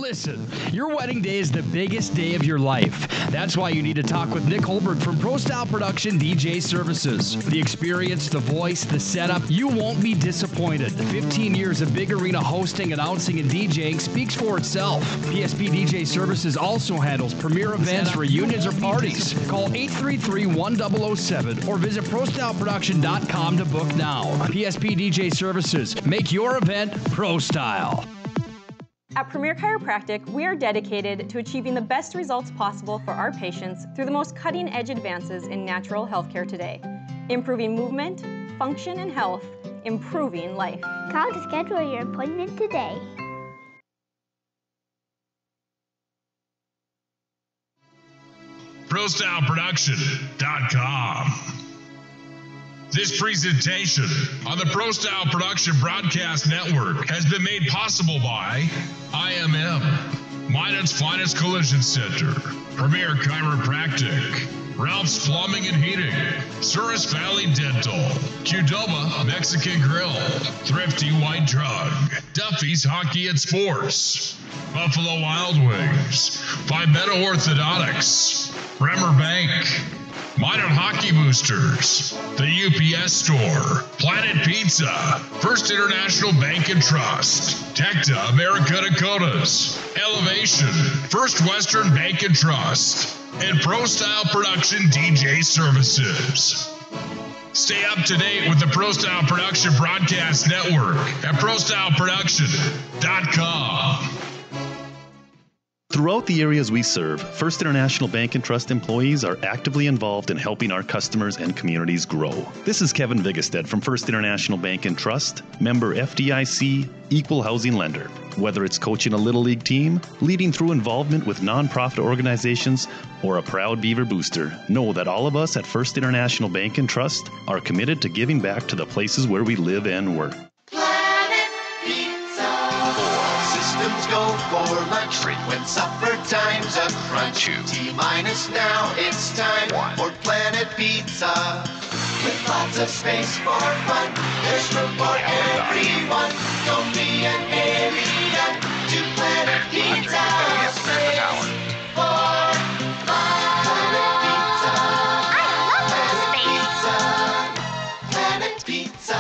Listen, your wedding day is the biggest day of your life. That's why you need to talk with Nick Hulberg from Pro Style Production DJ Services. The experience, the voice, the setup, you won't be disappointed. 15 years of big arena hosting, announcing, and DJing speaks for itself. PSP DJ Services also handles premier events, reunions, or parties. Call 833-1007 or visit ProStyleProduction.com to book now. PSP DJ Services. Make your event Pro Style. At Premier Chiropractic, we are dedicated to achieving the best results possible for our patients through the most cutting-edge advances in natural healthcare today. Improving movement, function, and health, improving life. Call to schedule your appointment today. ProStyleProduction.com. This presentation on the Pro Style Production Broadcast Network has been made possible by IMM, Minot's Finest Collision Center, Premier Chiropractic, Ralph's Plumbing and Heating, Souris Valley Dental, Qdoba Mexican Grill, Thrifty White Drug, Duffy's Hockey and Sports, Buffalo Wild Wings, Vibetta Orthodontics, Bremer Bank, Minot Hockey Boosters, the UPS Store, Planet Pizza, First International Bank and Trust, Tecta America Dakotas, Elevation, First Western Bank and Trust, and Pro Style Production DJ Services. Stay up to date with the Pro Style Production Broadcast Network at ProStyleProduction.com. Throughout the areas we serve, First International Bank and Trust employees are actively involved in helping our customers and communities grow. This is Kevin Vigestad from First International Bank and Trust, member FDIC, equal housing lender. Whether it's coaching a Little League team, leading through involvement with nonprofit organizations, or a proud Beaver booster, know that all of us at First International Bank and Trust are committed to giving back to the places where we live and work. Go for lunch, frequent supper time's a crunch. T-minus now, it's time for Planet Pizza. With lots of space for fun, there's room for everyone. Don't be an alien to Planet Pizza. Space for fun. Planet Pizza. I love Planet Pizza.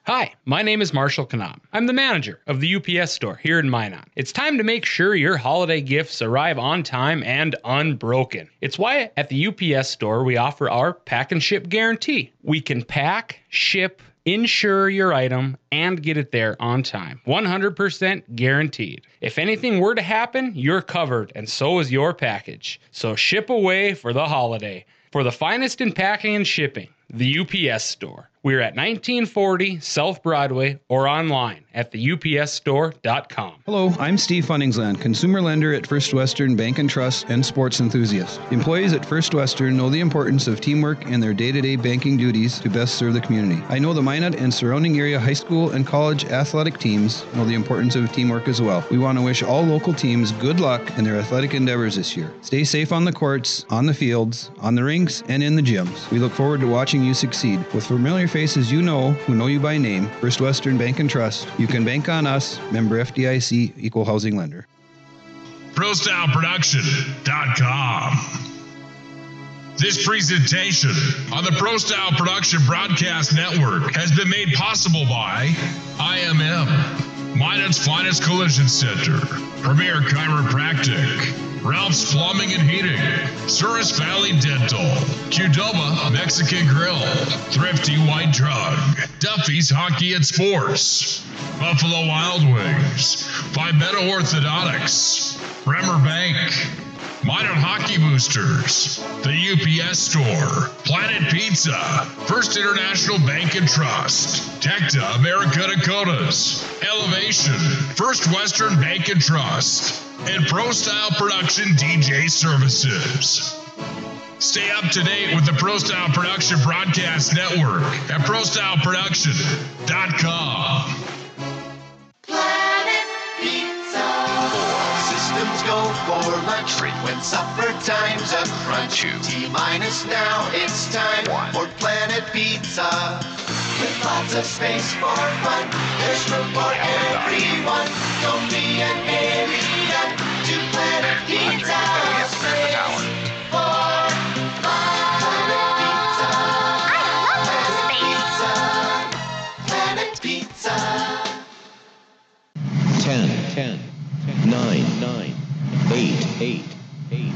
Hi, my name is Marshall Kanam. I'm the manager of the UPS store here in Minot. It's time to make sure your holiday gifts arrive on time and unbroken. It's why at the UPS store we offer our pack and ship guarantee. We can pack, ship, insure your item, and get it there on time. 100% guaranteed. If anything were to happen, you're covered, and so is your package. So ship away for the holiday. For the finest in packing and shipping, the UPS store. We're at 1940 South Broadway or online at theupsstore.com. Hello, I'm Steve Funningsland, consumer lender at First Western Bank and Trust and sports enthusiast. Employees at First Western know the importance of teamwork in their day-to-day banking duties to best serve the community. I know the Minot and surrounding area high school and college athletic teams know the importance of teamwork as well. We want to wish all local teams good luck in their athletic endeavors this year. Stay safe on the courts, on the fields, on the rinks, and in the gyms. We look forward to watching you succeed. With familiar faces you know, who know you by name, First Western Bank and Trust, you can bank on us, member FDIC, equal housing lender. ProStyleProduction.com. This presentation on the Pro Style Production Broadcast Network has been made possible by IMM, Minot's Finest Collision Center, Premier Chiropractic, Ralph's Plumbing and Heating, Souris Valley Dental, Qdoba Mexican Grill, Thrifty White Drug, Duffy's Hockey and Sports, Buffalo Wild Wings, Vibetta Orthodontics, Bremer Bank, Minot Hockey Boosters, the UPS Store, Planet Pizza, First International Bank and Trust, Tecta America Dakotas, Elevation, First Western Bank and Trust, and Pro Style Production DJ Services. Stay up to date with the Pro Style Production Broadcast Network at ProStyleProduction.com. Planet Pizza. Systems go for lunch, frequent supper time's a crunch. T-minus now, it's time for Planet Pizza. With lots of space for fun, there's room for everyone. Don't be an 10, 9, 8,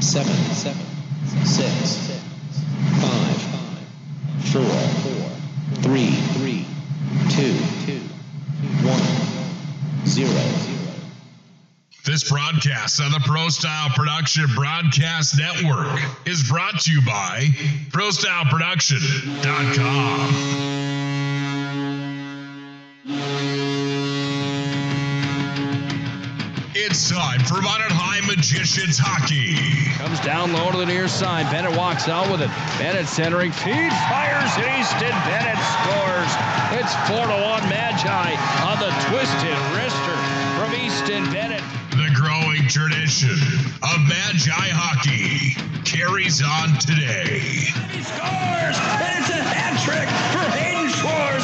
7, 6, 5, 4, 3, 2, 1, 0. This broadcast on the Pro Style Production Broadcast Network is brought to you by ProStyleProduction.com. It's time for Minot High Magicians Hockey. Comes down low to the near side. Bennett walks out with it. Bennett centering. Feed fires and Easton. Bennett scores. It's 4-1 Magi on the twisted wrister from Easton Bennett. The growing tradition of Magi hockey carries on today. He scores, and it's a hat trick for Hayden Schwartz.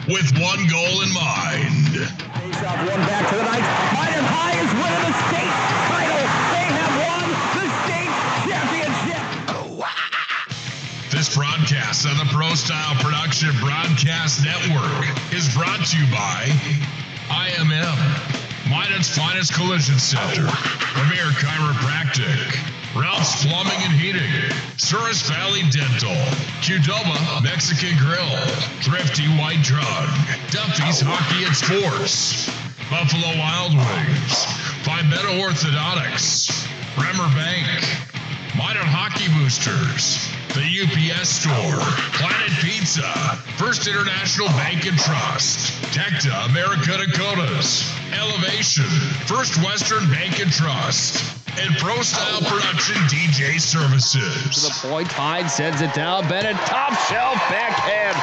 With one goal in mind. Face off one back to the Knights. Minot High is winning the state title. They have won the state championship. This broadcast on the Pro Style Production Broadcast Network is brought to you by IMM, Minot's finest collision center, Premier Chiropractic, Ralph's Plumbing and Heating, Souris Valley Dental, Qdoba Mexican Grill, Thrifty White Drug, Duffy's Hockey and Sports, Buffalo Wild Wings, Pimento Orthodontics, Bremer Bank, Minot Hockey Boosters, the UPS Store, Planet Pizza, First International Bank and Trust, Tecta America Dakotas, Elevation, First Western Bank and Trust, and Pro Style Production DJ Services. To the point, Hyde sends it down. Bennett, top shelf backhand,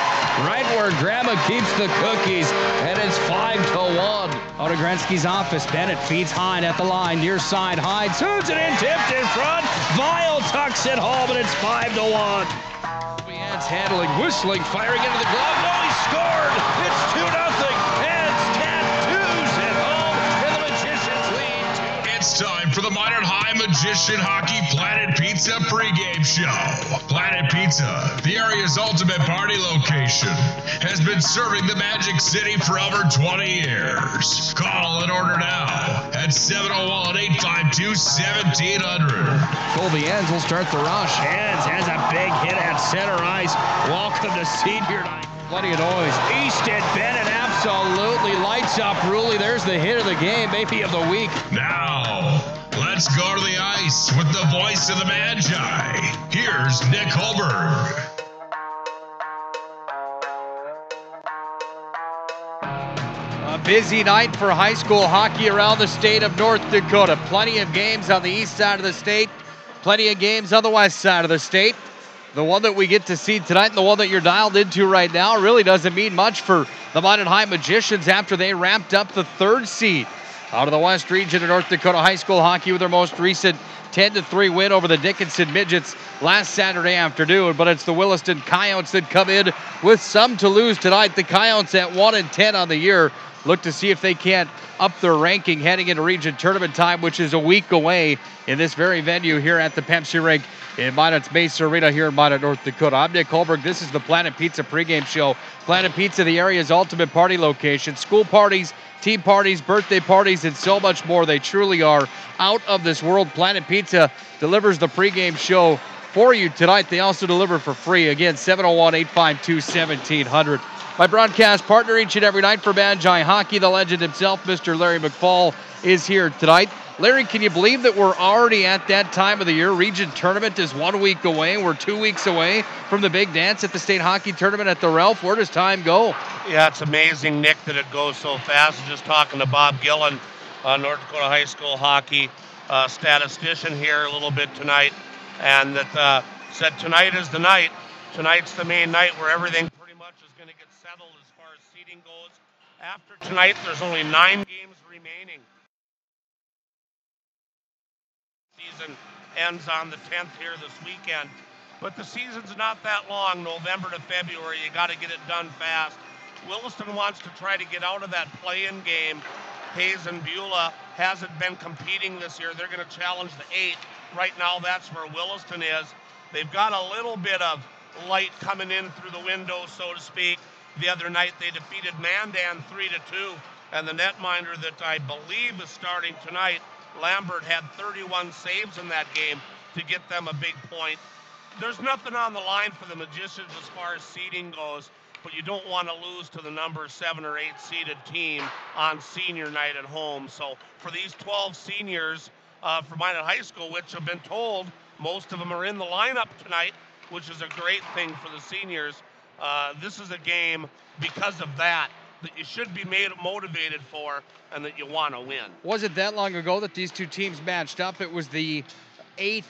right where Grandma keeps the cookies, and it's 5-1. Out of Gretzky's office, Bennett feeds Hyde at the line, near side. Hyde tunes it in, tipped in front. Vile tucks it home, and it's 5-1. Leanne's handling, whistling, firing into the glove. No, he scored. It's 2-0. Heads, tattoos at home, and the Magicians lead 2-0. It's time for the Minot High Magician Hockey Planet Pizza pregame show. Planet Pizza, the area's ultimate party location, has been serving the Magic City for over 20 years. Call and order now at 701-852-1700. Colby Enns will start the rush. Enns has a big hit at center ice. Welcome to senior night. Plenty of noise. Easton Bennett absolutely lights up Ruley. There's the hit of the game, maybe of the week. Now, let's go to the ice with the voice of the Magi. Here's Nick Hulberg. A busy night for high school hockey around the state of North Dakota. Plenty of games on the east side of the state. Plenty of games on the west side of the state. The one that we get to see tonight and the one that you're dialed into right now really doesn't mean much for the Minot High Magicians after they wrapped up the third seed out of the West region of North Dakota high school hockey with their most recent 10-3 win over the Dickinson Midgets last Saturday afternoon. But it's the Williston Coyotes that come in with some to lose tonight. The Coyotes at 1-10 on the year look to see if they can't up their ranking heading into region tournament time, which is a week away in this very venue here at the Pepsi Rink in Minot's Base Arena here in Minot, North Dakota. I'm Nick Hulberg. This is the Planet Pizza pregame show. Planet Pizza, the area's ultimate party location. School parties, team parties, birthday parties, and so much more. They truly are out of this world. Planet Pizza delivers the pregame show for you tonight. They also deliver for free. Again, 701-852-1700. My broadcast partner each and every night for Magi Hockey, the legend himself, Mr. Larry McFall, is here tonight. Larry, can you believe that we're already at that time of the year? Region tournament is 1 week away. We're 2 weeks away from the big dance at the state hockey tournament at the Ralph. Where does time go? Yeah, it's amazing, Nick, that it goes so fast. Just talking to Bob Gillen, North Dakota high school hockey statistician here a little bit tonight, and that said tonight is the night. Tonight's the main night where everything pretty much is going to get settled as far as seeding goes. After tonight, there's only 9 games remaining. season ends on the 10th here this weekend. But the season's not that long, November to February. You got to get it done fast. Williston wants to try to get out of that play-in game. Hayes and Beulah hasn't been competing this year. They're going to challenge the 8th. Right now, that's where Williston is. They've got a little bit of light coming in through the window, so to speak. The other night, they defeated Mandan 3-2, and the netminder that I believe is starting tonight, Lambert, had 31 saves in that game to get them a big point. There's nothing on the line for the Magicians as far as seeding goes, but you don't want to lose to the number 7 or 8 seeded team on senior night at home. So for these 12 seniors from Minot High School, which have been told most of them are in the lineup tonight, which is a great thing for the seniors, this is a game because of that you should be motivated for and that you want to win. Wasn't that long ago that these two teams matched up? It was the 8th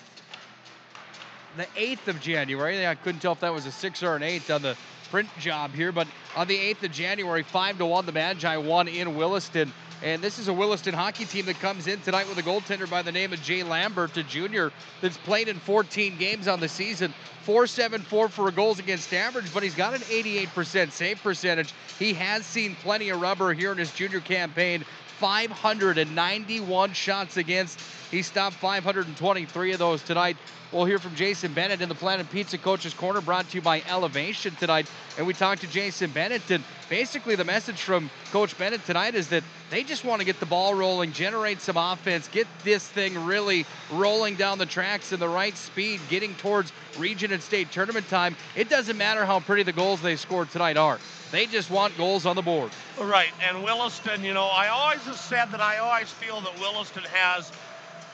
of January. I couldn't tell if that was a 6 or an 8 on the print job here, but on the 8th of January, 5-1, the Magi won in Williston. And this is a Williston hockey team that comes in tonight with a goaltender by the name of Jay Lambert, a junior that's played in 14 games on the season. 4.74 for goals against average, but he's got an 88% save percentage. He has seen plenty of rubber here in his junior campaign. 591 shots against. He stopped 523 of those tonight. We'll hear from Jason Bennett in the Planet Pizza Coach's Corner, brought to you by Elevation tonight. And we talked to Jason Bennett, and basically the message from Coach Bennett tonight is that they just want to get the ball rolling, generate some offense, get this thing really rolling down the tracks in the right speed, getting towards region and state tournament time. It doesn't matter how pretty the goals they scored tonight are. They just want goals on the board. Right, and Williston, I always have said that I always feel that Williston has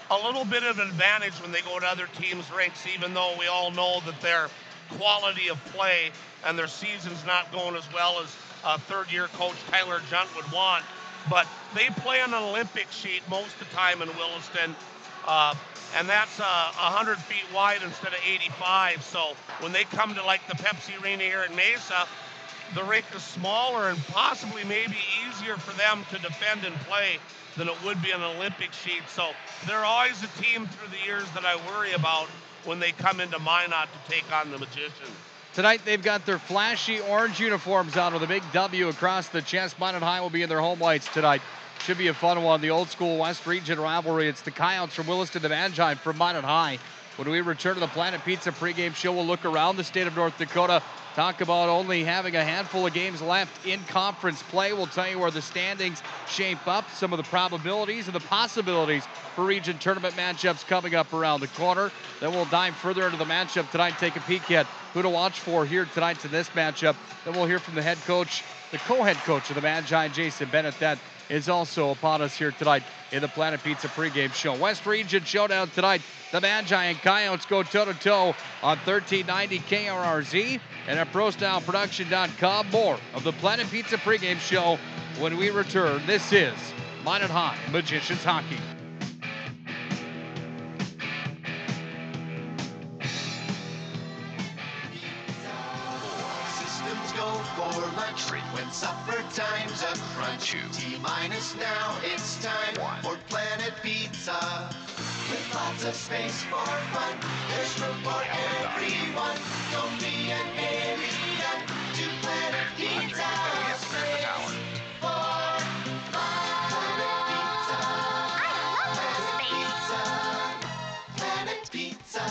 a little bit of an advantage when they go to other teams' rinks, even though we all know that their quality of play and their season's not going as well as third-year coach Tyler Junt would want. But they play on an Olympic sheet most of the time in Williston, and that's 100 feet wide instead of 85. So when they come to like the Pepsi Arena here in Mesa, the rink is smaller and possibly maybe easier for them to defend and play than it would be on an Olympic sheet. So they're always a team through the years that I worry about when they come into Minot to take on the Magicians. Tonight they've got their flashy orange uniforms on with a big W across the chest. Minot High will be in their home whites tonight. Should be a fun one. The old school West Region rivalry. It's the Coyotes from Williston, the Magi from Minot High. When we return to the Planet Pizza pregame show, we'll look around the state of North Dakota, talk about only having a handful of games left in conference play. We'll tell you where the standings shape up, some of the probabilities and the possibilities for region tournament matchups coming up around the corner. Then we'll dive further into the matchup tonight, take a peek at who to watch for here tonight in this matchup. Then we'll hear from the head coach, the co-head coach of the Magi, Jason Bennett. That is also upon us here tonight in the Planet Pizza pregame show. West Region Showdown tonight. The Magi and Coyotes go toe-to-toe on 1390 KRRZ and at ProStyleProduction.com. More of the Planet Pizza pregame show when we return. This is Minot High Magicians Hockey. For lunch, frequent supper time's a crunch. T-minus now, it's time for Planet Pizza. With lots of space for fun, there's room for everyone. Don't be an alien to Planet Pizza. Space for Planet Pizza. Planet Pizza.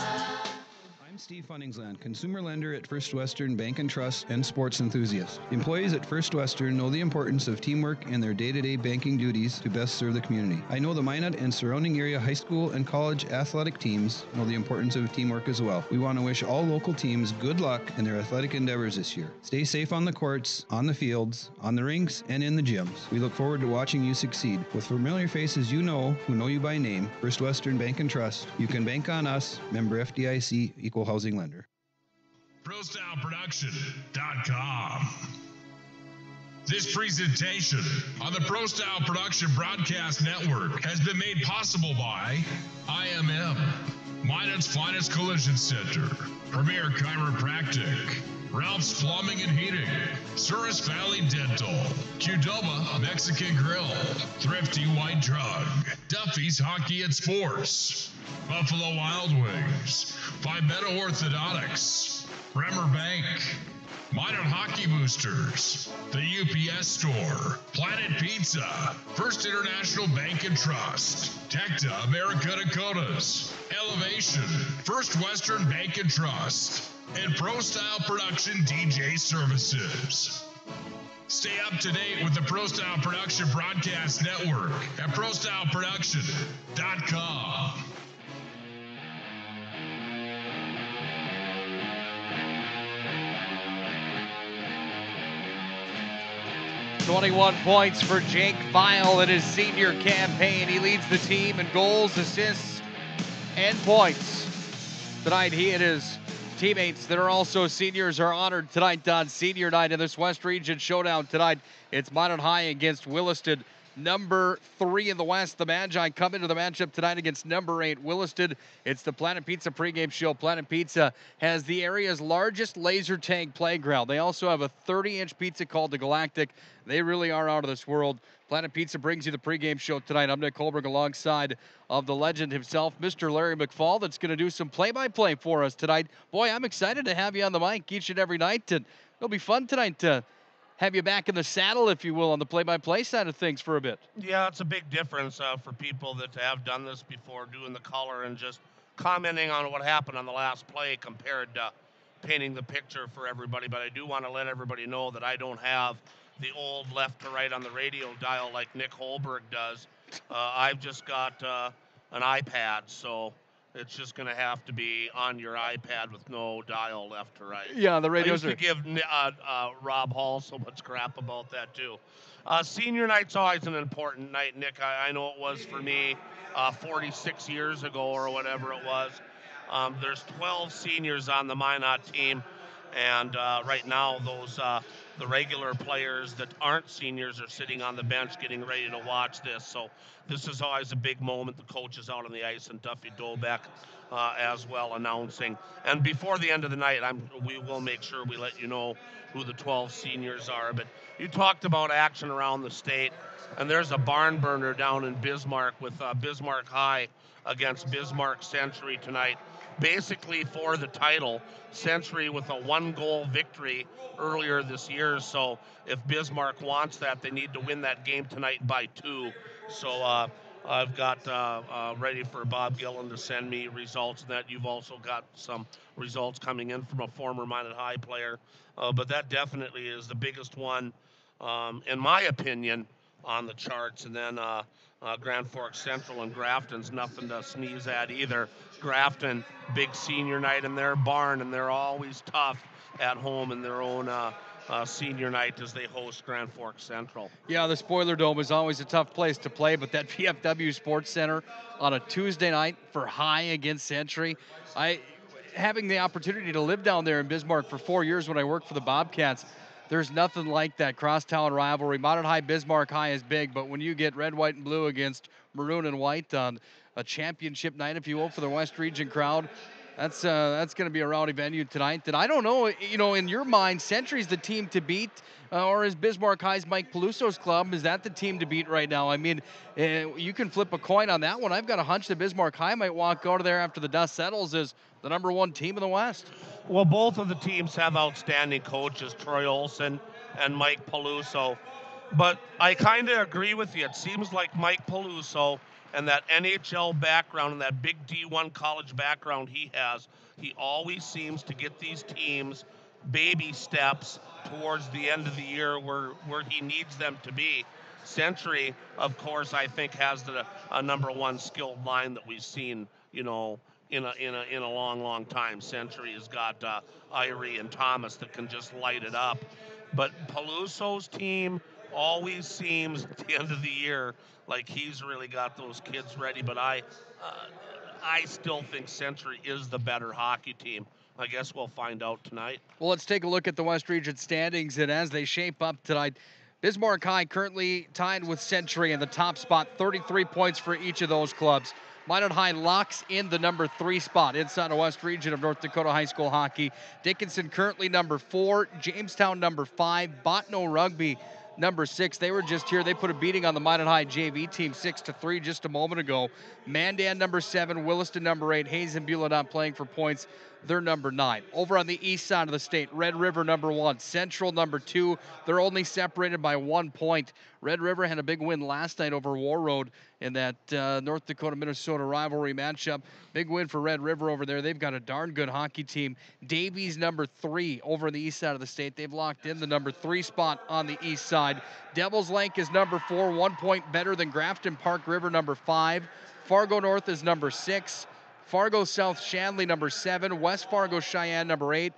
I'm Steve Funningsland, consumer lender at First Western Bank and Trust and sports enthusiast. Employees at First Western know the importance of teamwork in their day-to-day banking duties to best serve the community. I know the Minot and surrounding area high school and college athletic teams know the importance of teamwork as well. We want to wish all local teams good luck in their athletic endeavors this year. Stay safe on the courts, on the fields, on the rinks, and in the gyms. We look forward to watching you succeed. With familiar faces you know, who know you by name, First Western Bank and Trust, you can bank on us, member FDIC, equal housing lender. ProStyleProduction.com. This presentation on the Pro Style Production Broadcast Network has been made possible by IMM, Minot's finest collision center, Premier Chiropractic, Ralph's Plumbing and Heating, Souris Valley Dental, Qdoba Mexican Grill, Thrifty White Drug, Duffy's Hockey and Sports, Buffalo Wild Wings, Pimento Orthodontics, Bremer Bank, Minot Hockey Boosters, the UPS Store, Planet Pizza, First International Bank and Trust, Tecta America Dakotas, Elevation, First Western Bank and Trust, and Pro Style Production DJ Services. Stay up to date with the Pro Style Production Broadcast Network at ProStyleProduction.com. 21 points for Jake File in his senior campaign. He leads the team in goals, assists, and points. Tonight, he and his teammates that are also seniors are honored tonight on senior night in this West Region Showdown tonight. It's Minot High against Williston, number 3 in the West. The Magi come into the matchup tonight against number 8 Williston. It's the Planet Pizza pregame show. Planet Pizza has the area's largest laser tag playground. They also have a 30-inch pizza called the Galactic. They really are out of this world. Planet Pizza brings you the pregame show tonight. I'm Nick Hulberg alongside of the legend himself, Mr. Larry McFall, that's going to do some play-by-play for us tonight. Boy, I'm excited to have you on the mic each and every night, and it'll be fun tonight to have you back in the saddle, if you will, on the play-by-play side of things for a bit. Yeah, it's a big difference for people that have done this before, doing the color and just commenting on what happened on the last play compared to painting the picture for everybody. But I do want to let everybody know that I don't have the old left to right on the radio dial like Nick Hulberg does. I've just got an iPad, so it's just going to have to be on your iPad with no dial left to right. Yeah, the radios I used to give Rob Hall so much crap about that, too. Senior night's always an important night, Nick. I know it was for me 46 years ago or whatever it was. There's 12 seniors on the Minot team, and right now those the regular players that aren't seniors are sitting on the bench getting ready to watch this. So this is always a big moment. The coach is out on the ice, and Duffy Dobeck as well announcing. And before the end of the night, we will make sure we let you know who the 12 seniors are. But you talked about action around the state, and there's a barn burner down in Bismarck with Bismarck High against Bismarck Century tonight, basically for the title. Century with a 1-goal victory earlier this year, so if Bismarck wants that, they need to win that game tonight by 2. So I've got ready for Bob Gillen to send me results, and that you've also got some results coming in from a former Minot High player, but that definitely is the biggest one, in my opinion, on the charts. And then Grand Forks Central and Grafton's nothing to sneeze at either. Grafton, big senior night in their barn, and they're always tough at home in their own senior night as they host Grand Forks Central. Yeah, the Spoiler Dome is always a tough place to play, but that VFW Sports Center on a Tuesday night for High against Century, having the opportunity to live down there in Bismarck for 4 years when I worked for the Bobcats, there's nothing like that crosstown rivalry. Minot High, Bismarck High is big, but when you get red, white, and blue against maroon and white on a championship night, if you will, for the West Region crowd, that's going to be a rowdy venue tonight. And I don't know, in your mind, Century's the team to beat, or is Bismarck High's Mike Peluso's club, is that the team to beat right now? I mean, you can flip a coin on that one. I've got a hunch that Bismarck High might walk out of there after the dust settles as the number 1 team in the West. Well, both of the teams have outstanding coaches, Troy Olson and Mike Peluso. But I kind of agree with you. It seems like Mike Peluso and that NHL background and that big D1 college background he has, he always seems to get these teams baby steps towards the end of the year where he needs them to be. Century, of course, I think has a number 1 skilled line that we've seen, in a long time. Century has got Irie and Thomas that can just light it up. But Peluso's team always seems at the end of the year like he's really got those kids ready. But I still think Century is the better hockey team. I guess we'll find out tonight. Well, let's take a look at the West Region standings, and as they shape up tonight, Bismarck High currently tied with Century in the top spot, 33 points for each of those clubs. Minot High locks in the number 3 spot inside the West Region of North Dakota High School Hockey. Dickinson currently number 4, Jamestown number 5, Botno Rugby number 6. They were just here. They put a beating on the Minot High JV team 6-3 just a moment ago. Mandan number 7, Williston number 8, Hayes and Beulah not playing for points. They're number 9. Over on the east side of the state, Red River number 1, Central number 2. They're only separated by 1 point. Red River had a big win last night over War Road in that North Dakota-Minnesota rivalry matchup. Big win for Red River over there. They've got a darn good hockey team. Davies number 3 over on the east side of the state. They've locked in the number 3 spot on the east side. Devil's Lake is number 4, 1 point better than Grafton Park River number 5. Fargo North is number 6. Fargo South Shanley number 7, West Fargo Cheyenne number 8,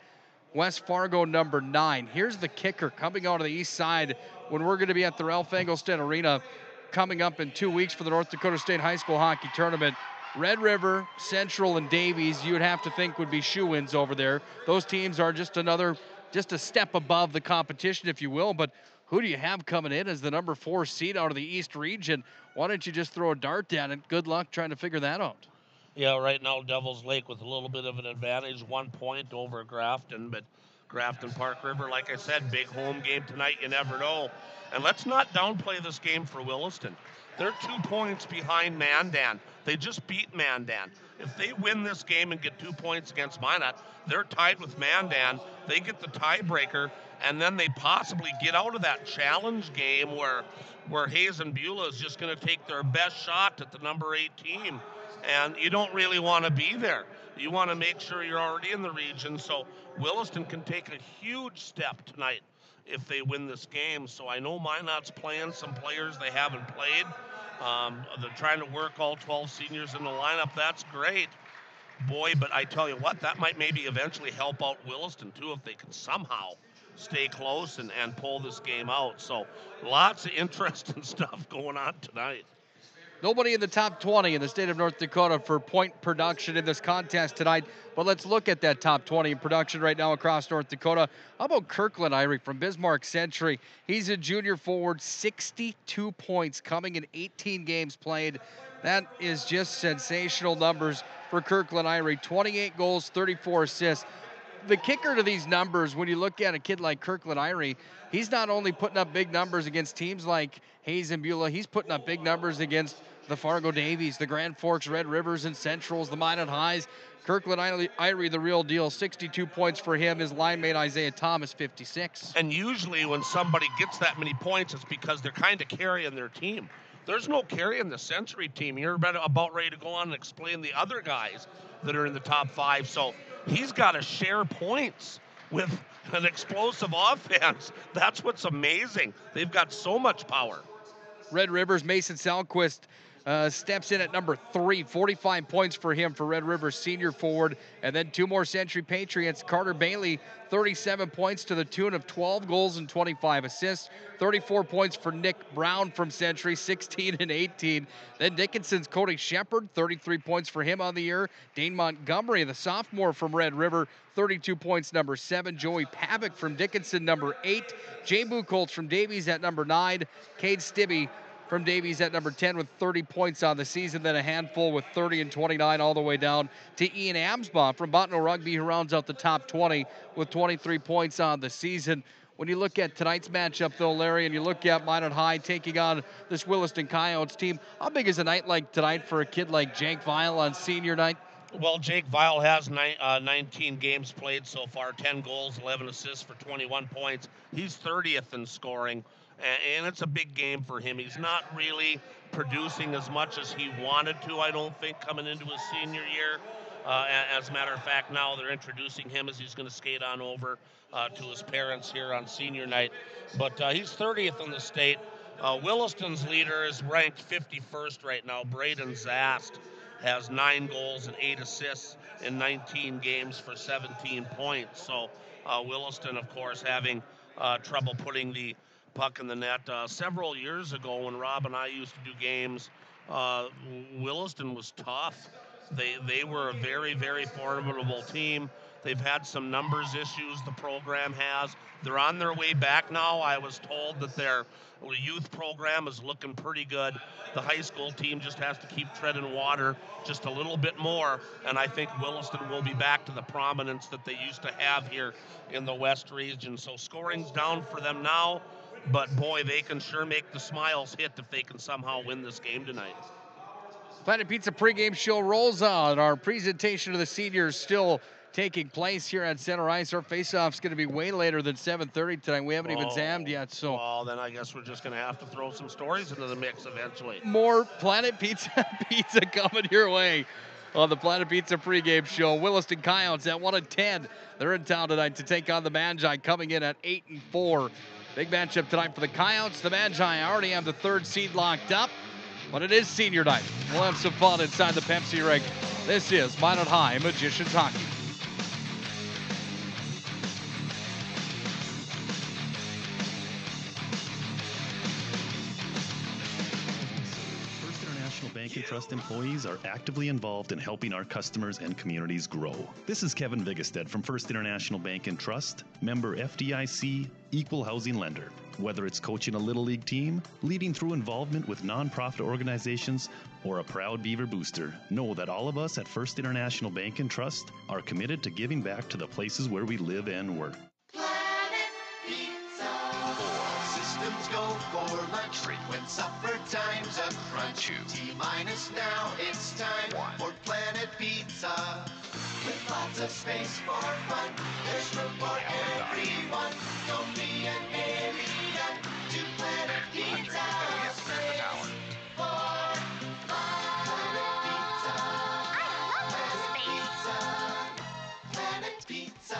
West Fargo number 9. Here's the kicker coming out of the east side when we're going to be at the Ralph Engelstad Arena coming up in 2 weeks for the North Dakota State High School Hockey Tournament. Red River, Central, and Davies, you would have to think would be shoo-ins over there. Those teams are just a step above the competition, if you will, but who do you have coming in as the number 4 seed out of the East region? Why don't you just throw a dart at it? Good luck trying to figure that out. Yeah, right now Devil's Lake with a little bit of an advantage, 1 point over Grafton, but Grafton Park River, like I said, big home game tonight, you never know. And let's not downplay this game for Williston. They're 2 points behind Mandan. They just beat Mandan. If they win this game and get 2 points against Minot, they're tied with Mandan. They get the tiebreaker, and then they possibly get out of that challenge game where Hayes and Beulah is just going to take their best shot at the number 8 team. And you don't really want to be there. You want to make sure you're already in the region. So Williston can take a huge step tonight if they win this game. So I know Minot's playing some players they haven't played. They're trying to work all 12 seniors in the lineup. That's great. Boy, but I tell you what, that might maybe eventually help out Williston too if they can somehow stay close and pull this game out. So lots of interesting stuff going on tonight. Nobody in the top 20 in the state of North Dakota for point production in this contest tonight, but let's look at that top 20 in production right now across North Dakota. How about Kirkland Irie from Bismarck Century? He's a junior forward, 62 points coming in 18 games played. That is just sensational numbers for Kirkland Irie. 28 goals, 34 assists. The kicker to these numbers, when you look at a kid like Kirkland Irie, he's not only putting up big numbers against teams like Hayes and Beulah, he's putting up big numbers against the Fargo Davies, the Grand Forks Red Rivers and Centrals, the Minot Highs. Kirkland Irie, the real deal, 62 points for him. His line mate Isaiah Thomas, 56. And usually when somebody gets that many points, it's because they're kind of carrying their team. There's no carrying the Century team. You're about ready to go on and explain the other guys that are in the top 5. So he's got to share points with an explosive offense. That's what's amazing. They've got so much power. Red Rivers, Mason Salquist steps in at number 3, 45 points for him for Red Rivers senior forward. And then 2 more Century Patriots. Carter Bailey, 37 points to the tune of 12 goals and 25 assists. 34 points for Nick Brown from Century, 16 and 18. Then Dickinson's Cody Shepard, 33 points for him on the year. Dane Montgomery, the sophomore from Red River, 32 points, number 7. Joey Pavick from Dickinson, number 8. Jay Buchholz from Davies at number 9. Cade Stibbe from Davies at number 10 with 30 points on the season. Then a handful with 30 and 29 all the way down to Ian Amsbaugh from Botno Rugby, who rounds out the top 20 with 23 points on the season. When you look at tonight's matchup, though, Larry, and you look at Minot High taking on this Williston Coyotes team, how big is a night like tonight for a kid like Jake Vile on senior night? Well, Jake Vile has 19 games played so far, 10 goals, 11 assists for 21 points. He's 30th in scoring, and it's a big game for him. He's not really producing as much as he wanted to, I don't think, coming into his senior year. As a matter of fact, now they're introducing him as he's going to skate on over to his parents here on senior night. But he's 30th in the state. Williston's leader is ranked 51st right now. Braden Zast has 9 goals and 8 assists in 19 games for 17 points. So Williston, of course, having trouble putting the puck in the net. Several years ago when Rob and I used to do games, Williston was tough. They were a very, very formidable team. They've had some numbers issues, the program has. They're on their way back now. I was told that their youth program is looking pretty good. The high school team just has to keep treading water just a little bit more, and I think Williston will be back to the prominence that they used to have here in the West region. So scoring's down for them now, but boy, they can sure make the smiles hit if they can somehow win this game tonight. Planet Pizza pregame show rolls on. Our presentation to the seniors still taking place here at Center Ice. Our face-off's going to be way later than 7:30 tonight. We haven't even jammed yet, so. Well, then I guess we're just going to have to throw some stories into the mix eventually. More Planet Pizza coming your way on the Planet Pizza pregame show. Williston Coyotes at 1-10. They're in town tonight to take on the Magi, coming in at 8-4. Big matchup tonight for the Coyotes. The Magi already have the third seed locked up, but it is senior night. We'll have some fun inside the Pepsi Rink. This is Minot High Magicians Hockey. Bank and Trust employees are actively involved in helping our customers and communities grow. This is Kevin Vigestad from First International Bank and Trust, member FDIC, equal housing lender. Whether it's coaching a Little League team, leading through involvement with nonprofit organizations, or a proud Beaver booster, know that all of us at First International Bank and Trust are committed to giving back to the places where we live and work. Go for lunch, frequent supper time's a crunch. T-minus now, it's time for Planet Pizza. With lots of space for fun, there's room for everyone. Don't be an alien to Planet Pizza. Space for fun. Planet Pizza. Planet Pizza.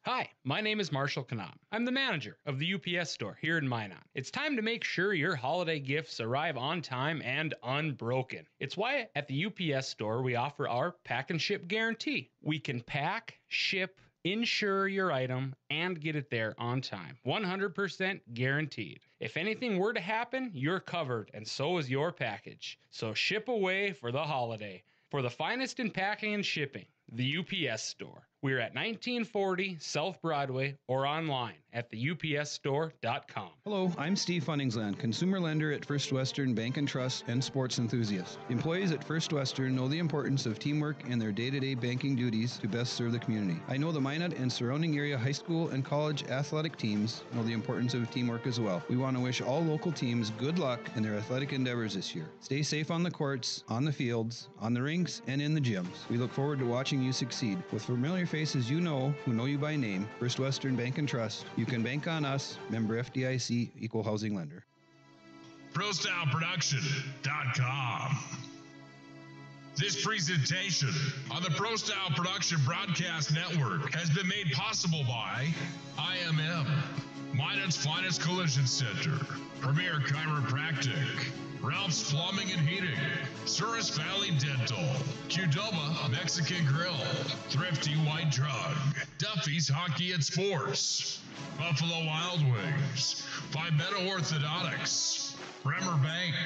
Hi, my name is Marshall Kanam. I'm the manager of the UPS store here in Minot. It's time to make sure your holiday gifts arrive on time and unbroken. It's why at the UPS store we offer our pack and ship guarantee. We can pack, ship, insure your item, and get it there on time. 100% guaranteed. If anything were to happen, you're covered, and so is your package. So ship away for the holiday. For the finest in packing and shipping, the UPS store. We're at 1940 South Broadway or online at theupsstore.com. Hello, I'm Steve Funningsland, consumer lender at First Western Bank and Trust and sports enthusiast. Employees at First Western know the importance of teamwork and their day-to-day banking duties to best serve the community. I know the Minot and surrounding area high school and college athletic teams know the importance of teamwork as well. We want to wish all local teams good luck in their athletic endeavors this year. Stay safe on the courts, on the fields, on the rinks, and in the gyms. We look forward to watching you succeed. With familiar faces you know, who know you by name, First Western Bank and Trust, you can bank on us, member FDIC, equal housing lender. ProStyleProduction.com. This presentation on the Pro Style Production Broadcast Network has been made possible by IMM, Minot's Finest Collision Center, Premier Chiropractic, Ralph's Plumbing and Heating, Souris Valley Dental, Qdoba Mexican Grill, Thrifty White Drug, Duffy's Hockey and Sports, Buffalo Wild Wings, Vibetta Orthodontics, Bremer Bank,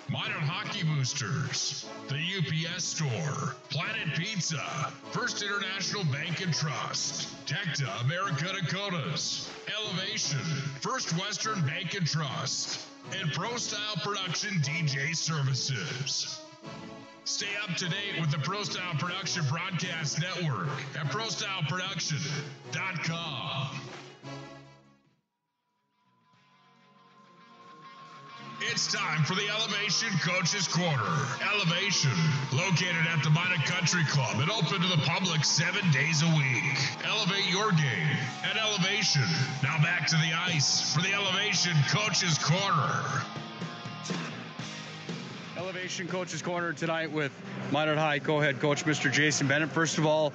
Minot Hockey Boosters, the UPS Store, Planet Pizza, First International Bank and Trust, Tecta America Dakotas, Elevation, First Western Bank and Trust, and Pro Style Production DJ Services. Stay up to date with the Pro Style Production Broadcast Network at ProStyleProduction.com. It's time for the Elevation Coaches Corner. Elevation, located at the Minot Country Club and open to the public 7 days a week. Elevate your game at Elevation. Now back to the ice for the Elevation Coaches Corner. Elevation Coaches Corner tonight with Minot High co-head coach Mr. Jason Bennett. First of all,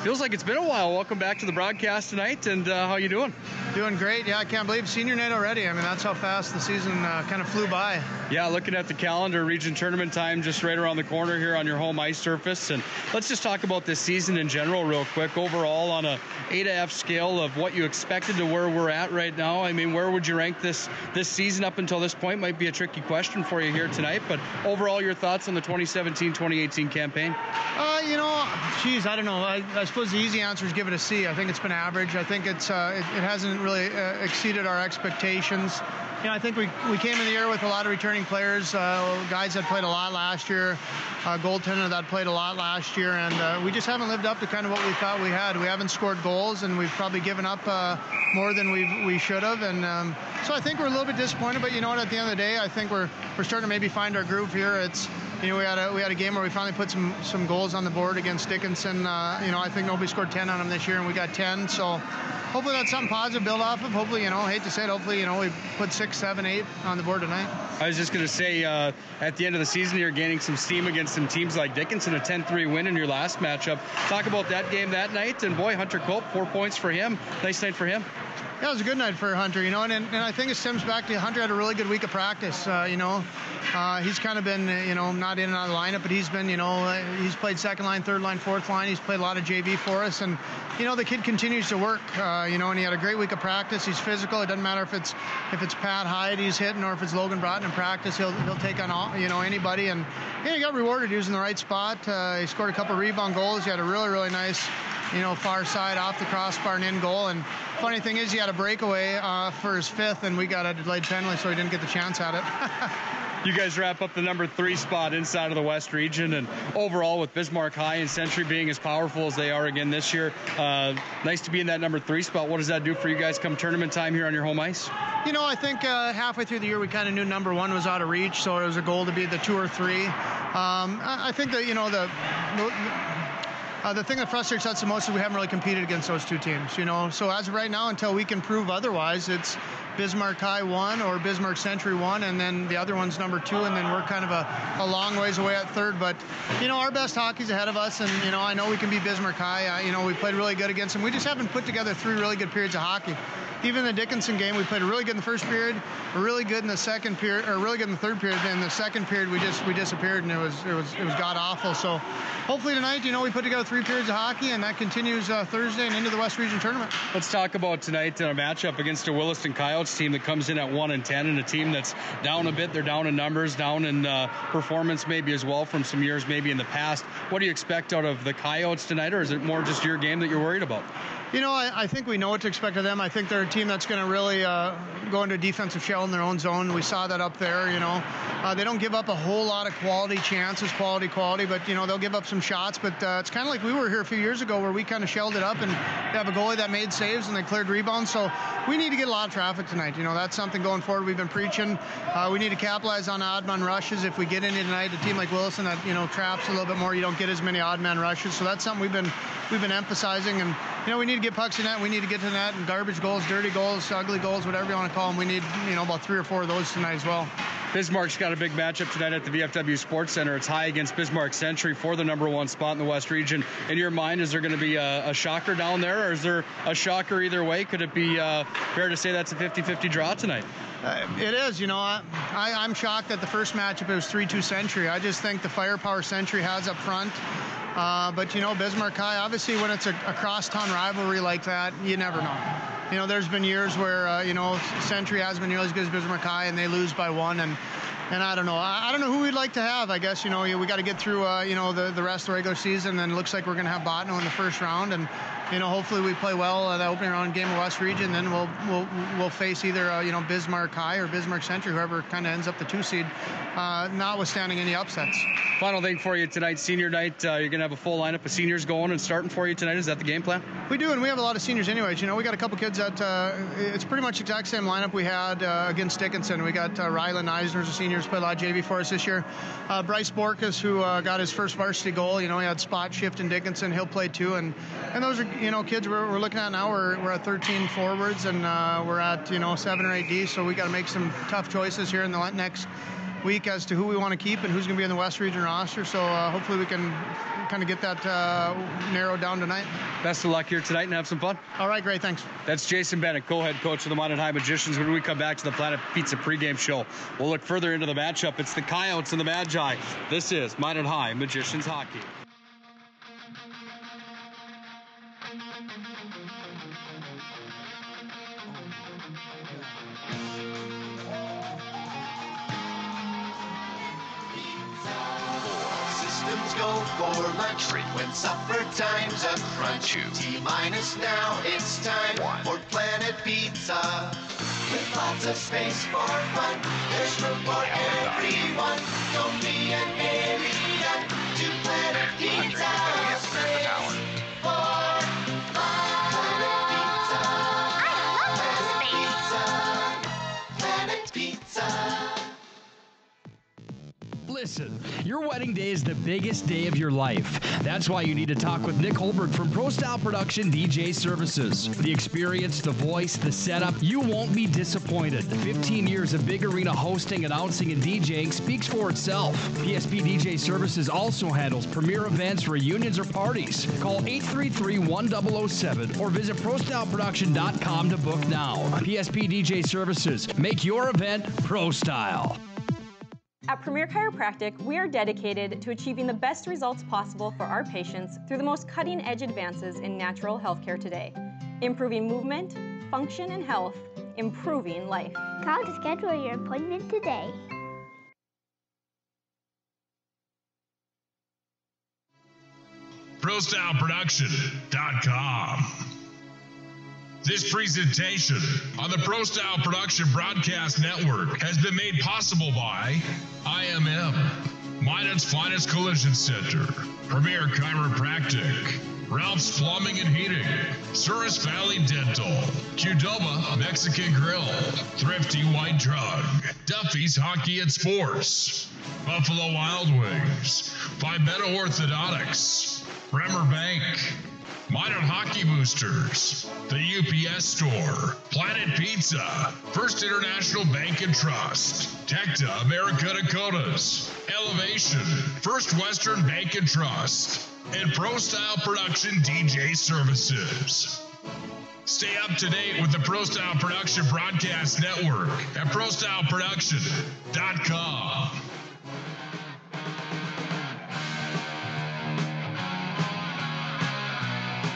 feels like it's been a while. Welcome back to the broadcast tonight, and how you doing? Doing great. Yeah, I can't believe senior night already. I mean, that's how fast the season kind of flew by. Yeah, looking at the calendar, region tournament time just right around the corner here on your home ice surface. And let's just talk about this season in general real quick. Overall, on a A to F scale of what you expected to where we're at right now, I mean, where would you rank this season up until this point? Might be a tricky question for you here tonight, but overall, your thoughts on the 2017-2018 campaign? I don't know. I suppose the easy answer is give it a C. I think it's been average. I think it hasn't really exceeded our expectations. I think we came in the year with a lot of returning players, guys that played a lot last year, goaltender that played a lot last year, and we just haven't lived up to kind of what we thought we had. We haven't scored goals, and we've probably given up more than we should have, and so I think we're a little bit disappointed. But you know what? At the end of the day, I think we're starting to maybe find our groove here. It's we had a game where we finally put some goals on the board against Dickinson. I think nobody scored 10 on them this year, and we got 10. So hopefully that's something positive to build off of. Hopefully, hate to say it, hopefully, we put 6, 7, 8 on the board tonight. I was just going to say, at the end of the season, you're gaining some steam against some teams like Dickinson, a 10-3 win in your last matchup. Talk about that game that night, and boy, Hunter Cope, 4 points for him. Nice night for him. Yeah, it was a good night for Hunter, and I think it stems back to Hunter had a really good week of practice. He's kind of been, not in and out of the lineup, but he's been, he's played second line, third line, fourth line. He's played a lot of JV for us, and, the kid continues to work, and he had a great week of practice. He's physical. It doesn't matter if it's Pat Hyde he's hitting or if it's Logan Broughton in practice. He'll take on all, anybody, and he got rewarded. He was in the right spot. He scored a couple rebound goals. He had a really, really nice, far side off the crossbar and in goal. And funny thing is, he had a breakaway for his 5th, and we got a delayed penalty, so he didn't get the chance at it. You guys wrap up the number 3 spot inside of the West region, and overall with Bismarck High and Century being as powerful as they are again this year, nice to be in that number 3 spot. What does that do for you guys come tournament time here on your home ice? I think halfway through the year we kind of knew number 1 was out of reach, so it was a goal to be the 2 or 3. I think that the thing that frustrates us the most is we haven't really competed against those 2 teams, So as of right now, until we can prove otherwise, it's Bismarck High 1 or Bismarck Century 1, and then the other one's number 2, and then we're kind of a long ways away at 3rd. But, our best hockey's ahead of us, and, I know we can beat Bismarck High. We played really good against them. We just haven't put together 3 really good periods of hockey. Even the Dickinson game, we played really good in the first period, really good in the second period, or really good in the third period. And in the second period, we disappeared, and it was god awful. So hopefully tonight, we put together 3 periods of hockey, and that continues Thursday and into the West Region tournament. Let's talk about tonight in a matchup against a Williston Coyotes team that comes in at 1-10, and a team that's down a bit. They're down in numbers, down in performance maybe as well from some years maybe in the past. What do you expect out of the Coyotes tonight, or is it more just your game that you're worried about? I think we know what to expect of them. I think they're a team that's going to really go into a defensive shell in their own zone. We saw that up there, They don't give up a whole lot of quality chances, quality, but, they'll give up some shots. But it's kind of like we were here a few years ago where we kind of shelled it up, and they have a goalie that made saves and they cleared rebounds. So we need to get a lot of traffic tonight. That's something going forward we've been preaching. We need to capitalize on odd man rushes. If we get into tonight, a team like Williston that, traps a little bit more, you don't get as many odd man rushes. So that's something we've been emphasizing. And, we need to get pucks in net. We need to get to net, and garbage goals, dirty goals, ugly goals, whatever you want to call them. We need, about 3 or 4 of those tonight as well. Bismarck's got a big matchup tonight at the VFW Sports Center. It's High against Bismarck Century for the number 1 spot in the West region. In your mind, is there going to be a shocker down there, or is there a shocker either way? Could it be fair to say that's a 50-50 draw tonight? It is. I'm shocked that the first matchup it was 3-2 Century. I just think the firepower Century has up front. But, Bismarck High, obviously when it's a cross-town rivalry like that, you never know. There's been years where, Century has been nearly as good as Bismarck High, and they lose by 1. And I don't know. I don't know who we'd like to have. I guess, we got to get through, the rest of the regular season. And it looks like we're going to have Botno in the first round. And, hopefully we play well in the opening round game of West Region. Then we'll face either, Bismarck High or Bismarck Century, whoever kind of ends up the 2 seed, notwithstanding any upsets. Final thing for you tonight, senior night. You're going to have a full lineup of seniors going and starting for you tonight. Is that the game plan? We do, and we have a lot of seniors anyways. We got a couple kids that it's pretty much the exact same lineup we had against Dickinson. We got Ryland Eisner's a senior who's played a lot of JV for us this year. Bryce Borkus, who got his first varsity goal. He had spot shift in Dickinson. He'll play too. And those are, kids we're looking at now. We're at 13 forwards, and we're at, 7 or 8 D. So we got to make some tough choices here in the next week as to who we want to keep and who's going to be in the West Region roster. So hopefully we can kind of get that narrowed down tonight. Best of luck here tonight and have some fun. All right, great, thanks. That's Jason Bennett, co-head coach of the Minot High Magicians. When we come back to the Planet Pizza pregame show, we'll look further into the matchup. It's the Coyotes and the Magi. This is Minot High Magicians Hockey. Go for lunch, frequent supper time's a crunch. T-minus now, it's time for Planet Pizza. With lots of space for fun, there's room for everyone. Don't be an alien to Planet Pizza. Space for Planet Pizza. Planet Pizza. Listen, your wedding day is the biggest day of your life. That's why you need to talk with Nick Hulberg from Pro Style Production DJ Services. The experience, the voice, the setup, you won't be disappointed. 15 years of big arena hosting, announcing, and DJing speaks for itself. PSP DJ Services also handles premier events, reunions, or parties. Call 833-1007 or visit ProStyleProduction.com to book now. PSP DJ Services, make your event Pro Style. At Premier Chiropractic, we are dedicated to achieving the best results possible for our patients through the most cutting-edge advances in natural healthcare today. Improving movement, function, and health, improving life. Call to schedule your appointment today. ProStyleProduction.com. This presentation on the Pro Style Production Broadcast Network has been made possible by IMM, Minot's Finest Collision Center, Premier Chiropractic, Ralph's Plumbing and Heating, Souris Valley Dental, Qdoba Mexican Grill, Thrifty White Drug, Duffy's Hockey and Sports, Buffalo Wild Wings, Vibetta Orthodontics, Bremer Bank, Minot Hockey Boosters, the UPS Store, Planet Pizza, First International Bank and Trust, Tecta America Dakotas, Elevation, First Western Bank and Trust, and Pro Style Production DJ Services. Stay up to date with the Pro Style Production Broadcast Network at ProStyleProduction.com.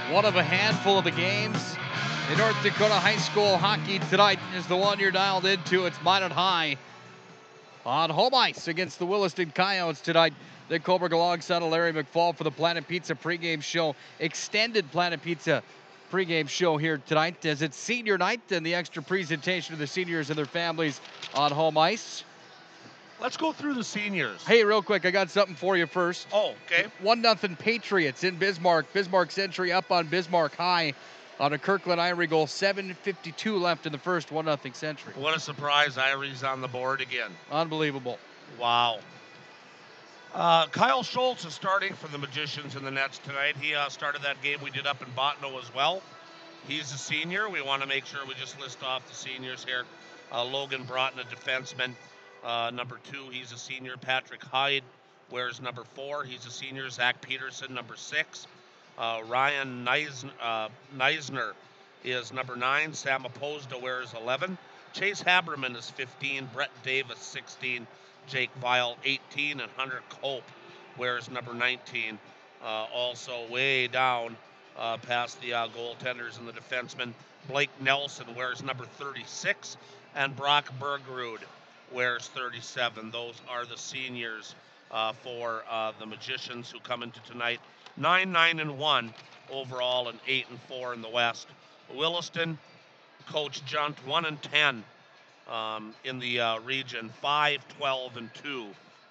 One of a handful of the games in North Dakota high school hockey tonight is the one you're dialed into. It's Minot High on home ice against the Williston Coyotes tonight. Nick Hulberg alongside Larry McFall for the Planet Pizza pregame show, extended Planet Pizza pregame show here tonight as it's senior night and the extra presentation of the seniors and their families on home ice. Let's go through the seniors. Hey, real quick, I got something for you first. Oh, okay. 1-0 Patriots in Bismarck. Bismarck Century up on Bismarck High on a Kirkland Irie goal. 7:52 left in the first. 1-0 Century. What a surprise. Irie's on the board again. Unbelievable. Wow. Kyle Schultz is starting for the Magicians in the nets tonight. He started that game we did up in Botno as well. He's a senior. We want to make sure we just list off the seniors here. Logan Broughton, a defenseman. Number 2, he's a senior. Patrick Hyde wears number 4. He's a senior. Zach Peterson, number 6. Ryan Neisner is number 9. Sam Opposda wears 11. Chase Haberman is 15. Brett Davis, 16. Jake Vile, 18. And Hunter Cope wears number 19. Also way down past the goaltenders and the defensemen. Blake Nelson wears number 36. And Brock Bergrud wears 37. Those are the seniors for the Magicians who come into tonight. 9-9-1 overall and 8-4 in the West. Williston, Coach Junt, 1-10 in the region. 5-12-2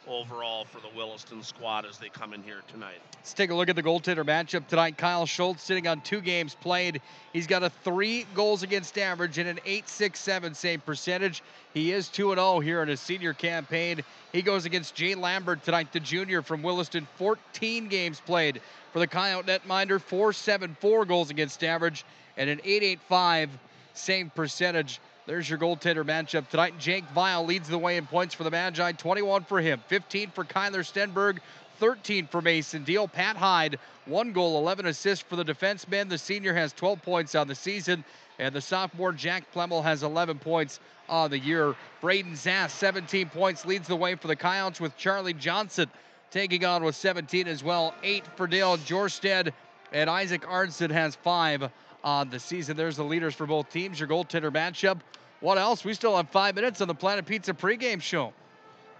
overall for the Williston squad as they come in here tonight. Let's take a look at the goaltender matchup tonight. Kyle Schultz sitting on 2 games played. He's got a 3 goals against average and an .867 save percentage. He is 2-0 here in his senior campaign. He goes against Jay Lambert tonight, the junior from Williston. 14 games played for the Coyote netminder. .474 goals against average and an .885 save percentage There's your goaltender matchup tonight. Jake Vial leads the way in points for the Magi, 21 for him, 15 for Kyler Stenberg, 13 for Mason Deal. Pat Hyde, 1 goal, 11 assists for the defenseman. The senior has 12 points on the season, and the sophomore Jack Plemmel has 11 points on the year. Braden Zass, 17 points, leads the way for the Coyotes, with Charlie Johnson taking on with 17 as well. 8 for Dale Jorstead, and Isaac Arnson has 5 on the season. There's the leaders for both teams, your goaltender matchup. What else? We still have 5 minutes on the Planet Pizza pregame show.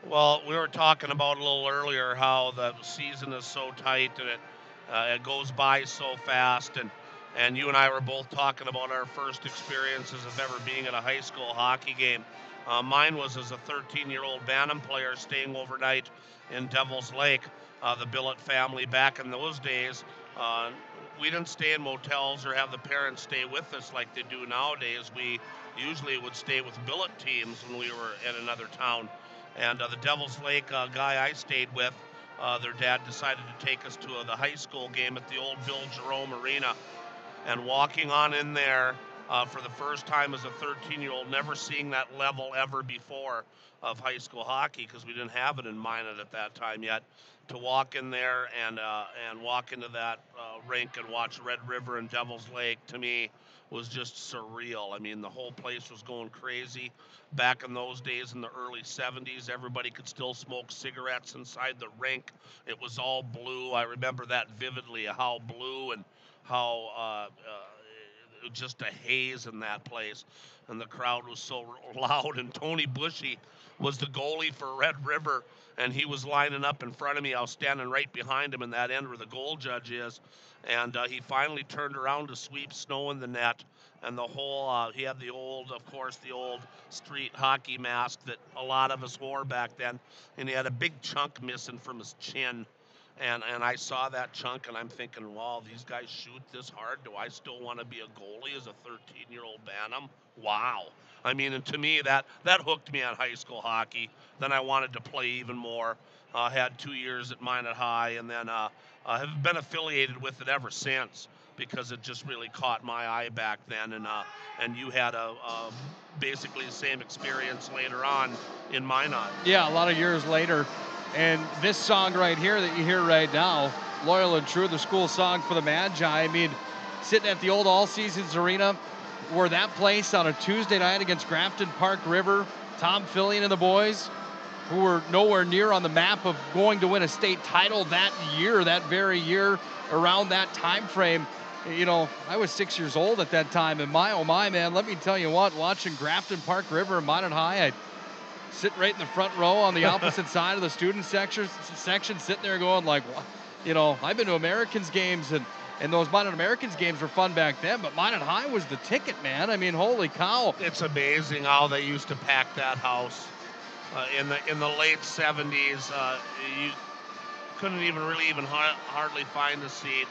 Well, we were talking about a little earlier how the season is so tight and it goes by so fast. And you and I were both talking about our first experiences of ever being at a high school hockey game. Mine was as a 13-year-old Bantam player staying overnight in Devil's Lake. The Billet family back in those days, we didn't stay in motels or have the parents stay with us like they do nowadays. We usually would stay with billet teams when we were in another town. And the Devil's Lake guy I stayed with, their dad decided to take us to the high school game at the old Bill Jerome Arena. And walking on in there for the first time as a 13-year-old, never seeing that level ever before of high school hockey, because we didn't have it in Minot at that time yet. To walk in there and walk into that rink and watch Red River and Devil's Lake, to me, was just surreal. I mean, the whole place was going crazy. Back in those days, in the early 70s, everybody could still smoke cigarettes inside the rink. It was all blue. I remember that vividly, how blue and how just a haze in that place. And the crowd was so loud. And Tony Bushy was the goalie for Red River, and he was lining up in front of me. I was standing right behind him in that end where the goal judge is. And he finally turned around to sweep snow in the net. And the whole, he had the old street hockey mask that a lot of us wore back then. And he had a big chunk missing from his chin. And I saw that chunk, and I'm thinking, wow, these guys shoot this hard. Do I still want to be a goalie as a 13-year-old Bantam? Wow. I mean, and to me, that hooked me on high school hockey. Then I wanted to play even more. Had 2 years at Minot High, and then have been affiliated with it ever since, because it just really caught my eye back then. And you had basically the same experience later on in Minot. Yeah, a lot of years later. And this song right here that you hear right now, Loyal and True, the school song for the Magi. I mean, sitting at the old All Seasons Arena, where that place on a Tuesday night against Grafton Park River, Tom Fillion and the boys, who were nowhere near on the map of going to win a state title that year, that very year, around that time frame. You know, I was 6 years old at that time, and my, oh my, man, let me tell you what, watching Grafton Park River and Minot High, sitting right in the front row on the opposite side of the student section, sitting there going like, you know, I've been to Americans games, and those Minot Americans games were fun back then, but Minot High was the ticket, man. I mean, holy cow. It's amazing how they used to pack that house. In the late 70s, you couldn't even hardly find a seat.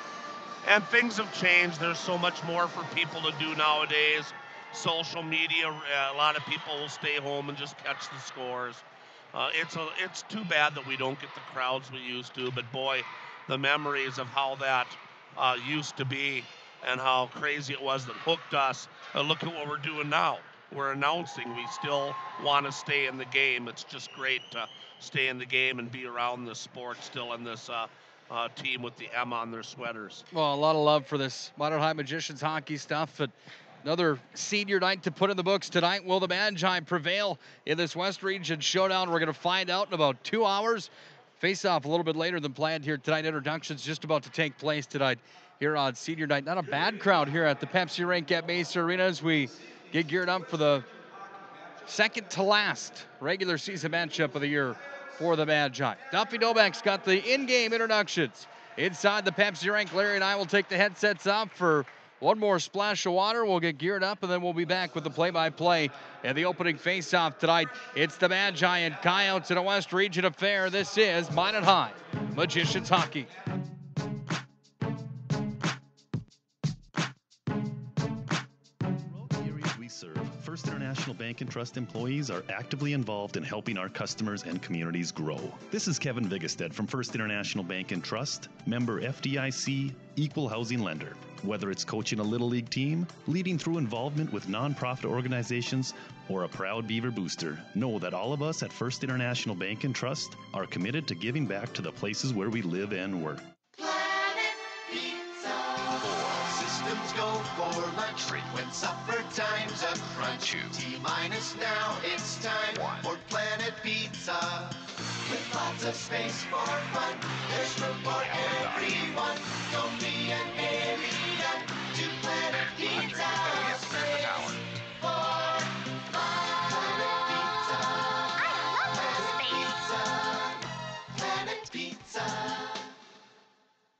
And things have changed. There's so much more for people to do nowadays. Social media, a lot of people will stay home and just catch the scores. It's too bad that we don't get the crowds we used to, but boy, the memories of how that used to be and how crazy it was that hooked us. Look at what we're doing now. We're announcing we still want to stay in the game. It's just great to stay in the game and be around the sport still in this team with the M on their sweaters. Well, a lot of love for this Minot High Magicians hockey stuff. But another senior night to put in the books tonight. Will the Magi prevail in this West Region showdown? We're going to find out in about 2 hours. Face off a little bit later than planned here tonight. Introductions just about to take place tonight here on senior night. Not a bad crowd here at the Pepsi Rink at Mesa Arena as we get geared up for the second to last regular season matchup of the year for the Magi. Duffy Novak's got the in-game introductions inside the Pepsi Rink. Larry and I will take the headsets off for one more splash of water. We'll get geared up, and then we'll be back with the play-by-play and the opening face-off tonight. It's the Magi and Coyotes in a West Region affair. This is Minot High Magicians Hockey. We serve First International International Bank and Trust employees are actively involved in helping our customers and communities grow. This is Kevin Vigestead from First International Bank and Trust, member FDIC, equal housing lender. Whether it's coaching a Little League team, leading through involvement with nonprofit organizations, or a proud Beaver booster, know that all of us at First International Bank and Trust are committed to giving back to the places where we live and work. Planet Pizza. 4 systems go for lunch. Frequent supper time's a crunch. T-minus now, it's time for Planet Pizza. With lots of space for fun, there's room for everyone. Don't be an alien to Planet Pizza. Space for fun. Planet Pizza. I love Planet Pizza.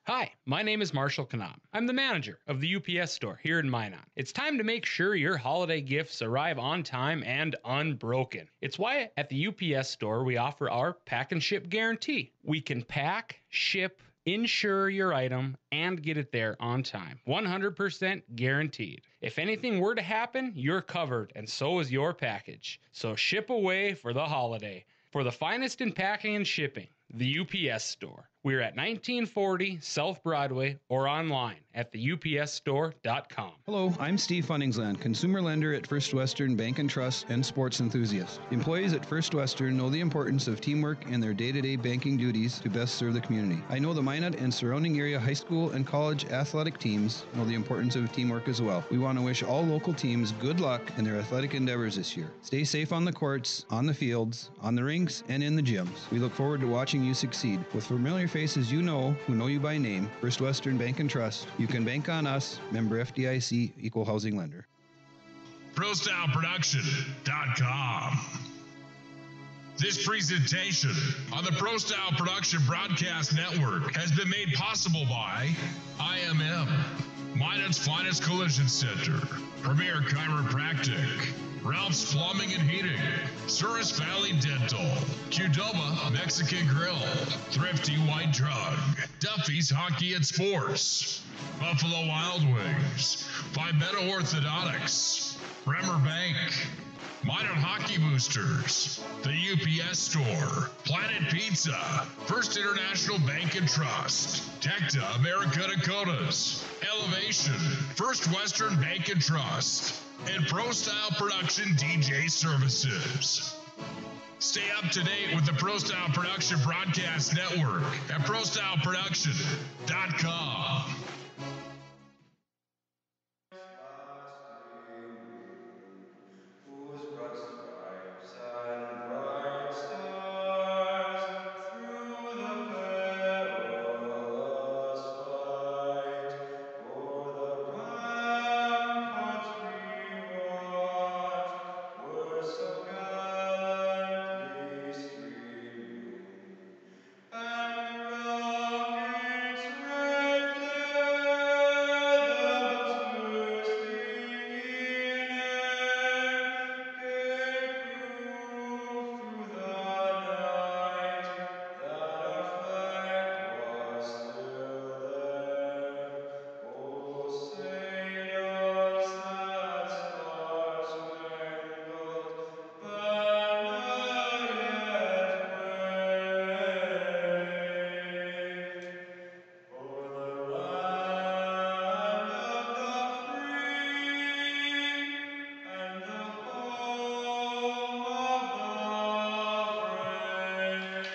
Hi, my name is Marshall Knop. I'm the manager of the UPS store here in Minot. It's time to make sure your holiday gifts arrive on time and unbroken. It's why at the UPS store we offer our pack and ship guarantee. We can pack, ship, insure your item, and get it there on time. 100% guaranteed. If anything were to happen, you're covered, and so is your package. So ship away for the holiday. For the finest in packing and shipping, the UPS store. We're at 1940 South Broadway or online at theupsstore.com. Hello, I'm Steve Funningsland, consumer lender at First Western Bank and Trust and sports enthusiast. Employees at First Western know the importance of teamwork in their day-to-day banking duties to best serve the community. I know the Minot and surrounding area high school and college athletic teams know the importance of teamwork as well. We want to wish all local teams good luck in their athletic endeavors this year. Stay safe on the courts, on the fields, on the rinks, and in the gyms. We look forward to watching you succeed. With familiar faces you know who know you by name, First Western Bank and Trust, you can bank on us, member FDIC, equal housing lender. ProStyleProduction.com. This presentation on the Pro Style Production Broadcast Network has been made possible by IMM, Minot's Finest Collision Center, Premier Chiropractic, Ralph's Plumbing and Heating, Souris Valley Dental, Qdoba Mexican Grill, Thrifty White Drug, Duffy's Hockey and Sports, Buffalo Wild Wings, Vibetta Orthodontics, Bremer Bank, Minot Hockey Boosters, the UPS Store, Planet Pizza, First International Bank and Trust, Tecta America Dakotas, Elevation, First Western Bank and Trust, and Pro Style Production DJ Services. Stay up to date with the Pro Style Production Broadcast Network at ProStyleProduction.com. Whose broad stripes and bright stars through the perilous fight o'er the ramparts we watched were so gallantly streaming, and round its red glare the bells bursting in air gave proof through the night that our flag was still there. Oh, sailors, that star-spangled banner yet wave o'er the land of the free and the home of the brave.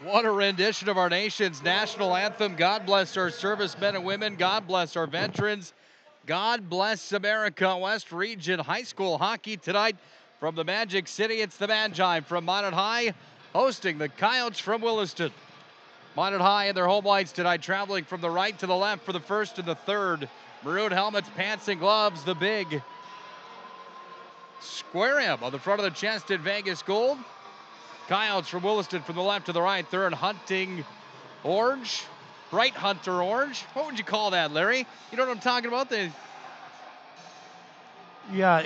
What a rendition of our nation's national anthem. God bless our servicemen and women. God bless our veterans. God bless America. West Region High School hockey tonight from the Magic City. It's the Magi from Minot High hosting the Coyotes from Williston. Minot High in their home whites tonight, traveling from the right to the left for the first and the third. Maroon helmets, pants, and gloves. The big square M on the front of the chest in Vegas gold. Coyotes from Williston from the left to the right. They're in hunting orange, bright hunter orange. What would you call that, Larry? You know what I'm talking about? Yeah,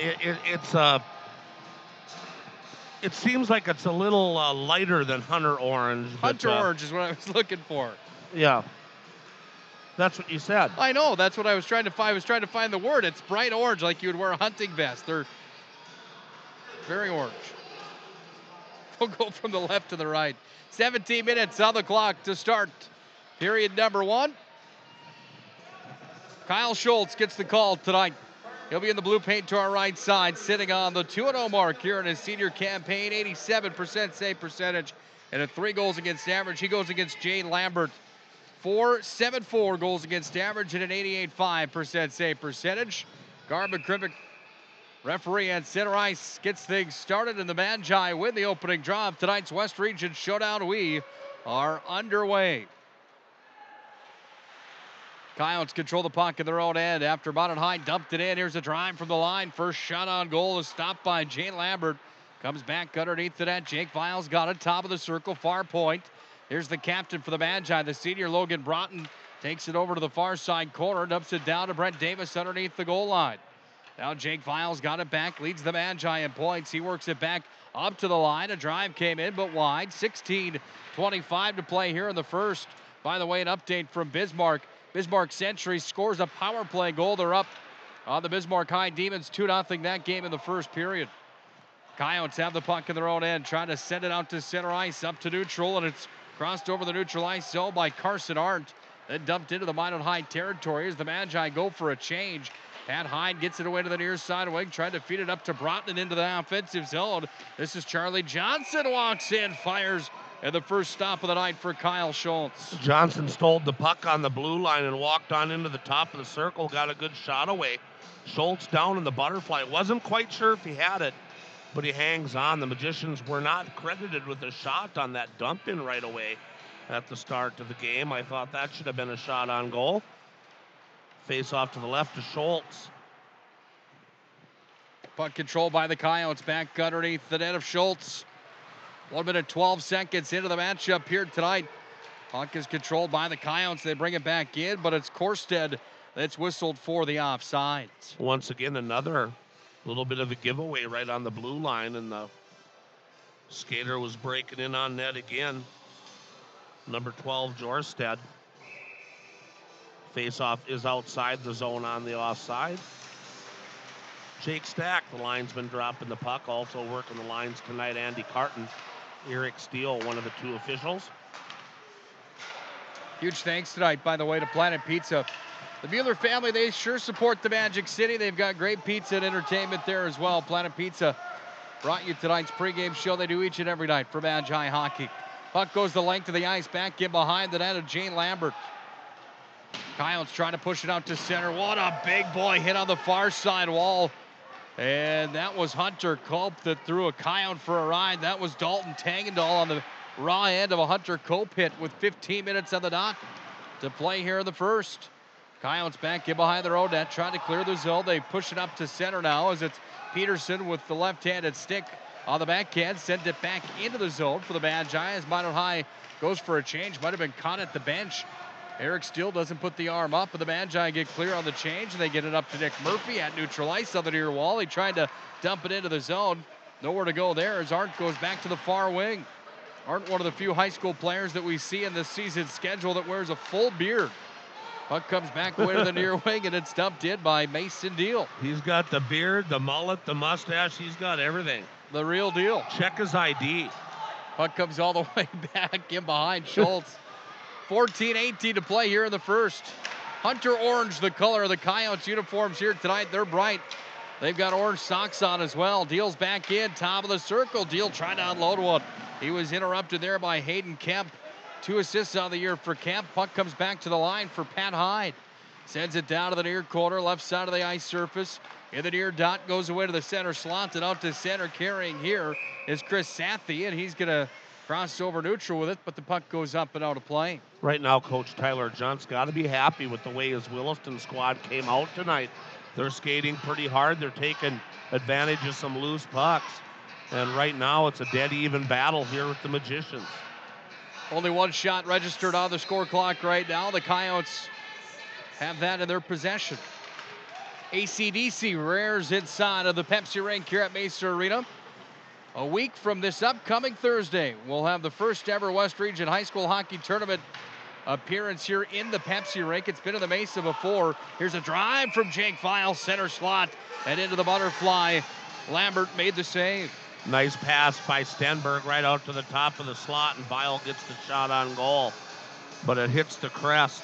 it seems like it's a little lighter than hunter orange. Hunter orange is what I was looking for. Yeah. That's what you said. I know. That's what I was trying to find. I was trying to find the word. It's bright orange, like you would wear a hunting vest. They're very orange. We'll go from the left to the right. 17 minutes on the clock to start period number 1. Kyle Schultz gets the call tonight. He'll be in the blue paint to our right side, sitting on the 2-0 mark here in his senior campaign. 87% save percentage and a 3 goals against average. He goes against Jane Lambert. 4.74 goals against average and an 88.5% save percentage. Garba Krivic, referee at center ice, gets things started, and the Magi win the opening draw of tonight's West Region Showdown. We are underway. Coyotes control the puck in their own end after Minot High dumped it in. Here's a drive from the line. First shot on goal is stopped by Jane Lambert. Comes back underneath the net. Jake Viles got it, top of the circle, far point. Here's the captain for the Magi, the senior Logan Broughton. Takes it over to the far side corner, dumps it down to Brent Davis underneath the goal line. Now Jake Viles got it back, leads the Magi in points. He works it back up to the line. A drive came in, but wide. 16:25 to play here in the first. By the way, an update from Bismarck. Bismarck Century scores a power play goal. They're up on the Bismarck High Demons 2-0 that game in the first period. Coyotes have the puck in their own end, trying to send it out to center ice, up to neutral, and it's crossed over the neutral ice zone by Carson Arndt. Then dumped into the Minot High territory as the Magi go for a change. Pat Hyde gets it away to the near side wing, trying to feed it up to Broughton into the offensive zone. This is Charlie Johnson, walks in, fires, and the first stop of the night for Kyle Schultz. Johnson stole the puck on the blue line and walked on into the top of the circle, got a good shot away. Schultz down in the butterfly. Wasn't quite sure if he had it, but he hangs on. The Magicians were not credited with a shot on that dump in right away at the start of the game. I thought that should have been a shot on goal. Face off to the left to Schultz. Puck control by the Coyotes, back underneath the net of Schultz. 1 minute 12 seconds into the matchup here tonight. Puck is controlled by the Coyotes. They bring it back in, but it's Korstead that's whistled for the offside. Once again, another little bit of a giveaway right on the blue line, and the skater was breaking in on net again. Number 12, Jorstad. Face-off is outside the zone on the offside. Jake Stack, the linesman, dropping the puck. Also working the lines tonight, Andy Carton. Eric Steele, one of the 2 officials. Huge thanks tonight, by the way, to Planet Pizza. The Mueller family, they sure support the Magic City. They've got great pizza and entertainment there as well. Planet Pizza brought you tonight's pregame show. They do each and every night for Magi hockey. Puck goes the length of the ice, back in behind the net of Jane Lambert. Coyotes trying to push it out to center. What a big boy hit on the far side wall. And that was Hunter Cope that threw a Coyote for a ride. That was Dalton Tangendahl on the raw end of a Hunter Cope hit with 15 minutes on the dot to play here in the first. Coyotes back in behind their own net, trying to clear the zone. They push it up to center now as it's Peterson with the left-handed stick on the backhand. Sent it back into the zone for the Magi as Minot High goes for a change. Might have been caught at the bench. Eric Steele doesn't put the arm up, but the Magi get clear on the change, and they get it up to Nick Murphy at neutral ice on the near wall. He tried to dump it into the zone. Nowhere to go there as Arndt goes back to the far wing. Arndt, one of the few high school players that we see in this season's schedule that wears a full beard. Puck comes back away to the near wing, and it's dumped in by Mason Deal. He's got the beard, the mullet, the mustache. He's got everything. The real deal. Check his ID. Puck comes all the way back in behind Schultz. 14-18 to play here in the first. Hunter orange, the color of the Coyotes uniforms here tonight. They're bright. They've got orange socks on as well. Deal's back in, top of the circle. Deal trying to unload one. He was interrupted there by Hayden Kemp. 2 assists on the year for Kemp. Puck comes back to the line for Pat Hyde. Sends it down to the near corner, left side of the ice surface. In the near dot, goes away to the center slot and out to center. Carrying here is Chris Sathie, and he's going to cross over neutral with it, but the puck goes up and out of play. Right now, Coach Tyler Junt's got to be happy with the way his Williston squad came out tonight. They're skating pretty hard. They're taking advantage of some loose pucks. And right now, it's a dead even battle here with the Magicians. Only 1 shot registered on the score clock right now. The Coyotes have that in their possession. AC/DC rears inside of the Pepsi rink here at Mesa Arena. A week from this upcoming Thursday, we'll have the first ever West Region High School Hockey Tournament appearance here in the Pepsi rink. It's been in the Mesa before. Here's a drive from Jake Vile, center slot, and into the butterfly. Lambert made the save. Nice pass by Stenberg right out to the top of the slot, and Vile gets the shot on goal. But it hits the crest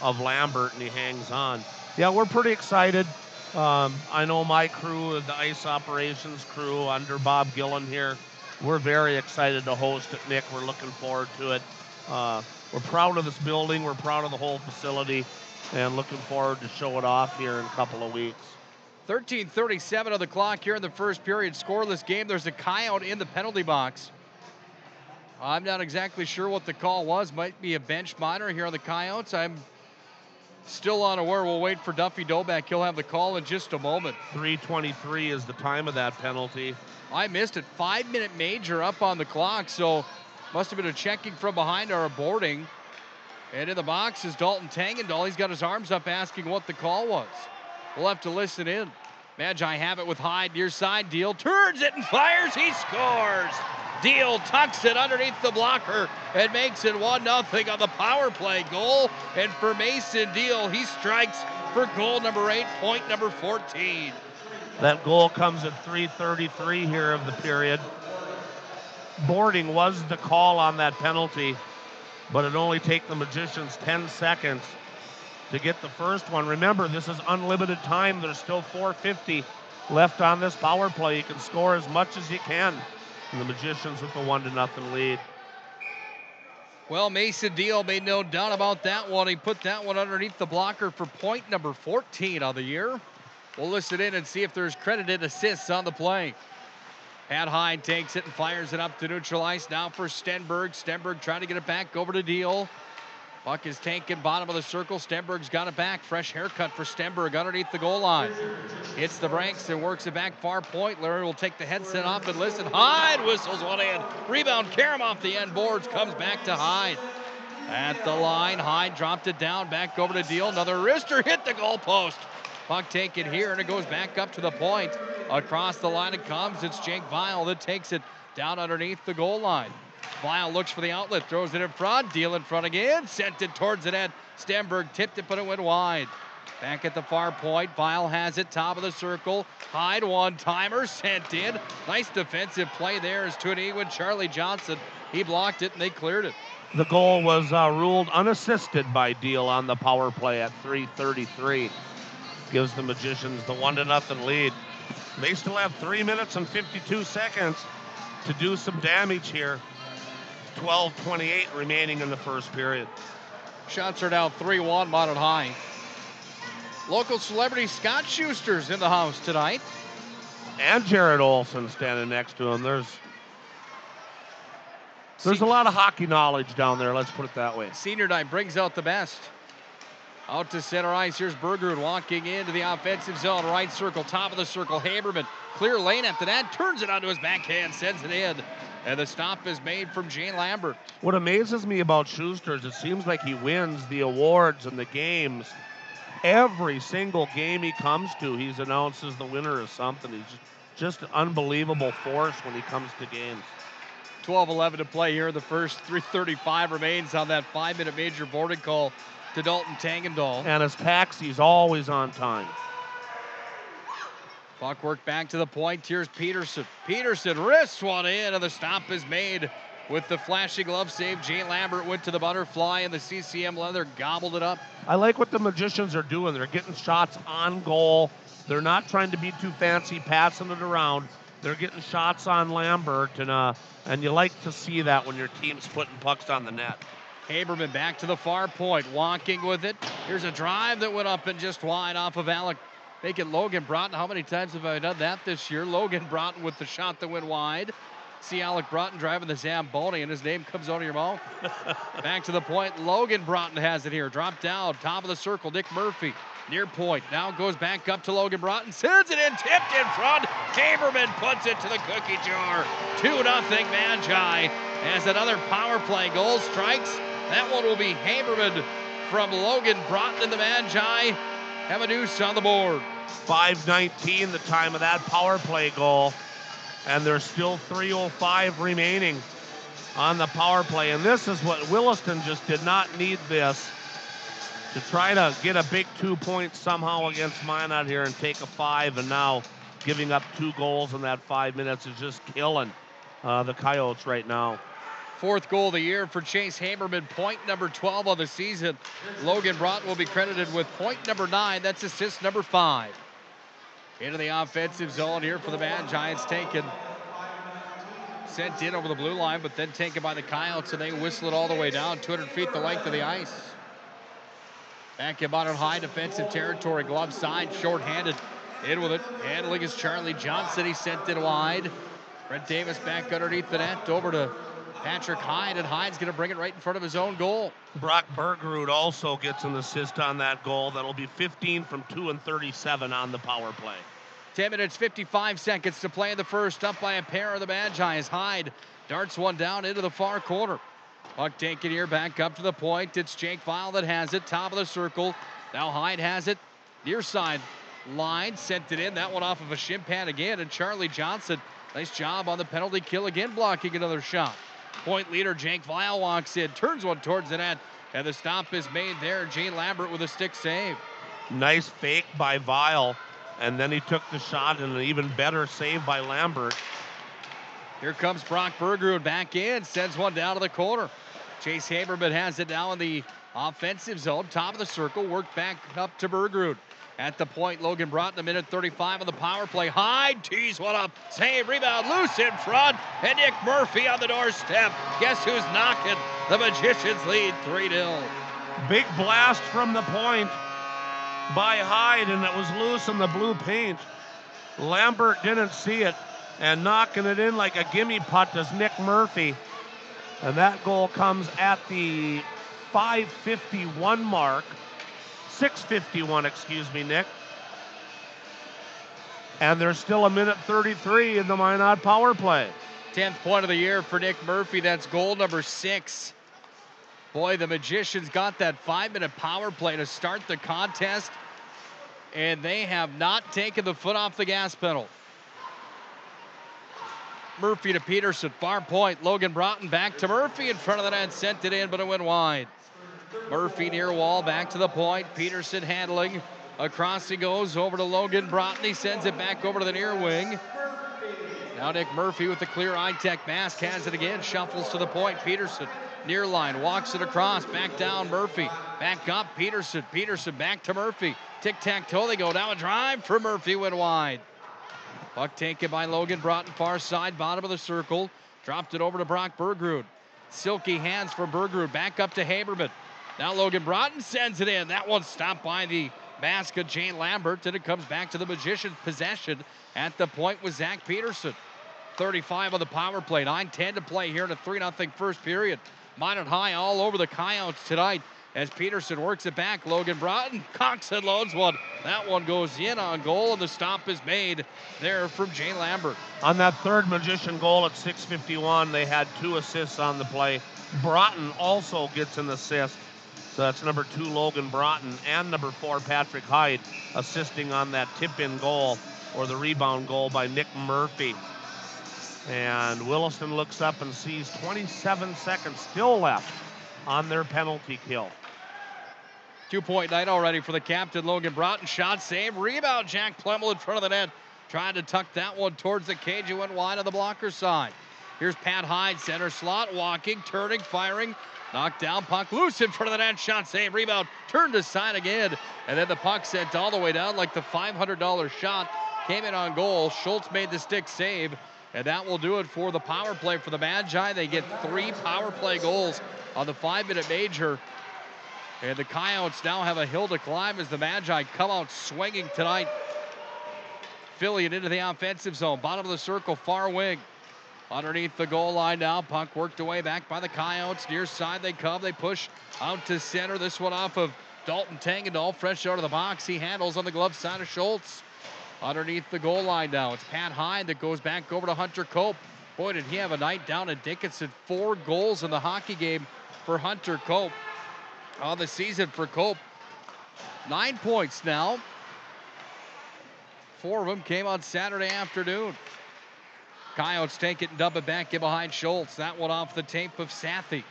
of Lambert, and he hangs on. Yeah, we're pretty excited. I know my crew, the ice operations crew under Bob Gillen here, we're very excited to host it, Nick. We're looking forward to it. We're proud of this building. We're proud of the whole facility, and looking forward to show it off here in a couple of weeks. 13:37 on the clock here in the first period. Scoreless game. There's a coyote in the penalty box. I'm not exactly sure what the call was. Might be a bench monitor here on the Coyotes. I'm still unaware. We'll wait for Duffy Doback. He'll have the call in just a moment. 3:23 is the time of that penalty. I missed it. 5-minute major up on the clock, so must have been a checking from behind or a boarding. And in the box is Dalton Tangendahl. He's got his arms up asking what the call was. We'll have to listen in. Magi have it with Hyde near side. Deal turns it and fires. He scores. Deal tucks it underneath the blocker and makes it 1-0 on the power play goal. And for Mason Deal, he strikes for goal number 8, point number 14. That goal comes at 3:33 here of the period. Boarding was the call on that penalty, but it only take the Magicians 10 seconds to get the first one. Remember, this is unlimited time. There's still 4:50 left on this power play. You can score as much as you can. And the Magicians with the 1-0 lead. Well, Mason Deal made no doubt about that one. He put that one underneath the blocker for point number 14 on the year. We'll listen in and see if there's credited assists on the play. Pat Hyde takes it and fires it up to neutral ice now for Stenberg. Stenberg trying to get it back over to Deal. Puck is taken bottom of the circle. Stenberg's got it back. Fresh haircut for Stenberg underneath the goal line. Hits the brakes and works it back far point. Larry will take the headset off and listen. Hyde whistles one in. Rebound, Karam off the end boards. Comes back to Hyde. At the line, Hyde dropped it down. Back over to Deal. Another wrister hit the goalpost. Puck taken here, and it goes back up to the point. Across the line it comes. It's Jake Vile that takes it down underneath the goal line. Vile looks for the outlet, throws it in front. Deal in front again. Sent it towards the net. Stenberg tipped it, but it went wide. Back at the far point. Vile has it, top of the circle. Hyde one-timer, sent in. Nice defensive play there as Tuanegwin Charlie Johnson. He blocked it, and they cleared it. The goal was ruled unassisted by Deal on the power play at 3:33. Gives the Magicians the 1-0 lead. They still have 3 minutes and 52 seconds to do some damage here. 12:28 remaining in the first period. Shots are now 3-1 Minot High. Local celebrity Scott Schuster's in the house tonight. And Jared Olson standing next to him. There's a lot of hockey knowledge down there, let's put it that way. Senior night brings out the best. Out to center ice. Here's Bergerud walking into the offensive zone. Right circle, top of the circle. Haberman, clear lane after that. Turns it onto his backhand, sends it in. And the stop is made from Jane Lambert. What amazes me about Schuster is it seems like he wins the awards and the games. Every single game he comes to, he's announced as the winner of something. He's just an unbelievable force when he comes to games. 12:11 to play here. The first 3:35 remains on that 5-minute major boarding call to Dalton Tangendahl. And his taxi's always on time. Puck work back to the point. Here's Peterson. Peterson wrists one in, and the stop is made with the flashing glove save. Jane Lambert went to the butterfly, and the CCM leather gobbled it up. I like what the Magicians are doing. They're getting shots on goal. They're not trying to be too fancy, passing it around. They're getting shots on Lambert, and you like to see that when your team's putting pucks on the net. Haberman back to the far point, walking with it. Here's a drive that went up and just wide off of Alec. Making Logan Broughton. How many times have I done that this year? Logan Broughton with the shot that went wide. See Alec Broughton driving the Zamboni, and his name comes out of your mouth. Back to the point. Logan Broughton has it here. Drop down, top of the circle. Nick Murphy, near point. Now goes back up to Logan Broughton. Sends it in, tipped in front. Haberman puts it to the cookie jar. 2-0 Magi as another power play goal strikes. That one will be Haberman from Logan Broughton, and the Magi have a deuce on the board. 5:19 the time of that power play goal, and there's still 3:05 remaining. on the power play. And this is what Williston just did not need this to try to get a big 2 points somehow against Minot here and take a 5. And now giving up 2 goals in that 5 minutes is just killing the Coyotes right now. 4th goal of the year for Chase Haberman, point number 12 of the season. Logan Broughton will be credited with point number 9. That's assist number 5. Into the offensive zone here for the Mad Giants, sent in over the blue line, but then taken by the Coyotes, and they whistle it all the way down, 200 feet the length of the ice. Back about in high defensive territory, glove side, short-handed. In with it, handling is Charlie Johnson. He sent it wide. Brent Davis back underneath the net, over to Patrick Hyde, and Hyde's going to bring it right in front of his own goal. Brock Bergerud also gets an assist on that goal. That'll be 15 from 2 and 37 on the power play. 10 minutes, 55 seconds to play in the first. Up by a pair of the Magi as Hyde darts one down into the far corner. Puck taken here, back up to the point. It's Jake Vile that has it, top of the circle. Now Hyde has it, near side line, sent it in. That one off of a shin pad again, and Charlie Johnson, nice job on the penalty kill again, blocking another shot. Point leader Jake Vile walks in, turns one towards the net, and the stop is made there. Jane Lambert with a stick save. Nice fake by Vile, and then he took the shot, and an even better save by Lambert. Here comes Brock Bergerud back in, sends one down to the corner. Chase Haberman has it now in the offensive zone, top of the circle, worked back up to Bergerud. At the point, Logan Broughton, a minute 35 on the power play. Hyde tees one up, save, rebound, loose in front, and Nick Murphy on the doorstep. Guess who's knocking? The Magicians lead 3-0. Big blast from the point by Hyde, and it was loose in the blue paint. Lambert didn't see it, and knocking it in like a gimme putt is Nick Murphy. And that goal comes at the 5:51 mark. 6:51, excuse me, Nick. And there's still a minute 33 in the Minot power play. 10th point of the year for Nick Murphy. That's goal number 6. Boy, the Magicians got that 5-minute power play to start the contest, and they have not taken the foot off the gas pedal. Murphy to Peterson, far point. Logan Broughton back to Murphy in front of the net, sent it in, but it went wide. Murphy near wall, back to the point. Peterson handling. Across he goes, over to Logan Broughton. He sends it back over to the near wing. Now Nick Murphy with the clear high-tech mask has it again. Shuffles to the point. Peterson near line, walks it across. Back down, Murphy. Back up, Peterson. Peterson back to Murphy. Tic-tac-toe, they go down a drive for Murphy, went wide. Puck taken by Logan Broughton, far side, bottom of the circle. Dropped it over to Brock Bergerud. Silky hands for Bergerud, back up to Haberman. Now Logan Broughton sends it in. That one's stopped by the mask of Jane Lambert, and it comes back to the Magicians' possession at the point with Zach Peterson. 35 on the power play, 9:10 to play here in a 3-0 first period. Minot High all over the Coyotes tonight as Peterson works it back. Logan Broughton cocks and loads one. That one goes in on goal, and the stop is made there from Jane Lambert. On that third Magician goal at 6:51, they had 2 assists on the play. Broughton also gets an assist. So that's number 2, Logan Broughton, and number 4, Patrick Hyde, assisting on that tip-in goal or the rebound goal by Nick Murphy. And Williston looks up and sees 27 seconds still left on their penalty kill. 2-point night already for the captain, Logan Broughton. Shot save, rebound, Jack Plemmel in front of the net. Trying to tuck that one towards the cage. It went wide on the blocker side. Here's Pat Hyde, center slot, walking, turning, firing. Knocked down, puck loose in front of the net, shot save, rebound, turned aside again, and then the puck sent all the way down like the $500 shot. Came in on goal, Schultz made the stick save, and that will do it for the power play for the Magi. They get 3 power play goals on the 5-minute major, and the Coyotes now have a hill to climb as the Magi come out swinging tonight. Philly into the offensive zone, bottom of the circle, far wing. Underneath the goal line now, puck worked away back by the Coyotes. Near side they come, they push out to center. This one off of Dalton Tangendall, fresh out of the box. He handles on the glove side of Schultz. Underneath the goal line now, it's Pat Hyde that goes back over to Hunter Cope. Boy, did he have a night down at Dickinson. 4 goals in the hockey game for Hunter Cope. On the season for Cope, 9 points now. 4 of them came on Saturday afternoon. Coyotes take it and dump it back in behind Schultz. That one off the tape of Sathy.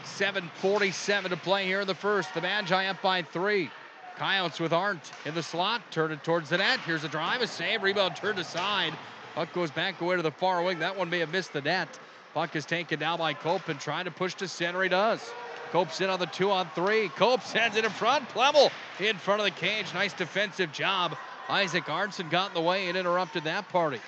7:47 to play here in the first. The Magi up by 3. Coyotes with Arndt in the slot. Turn it towards the net. Here's a drive, a save. Rebound turned aside. Puck goes back away to the far wing. That one may have missed the net. Puck is taken down by Cope and trying to push to center. He does. Cope's in on the 2-on-3. Cope sends it in front. Plemmel in front of the cage. Nice defensive job. Isaac Arnson got in the way and interrupted that party.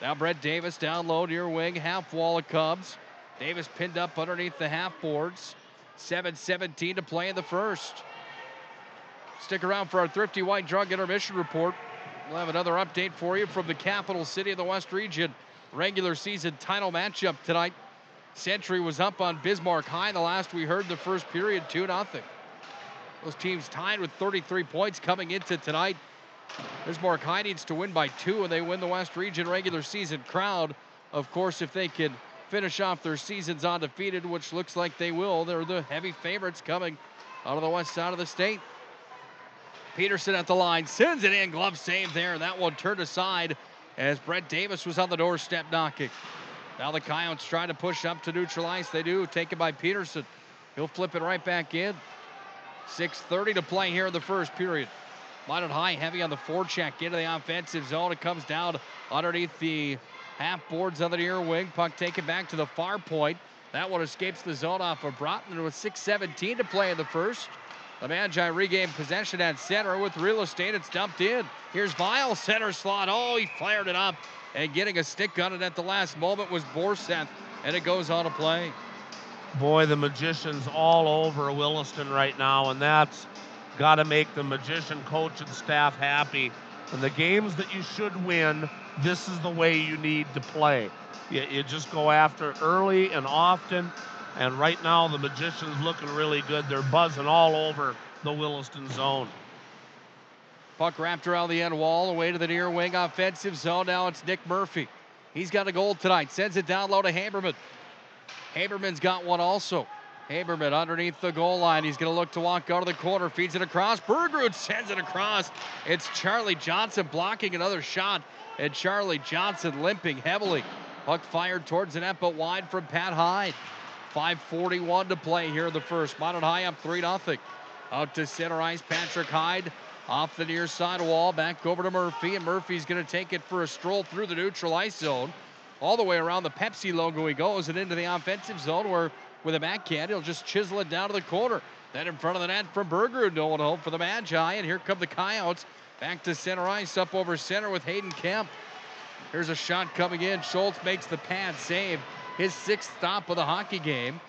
Now Brett Davis down low near wing. Half wall of Cubs. Davis pinned up underneath the half boards. 7:17 to play in the first. Stick around for our Thrifty White Drug intermission report. We'll have another update for you from the capital city of the West Region. Regular season title matchup tonight. Century was up on Bismarck High the last we heard the first period, 2-0. Those teams tied with 33 points coming into tonight. Bismarck High needs to win by 2 and they win the West Region regular season crown. Of course, if they can finish off their seasons undefeated, which looks like they will, they're the heavy favorites coming out of the west side of the state. Peterson at the line, sends it in, glove save there. That one turned aside as Brett Davis was on the doorstep knocking. Now the Coyotes try to push up to neutralize. They do, taken by Peterson. He'll flip it right back in. 6:30 to play here in the first period. Minot High heavy on the forecheck into the offensive zone. It comes down underneath the half boards on the near wing. Puck taken back to the far point. That one escapes the zone off of Broughton with 6:17 to play in the first. The Magi regain possession at center with real estate. It's dumped in. Here's Vile, center slot. Oh, he fired it up. And getting a stick on it at the last moment was Borseth. And it goes on to play. Boy, the Magicians all over Williston right now, and that's got to make the Magician coach and staff happy. And the games that you should win, this is the way you need to play. You just go after it early and often. And right now, the Magicians looking really good. They're buzzing all over the Williston zone. Puck wrapped around the end wall, away to the near wing offensive zone. Now it's Nick Murphy. He's got a goal tonight. Sends it down low to Haberman. Haberman's got one also. Haberman underneath the goal line. He's going to look to walk out of the corner. Feeds it across. Bergerud sends it across. It's Charlie Johnson blocking another shot. And Charlie Johnson limping heavily. Puck fired towards the net, but wide from Pat Hyde. 5:41 to play here in the first. Minot High up 3-0. Out to center ice, Patrick Hyde off the near side wall, back over to Murphy, and Murphy's going to take it for a stroll through the neutral ice zone. All the way around the Pepsi logo he goes and into the offensive zone where with a backhand he'll just chisel it down to the corner. Then in front of the net from Berger, no one home for the Magi, and here come the Coyotes back to center ice, up over center with Hayden Kemp. Here's a shot coming in. Schultz makes the pad save. His 6th stop of the hockey game.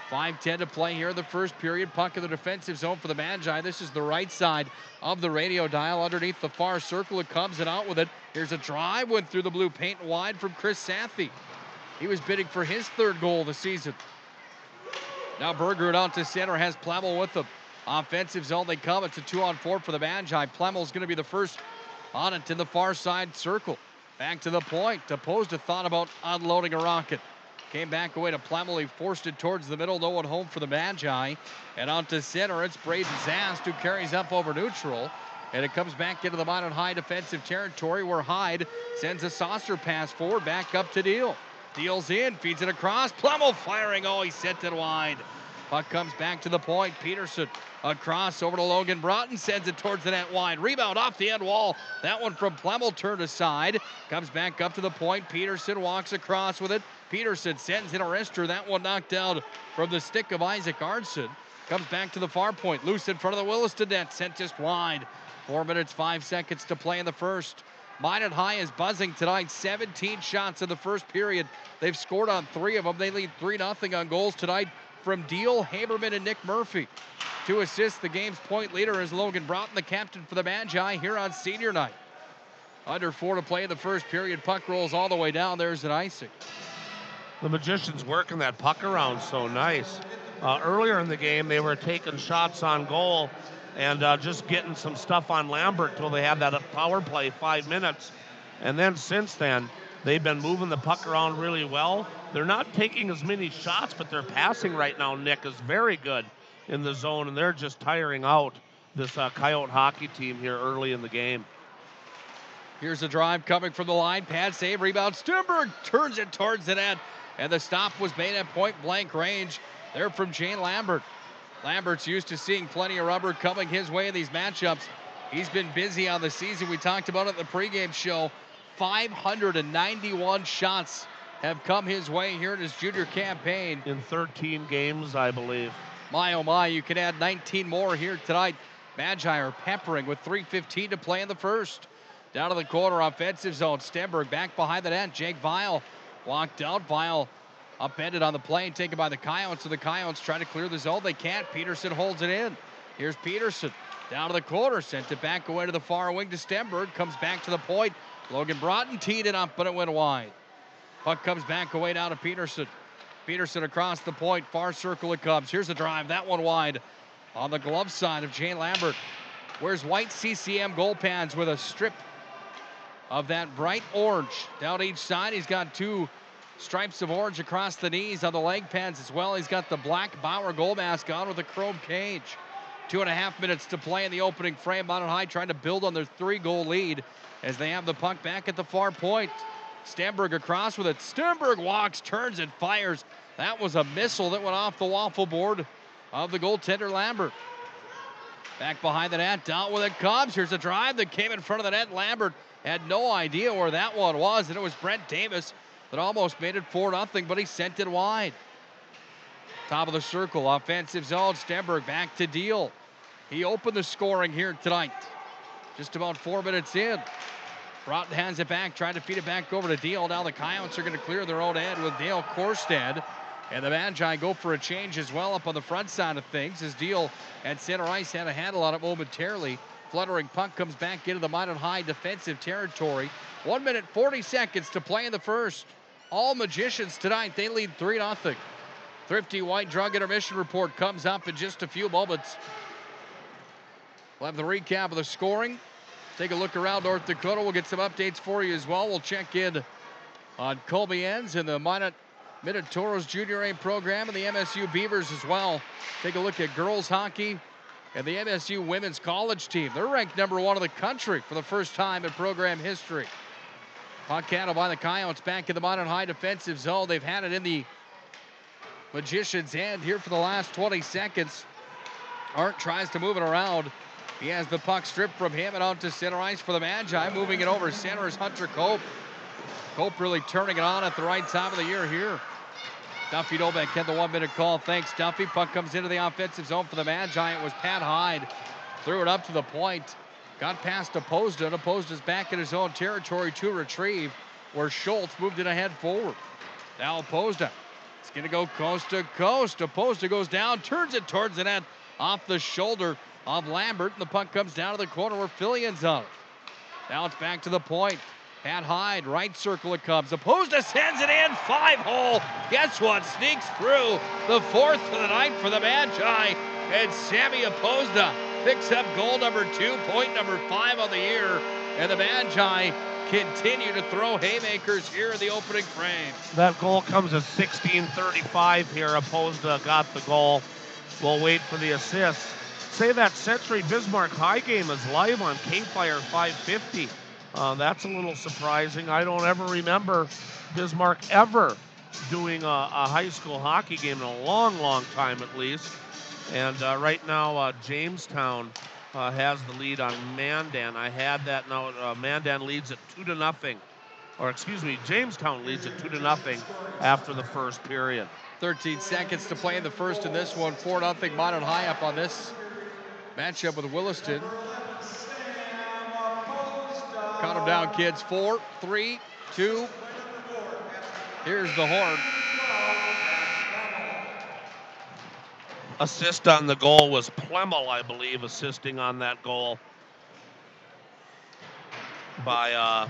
5:10 to play here in the first period. Puck in the defensive zone for the Magi. This is the right side of the radio dial underneath the far circle. It comes and out with it. Here's a drive. Went through the blue paint wide from Chris Sathy. He was bidding for his 3rd goal of the season. Now Berger out to center. Has Plemmel with them. Offensive zone they come. It's a 2-on-4 for the Magi. Plemmel's going to be the first on it in the far side circle. Back to the point. Opposed to thought about unloading a rocket. Came back away to Plemmel. He forced it towards the middle. No one home for the Magi. And out to center, it's Braden Zast who carries up over neutral. And it comes back into the Minot High defensive territory where Hyde sends a saucer pass forward, back up to Deal. Deal's in, feeds it across. Plemmel firing. Oh, he sent it wide. Puck comes back to the point. Peterson across over to Logan Broughton. Sends it towards the net wide. Rebound off the end wall. That one from Plemmel turned aside. Comes back up to the point. Peterson walks across with it. Peterson sends in a wrister. That one knocked down from the stick of Isaac Arnson. Comes back to the far point. Loose in front of the Williston net. Sent just wide. 4 minutes, 5 seconds to play in the first. Minot High is buzzing tonight. 17 shots in the first period. They've scored on 3 of them. They lead 3-0 on goals tonight from Deal, Haberman, and Nick Murphy. 2 assists. The game's point leader is Logan Broughton, the captain for the Magi here on senior night. Under 4 to play in the first period. Puck rolls all the way down. There's an icing. The Magicians working that puck around so nice. Earlier in the game, they were taking shots on goal and just getting some stuff on Lambert till they had that power play 5 minutes. And then since then, they've been moving the puck around really well. They're not taking as many shots, but their passing right now, Nick, is very good in the zone, and they're just tiring out this Coyote hockey team here early in the game. Here's a drive coming from the line. Pad save, rebound. Sternberg turns it towards the net. And the stop was made at point blank range there from Jane Lambert. Lambert's used to seeing plenty of rubber coming his way in these matchups. He's been busy on the season. We talked about it in the pregame show. 591 shots have come his way here in his junior campaign. In 13 games, I believe. My, oh my, you can add 19 more here tonight. Magi are peppering with 3:15 to play in the first. Down to the corner, offensive zone. Stenberg back behind the net. Jake Weil walked out. Weil upended on the play and taken by the Coyotes. So the Coyotes try to clear the zone. They can't. Peterson holds it in. Here's Peterson. Down to the corner. Sent it back away to the far wing to Stenberg. Comes back to the point. Logan Broughton teed it up, but it went wide. Puck comes back away down to Peterson. Peterson across the point. Far circle it comes. Here's a drive. That one wide on the glove side of Jane Lambert. Wears white CCM goal pads with a strip of that bright orange down each side. He's got two stripes of orange across the knees on the leg pads as well. He's got the black Bauer goal mask on with a chrome cage. 2.5 minutes to play in the opening frame. Mountain High trying to build on their 3-goal lead as they have the puck back at the far point. Stenberg across with it. Sternberg walks, turns, and fires. That was a missile that went off the waffle board of the goaltender Lambert. Back behind the net, down with it comes. Here's a drive that came in front of the net. Lambert had no idea where that one was, and it was Brent Davis that almost made it 4-0, but he sent it wide. Top of the circle, offensive zone. Stenberg back to Deal. He opened the scoring here tonight. Just about 4 minutes in. Broughton hands it back, trying to feed it back over to Deal. Now the Coyotes are going to clear their own end with Dale Korstad. And the Magi go for a change as well up on the front side of things as Deal at center ice had a handle on it momentarily. Fluttering puck comes back into the Minot High defensive territory. 1 minute, 40 seconds to play in the first. All Magicians tonight, they lead 3-0. Thrifty White Drug Intermission Report comes up in just a few moments. We'll have the recap of the scoring. Take a look around North Dakota. We'll get some updates for you as well. We'll check in on Colby Ends and the Minot Toros Junior A program and the MSU Beavers as well. Take a look at girls hockey and the MSU women's college team. They're ranked #1 in the country for the first time in program history. Puck handled by the Coyotes back in the Minot High defensive zone. They've had it in the Magicians' end here for the last 20 seconds. Art tries to move it around. He has the puck stripped from him and out to center ice for the Magi. Moving it over center is Hunter Cope. Cope really turning it on at the right time of the year here. Duffy Novak had the 1 minute call. Thanks, Duffy. Puck comes into the offensive zone for the Magi. It was Pat Hyde. Threw it up to the point. Got past Opposda. And Opposda's back in his own territory to retrieve where Schultz moved it ahead forward. Now Opposda. It's going to go coast to coast. Opposda goes down, turns it towards the net off the shoulder of Lambert. And the puck comes down to the corner where Fillion's on it. Now it's back to the point. Pat Hyde, right circle it comes. Opposda sends it in, 5-hole. Guess what? Sneaks through the 4th of the night for the Magi. And Sammy Opposda picks up goal number 2, point number 5 on the year. And the Magi continue to throw haymakers here in the opening frame. That goal comes at 16:35 here. Opposda got the goal. We'll wait for the assist. Say that Century Bismarck High game is live on K-Fire 550. That's a little surprising. I don't ever remember Bismarck ever doing a high school hockey game in a long, long time at least. And right now, Jamestown has the lead on Mandan. I had that now. Mandan leads at 2-0. Or excuse me, Jamestown leads at 2-0 after the first period. 13 seconds to play in the first in this one. 4-0 Minot High up on this matchup with Williston. Count them down, kids. 4, 3, 2. Here's the horn. Assist on the goal was Plemmel, I believe, assisting on that goal by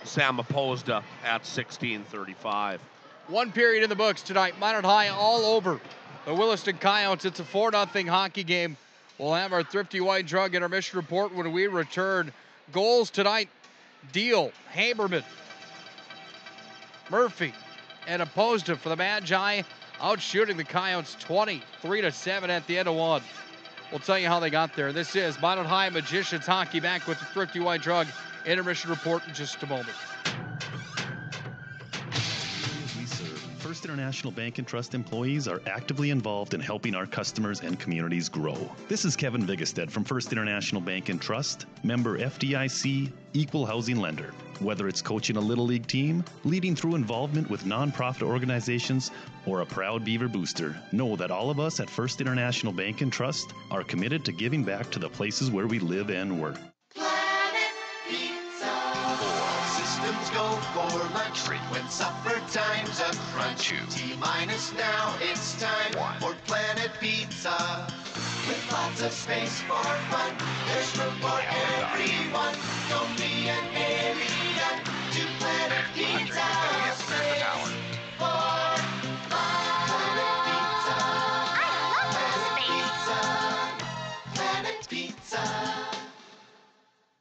Sam Opposda at 16:35. One period in the books tonight. Minot High all over the Williston Coyotes. It's a 4-0 hockey game. We'll have our Thrifty White Drug Intermission Report when we return. Goals tonight. Deal, Haberman, Murphy, and Opposda for the Magi, outshooting the Coyotes 23-7 at the end of one. We'll tell you how they got there. This is Minot High Magicians Hockey back with the Thrifty White Drug Intermission report in just a moment. We serve. First International Bank and Trust employees are actively involved in helping our customers and communities grow. This is Kevin Vigestad from First International Bank and Trust, member FDIC, equal housing lender. Whether it's coaching a Little League team, leading through involvement with nonprofit organizations, or a proud Beaver booster, know that all of us at First International Bank and Trust are committed to giving back to the places where we live and work. Planet Pizza. All systems go for lunch. Frequent supper time's a crunch. T-minus now, it's time for Planet Pizza. With lots of space for fun, there's room for everyone. Don't be an alien to Planet Pizza. Space for fun. Planet Pizza. Planet Pizza.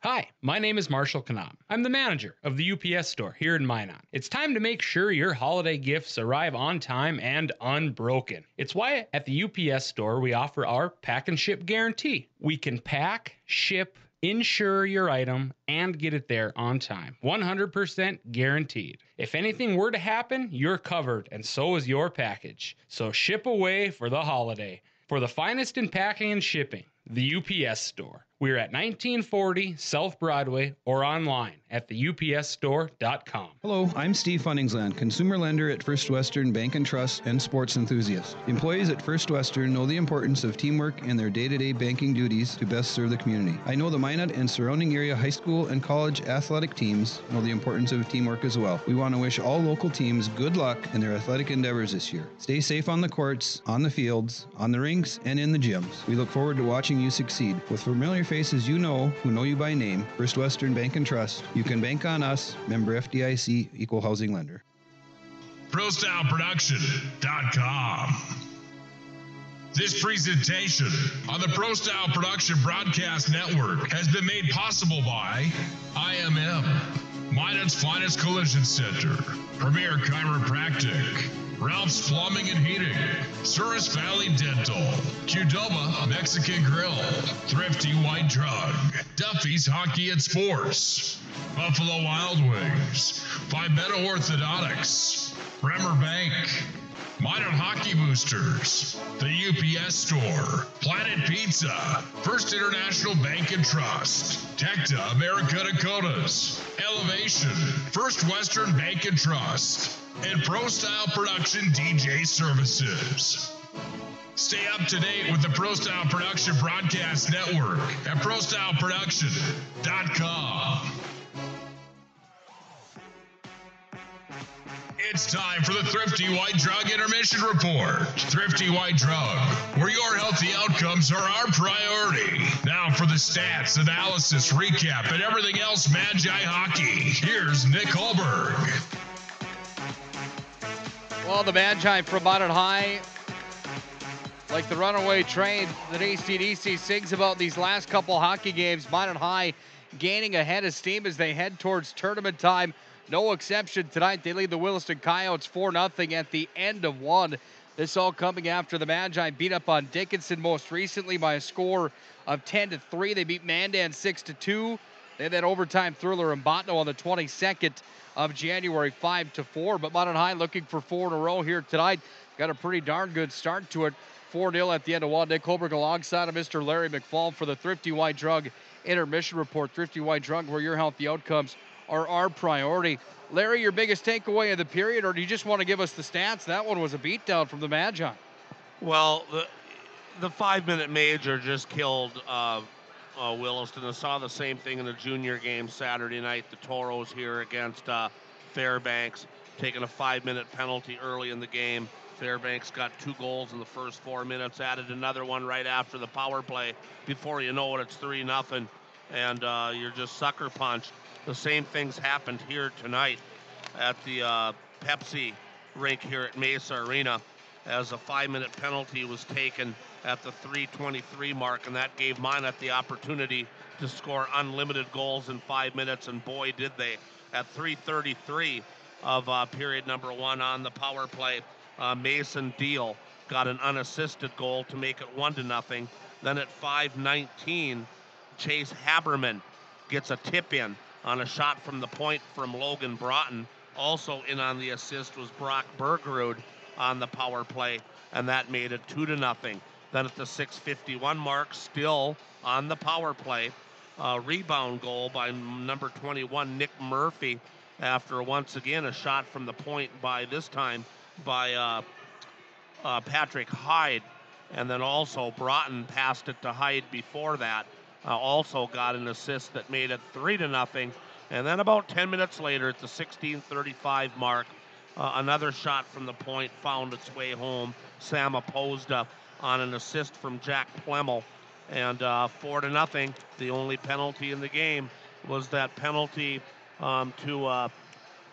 Hi, my name is Marshall Kanam. I'm the manager of the UPS store here in Minot. It's time to make sure your holiday gifts arrive on time and unbroken. It's why at the UPS store we offer our pack and ship guarantee. We can pack, ship, insure your item, and get it there on time. 100% guaranteed. If anything were to happen, you're covered, and so is your package. So ship away for the holiday. For the finest in packing and shipping, the UPS store. We're at 1940 South Broadway or online at theupsstore.com. Hello, I'm Steve Funningsland, consumer lender at First Western Bank and Trust and sports enthusiast. Employees at First Western know the importance of teamwork in their day-to-day banking duties to best serve the community. I know the Minot and surrounding area high school and college athletic teams know the importance of teamwork as well. We want to wish all local teams good luck in their athletic endeavors this year. Stay safe on the courts, on the fields, on the rinks, and in the gyms. We look forward to watching you succeed. With familiar faces you know, who know you by name, First Western Bank and Trust, you can bank on us, member FDIC, equal housing lender. ProStyleProduction.com. This presentation on the Pro Style Production Broadcast Network has been made possible by IMM, Minot's Finest Collision Center, Premier Chiropractic, Ralph's Plumbing and Heating, Souris Valley Dental, Qdoba Mexican Grill, Thrifty White Drug, Duffy's Hockey and Sports, Buffalo Wild Wings, Palmetto Orthodontics, Bremer Bank, Minot Hockey Boosters, the UPS Store, Planet Pizza, First International Bank and Trust, Tecta America Dakotas, Elevation, First Western Bank and Trust, and Pro Style Production DJ Services. Stay up to date with the Pro Style Production Broadcast Network at ProStyleProduction.com. It's time for the Thrifty White Drug Intermission Report. Thrifty White Drug, where your healthy outcomes are our priority. Now for the stats, analysis, recap, and everything else Magi Hockey. Here's Nick Hulberg. Well, the Magi from Minot High, like the runaway train that AC/DC sings about these last couple hockey games, Minot High gaining a head of steam as they head towards tournament time. No exception tonight. They lead the Williston Coyotes 4-0 at the end of one. This all coming after the Magi beat up on Dickinson most recently by a score of 10-3. They beat Mandan 6-2. They had that overtime thriller in Botno on the 22nd of January 5-4. But Minot High looking for 4 in a row here tonight. Got a pretty darn good start to it. 4-0 at the end of one. Nick Hulberg alongside of Mr. Larry McFall for the Thrifty White Drug Intermission Report. Thrifty White Drug, where your healthy outcomes are our priority. Larry, your biggest takeaway of the period, or do you just want to give us the stats? That one was a beatdown from the Magi. Well, the 5-minute major just killed Williston. I saw the same thing in the junior game Saturday night. The Toros here against Fairbanks, taking a 5-minute penalty early in the game. Fairbanks got 2 goals in the first 4 minutes, added another one right after the power play. Before you know it, it's 3-0, and you're just sucker punched. The same things happened here tonight at the Pepsi rink here at Mesa Arena, as a 5-minute penalty was taken at the 3:23 mark, and that gave Minot the opportunity to score unlimited goals in 5 minutes, and boy did they. At 3:33 of period number 1 on the power play, Mason Deal got an unassisted goal to make it 1-0. Then at 5:19, Chase Haberman gets a tip in on a shot from the point from Logan Broughton. Also in on the assist was Brock Bergerud on the power play, and that made it 2-0. Then at the 6:51 mark, still on the power play, rebound goal by number 21, Nick Murphy, after once again a shot from the point by this time by Patrick Hyde. And then also Broughton passed it to Hyde before that. Also got an assist that made it 3-0. And then about 10 minutes later at the 16:35 mark, another shot from the point found its way home. Sam Opposda on an assist from Jack Plemmel. And 4-0. The only penalty in the game was that penalty to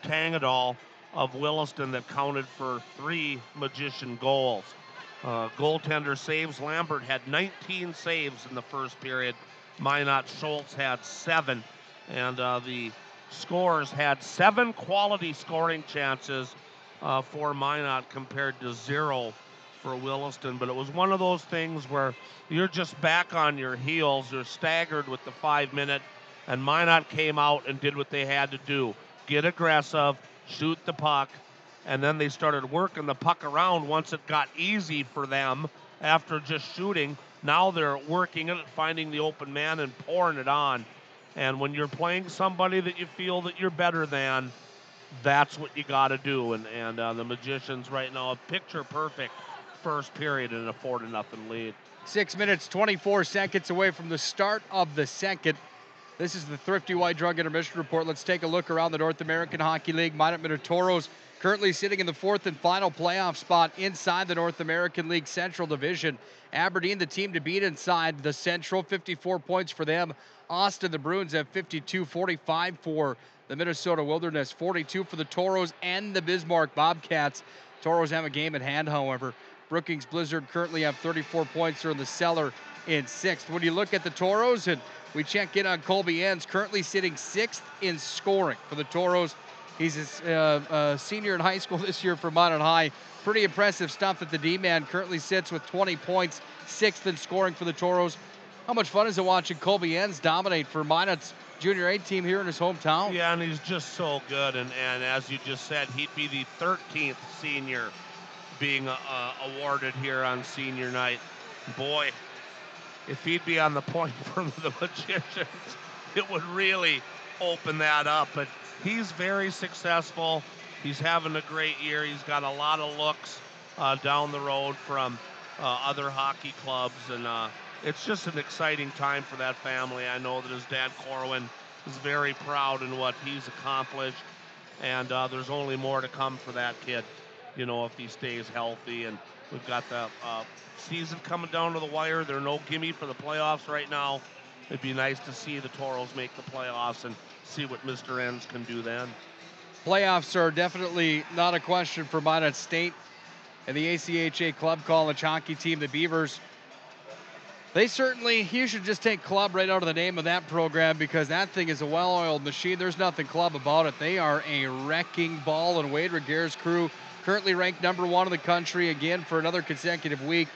Tangadal of Williston that counted for 3 Magician goals. Goaltender saves. Lambert had 19 saves in the first period. Minot Schultz had 7. And the scorers had 7 quality scoring chances for Minot compared to 0 for Williston. But it was one of those things where you're just back on your heels. You're staggered with the 5-minute, and Minot came out and did what they had to do. Get aggressive, shoot the puck, and then they started working the puck around once it got easy for them after just shooting. Now they're working it, finding the open man and pouring it on. And when you're playing somebody that you feel that you're better than, that's what you got to do. And the Magicians right now, a picture perfect first period in a 4-0 lead. 6 minutes, 24 seconds away from the start of the second. This is the Thrifty White Drug Intermission Report. Let's take a look around the North American Hockey League. Minot Minotaurs currently sitting in the 4th and final playoff spot inside the North American League Central Division. Aberdeen, the team to beat inside the Central, 54 points for them. Austin, the Bruins, have 52, 45 for the Minnesota Wilderness, 42 for the Toros and the Bismarck Bobcats. Toros have a game at hand, however. Brookings Blizzard currently have 34 points. They're in the cellar in 6th. When you look at the Toros, and we check in on Colby Enns, currently sitting 6th in scoring for the Toros. He's a senior in high school this year for Minot High. Pretty impressive stuff that the D-man currently sits with 20 points, 6th in scoring for the Toros. How much fun is it watching Colby Enns dominate for Minot's Junior A team here in his hometown? Yeah, and he's just so good. And as you just said, he'd be the 13th senior being awarded here on senior night. Boy, if he'd be on the point for the Magicians, it would really open that up. But he's very successful. He's having a great year. He's got a lot of looks down the road from other hockey clubs, and it's just an exciting time for that family. I know that his dad, Corwin, is very proud in what he's accomplished, and there's only more to come for that kid, you know, if he stays healthy. And we've got the season coming down to the wire. There are no gimme for the playoffs right now. It'd be nice to see the Toros make the playoffs and see what Mr. Enns can do then. Playoffs are definitely not a question for Minot State and the ACHA Club College hockey team, the Beavers. They certainly, you should just take club right out of the name of that program, because that thing is a well-oiled machine. There's nothing club about it. They are a wrecking ball, and Wade Regere's crew currently ranked number 1 in the country again for another consecutive week.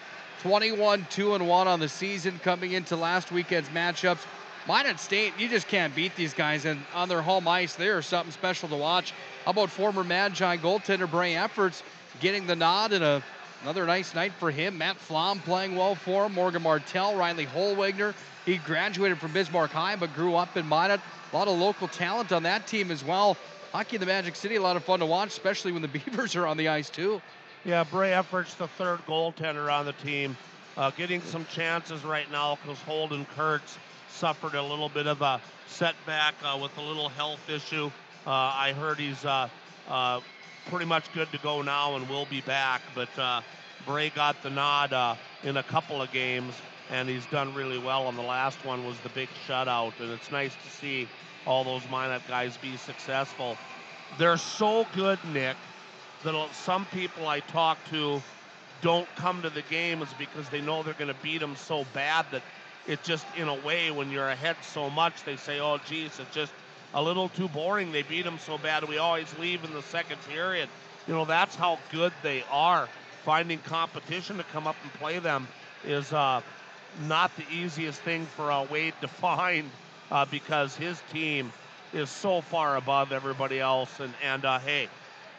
21-2-1 on the season coming into last weekend's matchups. Minot State, you just can't beat these guys, and on their home ice, they are something special to watch. How about former Magi goaltender Bray Efforts getting the nod, and another nice night for him. Matt Flom playing well for him. Morgan Martell, Riley Holwegner. He graduated from Bismarck High but grew up in Minot. A lot of local talent on that team as well. Hockey in the Magic City, a lot of fun to watch, especially when the Beavers are on the ice too. Yeah, Bray Efforts, the 3rd goaltender on the team, getting some chances right now because Holden Kurtz suffered a little bit of a setback with a little health issue. I heard he's pretty much good to go now and will be back, but Bray got the nod in a couple of games, and he's done really well. And the last one was the big shutout, and it's nice to see all those Minot guys be successful. They're so good, Nick, that some people I talk to don't come to the games because they know they're going to beat them so bad that it just, in a way, when you're ahead so much, they say, oh, geez, it's just a little too boring. They beat them so bad, we always leave in the second period. You know, that's how good they are. Finding competition to come up and play them is not the easiest thing for Wade to find because his team is so far above everybody else. And hey,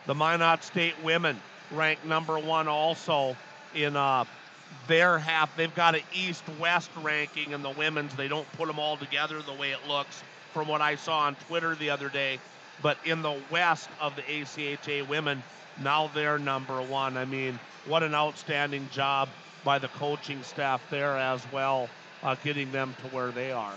the Minot State women ranked number 1 also in their half. They've got an East-West ranking in the women's. They don't put them all together the way it looks from what I saw on Twitter the other day. But in the West of the ACHA women, now they're number 1. I mean, what an outstanding job by the coaching staff there as well, getting them to where they are.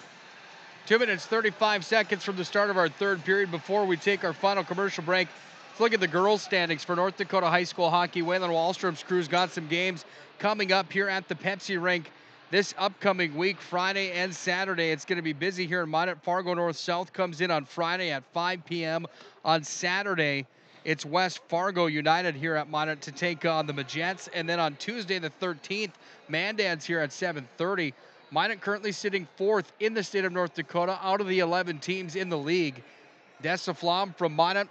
2 minutes, 35 seconds from the start of our third period before we take our final commercial break. Let's look at the girls' standings for North Dakota High School hockey. Waylon Wallstrom's crew's got some games coming up here at the Pepsi Rink this upcoming week, Friday and Saturday. It's going to be busy here in Minot. Fargo North-South comes in on Friday at 5 p.m. On Saturday, it's West Fargo United here at Minot to take on the Majets. And then on Tuesday the 13th, Mandan's here at 7:30. Minot currently sitting 4th in the state of North Dakota out of the 11 teams in the league. Dessa Flom from Minot,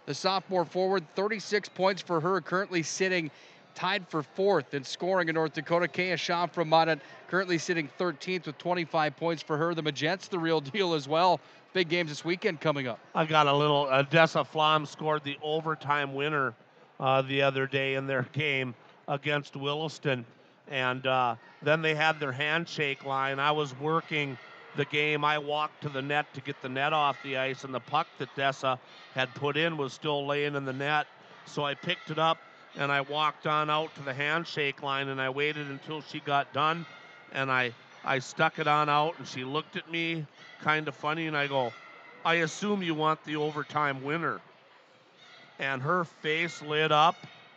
the sophomore forward, 36 points for her, currently sitting tied for 4th in scoring in North Dakota. Kaya Shaw from Minot currently sitting 13th with 25 points for her. The Majets, the real deal as well. Big games this weekend coming up. I got a little, Dessa Flom scored the overtime winner the other day in their game against Williston. And then they had their handshake line. I was working the game. I walked to the net to get the net off the ice, and the puck that Dessa had put in was still laying in the net. So I picked it up, and I walked on out to the handshake line, and I waited until she got done, and I stuck it on out, and she looked at me kind of funny, and I go, I assume you want the overtime winner. And her face lit up,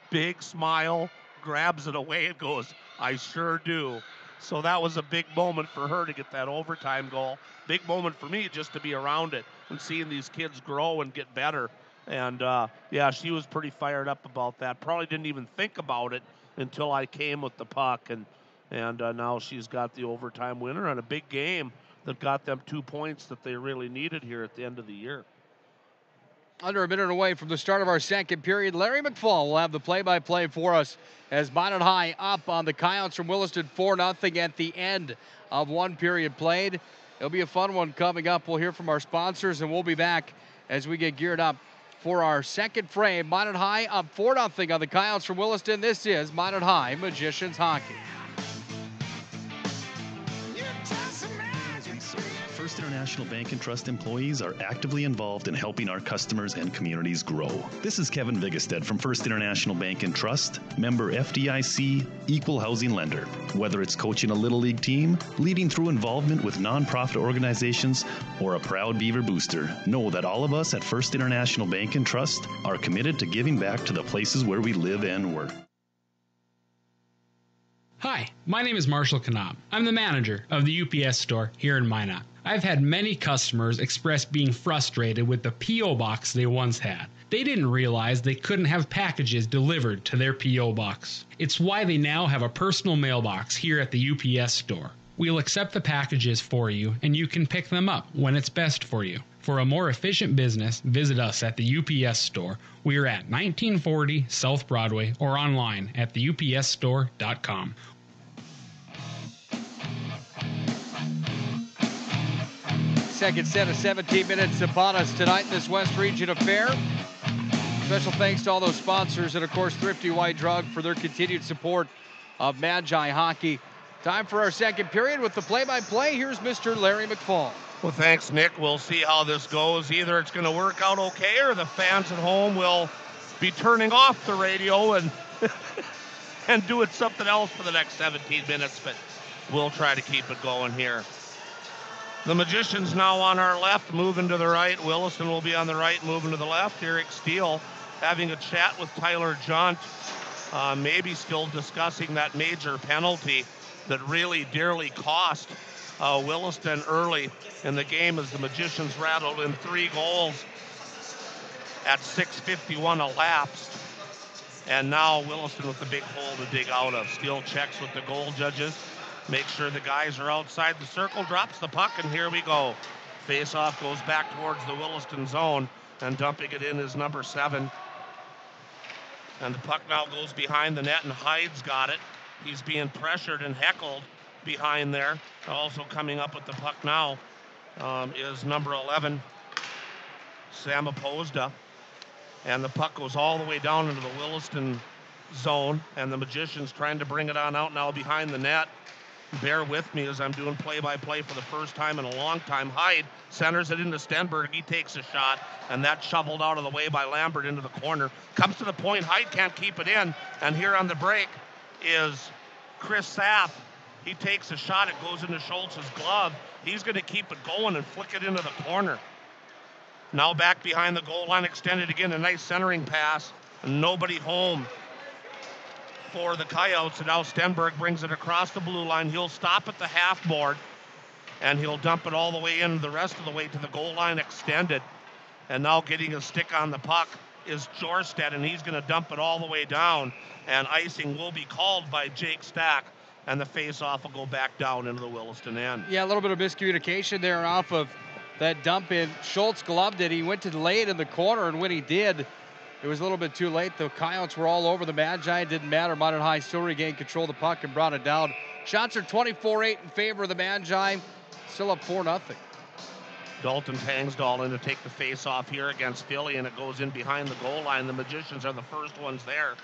big smile, grabs it away and goes, I sure do. So that was a big moment for her to get that overtime goal. Big moment for me just to be around it and seeing these kids grow and get better. And, yeah, she was pretty fired up about that. Probably didn't even think about it until I came with the puck. And now she's got the overtime winner and a big game that got them 2 points that they really needed here at the end of the year. Under a minute away from the start of our second period, Larry McFall will have the play-by-play for us as Minot High up on the Coyotes from Williston 4-0 at the end of one period played. It'll be a fun one coming up. We'll hear from our sponsors, and we'll be back as we get geared up for our second frame. Minot High up 4-0 on the Coyotes from Williston. This is Minot High Magicians Hockey. First International Bank and Trust employees are actively involved in helping our customers and communities grow. This is Kevin Vigestad from First International Bank and Trust, member FDIC, equal housing lender. Whether it's coaching a Little League team, leading through involvement with nonprofit organizations, or a proud Beaver booster, know that all of us at First International Bank and Trust are committed to giving back to the places where we live and work. Hi, my name is Marshall Knob. I'm the manager of the UPS store here in Minot. I've had many customers express being frustrated with the P.O. box they once had. They didn't realize they couldn't have packages delivered to their P.O. box. It's why they now have a personal mailbox here at the UPS store. We'll accept the packages for you, and you can pick them up when it's best for you. For a more efficient business, visit us at the UPS store. We are at 1940 South Broadway or online at theupsstore.com. Second set of 17 minutes upon us tonight in this West Region affair. Special thanks to all those sponsors and, of course, Thrifty White Drug for their continued support of Magi Hockey. Time for our second period with the play-by-play. Here's Mr. Larry McFall. Well, thanks, Nick. We'll see how this goes. Either it's going to work out okay or the fans at home will be turning off the radio and and doing something else for the next 17 minutes, but we'll try to keep it going here. The Magicians now on our left, moving to the right. Williston will be on the right, moving to the left. Eric Steele having a chat with Tyler Junt, maybe still discussing that major penalty that really dearly cost Williston early in the game as the Magicians rattled in 3 goals at 6:51 elapsed. And now Williston with the big hole to dig out of. Steele checks with the goal judges. Make sure the guys are outside the circle, drops the puck, and here we go. Face-off goes back towards the Williston zone, and dumping it in is number 7. And the puck now goes behind the net, and Hyde's got it. He's being pressured and heckled behind there. Also coming up with the puck now is number 11, Samopozda. And the puck goes all the way down into the Williston zone, and the Magicians trying to bring it on out now behind the net. Bear with me as I'm doing play-by-play for the first time in a long time. Hyde centers it into Stenberg. He takes a shot, and that's shoveled out of the way by Lambert into the corner. Comes to the point. Hyde can't keep it in, and here on the break is Chris Sapp. He takes a shot. It goes into Schultz's glove. He's going to keep it going and flick it into the corner. Now back behind the goal line, extended again, a nice centering pass. Nobody home for the Coyotes, and now Stenberg brings it across the blue line. He'll stop at the half board, and he'll dump it all the way in, the rest of the way to the goal line extended. And now getting a stick on the puck is Jorstedt, and he's going to dump it all the way down, and icing will be called by Jake Stack, and the face-off will go back down into the Williston end. Yeah, a little bit of miscommunication there off of that dump in. Schultz gloved it. He went to lay it in the corner, and when he did, it was a little bit too late. The Coyotes were all over the Magi. It didn't matter. Minot High still regained control of the puck and brought it down. Shots are 24-8 in favor of the Magi. Still up 4-0. Dalton Tangsdahl in to take the face-off here against Philly, and it goes in behind the goal line. The Magicians are the first ones there.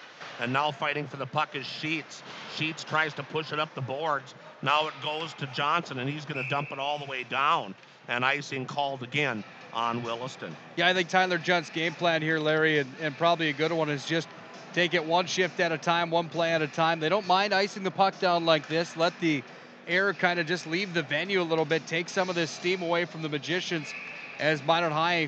And now fighting for the puck is Sheets. Sheets tries to push it up the boards. Now it goes to Johnson, and he's going to dump it all the way down. And icing called again on Williston. Yeah, I think Tyler Judd's game plan here, Larry, and probably a good one, is just take it one shift at a time, one play at a time. They don't mind icing the puck down like this. Let the air kind of just leave the venue a little bit, take some of this steam away from the Magicians, as Minot High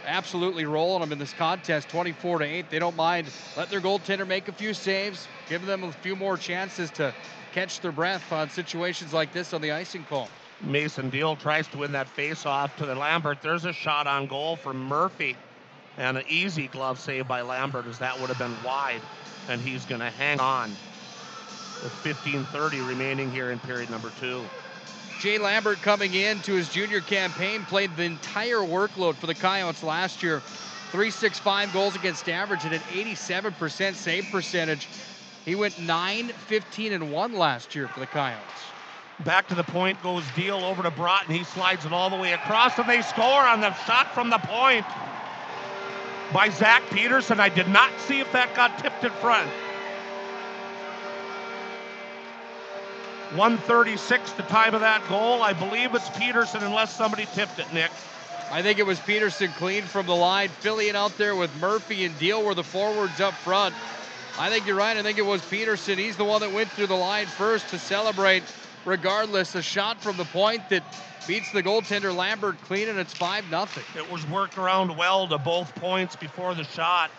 absolutely rolling them in this contest, 24-8. They don't mind. Let their goaltender make a few saves, give them a few more chances to catch their breath on situations like this on the icing call. Mason Deal tries to win that face-off to the Lambert. There's a shot on goal from Murphy, and an easy glove save by Lambert, as that would have been wide, and he's going to hang on with 15:30 remaining here in period number 2. Jay Lambert coming in to his junior campaign, played the entire workload for the Coyotes last year. 3.65 goals against average and an 87% save percentage. He went 9-15-1 last year for the Coyotes. Back to the point goes Deal over to Broughton. He slides it all the way across, and they score on the shot from the point by Zach Peterson. I did not see if that got tipped in front. 1:36 the time of that goal. I believe it's Peterson, unless somebody tipped it, Nick. I think it was Peterson clean from the line. Filling out there with Murphy and Deal were the forwards up front. I think you're right. I think it was Peterson. He's the one that went through the line first to celebrate. Regardless, a shot from the point that beats the goaltender Lambert clean, and it's 5-0. It was worked around well to both points before the shot.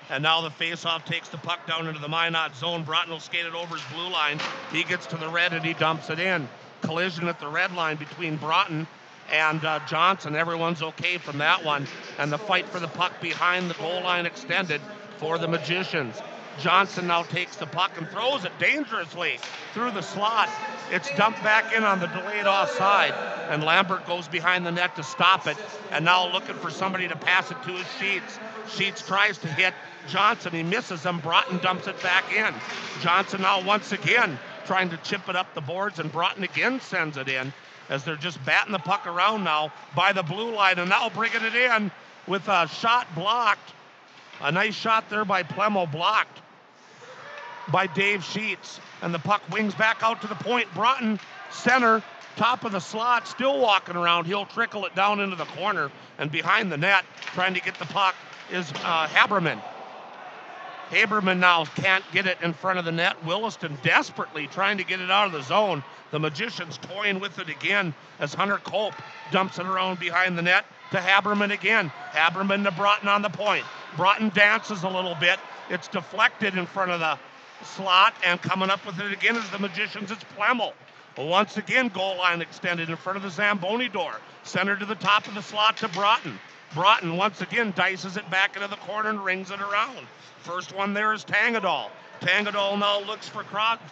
And now the faceoff takes the puck down into the Minot zone. Broughton will skate it over his blue line. He gets to the red and he dumps it in. Collision at the red line between Broughton and Johnson. Everyone's okay from that one. And the fight for the puck behind the goal line extended for the Magicians. Johnson now takes the puck and throws it dangerously through the slot. It's dumped back in on the delayed offside, and Lambert goes behind the net to stop it, and now looking for somebody to pass it to his Sheets. Sheets tries to hit Johnson. He misses him. Broughton dumps it back in. Johnson now once again trying to chip it up the boards, and Broughton again sends it in as they're just batting the puck around now by the blue line, and now bringing it in with a shot blocked. A nice shot there by Plemo, blocked by Dave Sheets, and the puck wings back out to the point. Broughton, center, top of the slot, still walking around. He'll trickle it down into the corner, and behind the net, trying to get the puck, is Haberman. Haberman now can't get it in front of the net. Williston desperately trying to get it out of the zone. The Magicians toying with it again as Hunter Cope dumps it around behind the net to Haberman again. Haberman to Broughton on the point. Broughton dances a little bit. It's deflected in front of the slot, and coming up with it again is the Magicians. It's Plemmel. Once again, goal line extended in front of the Zamboni door. Centered to the top of the slot to Broughton. Broughton once again dices it back into the corner and rings it around. First one there is Tangadal. Tangadal now looks for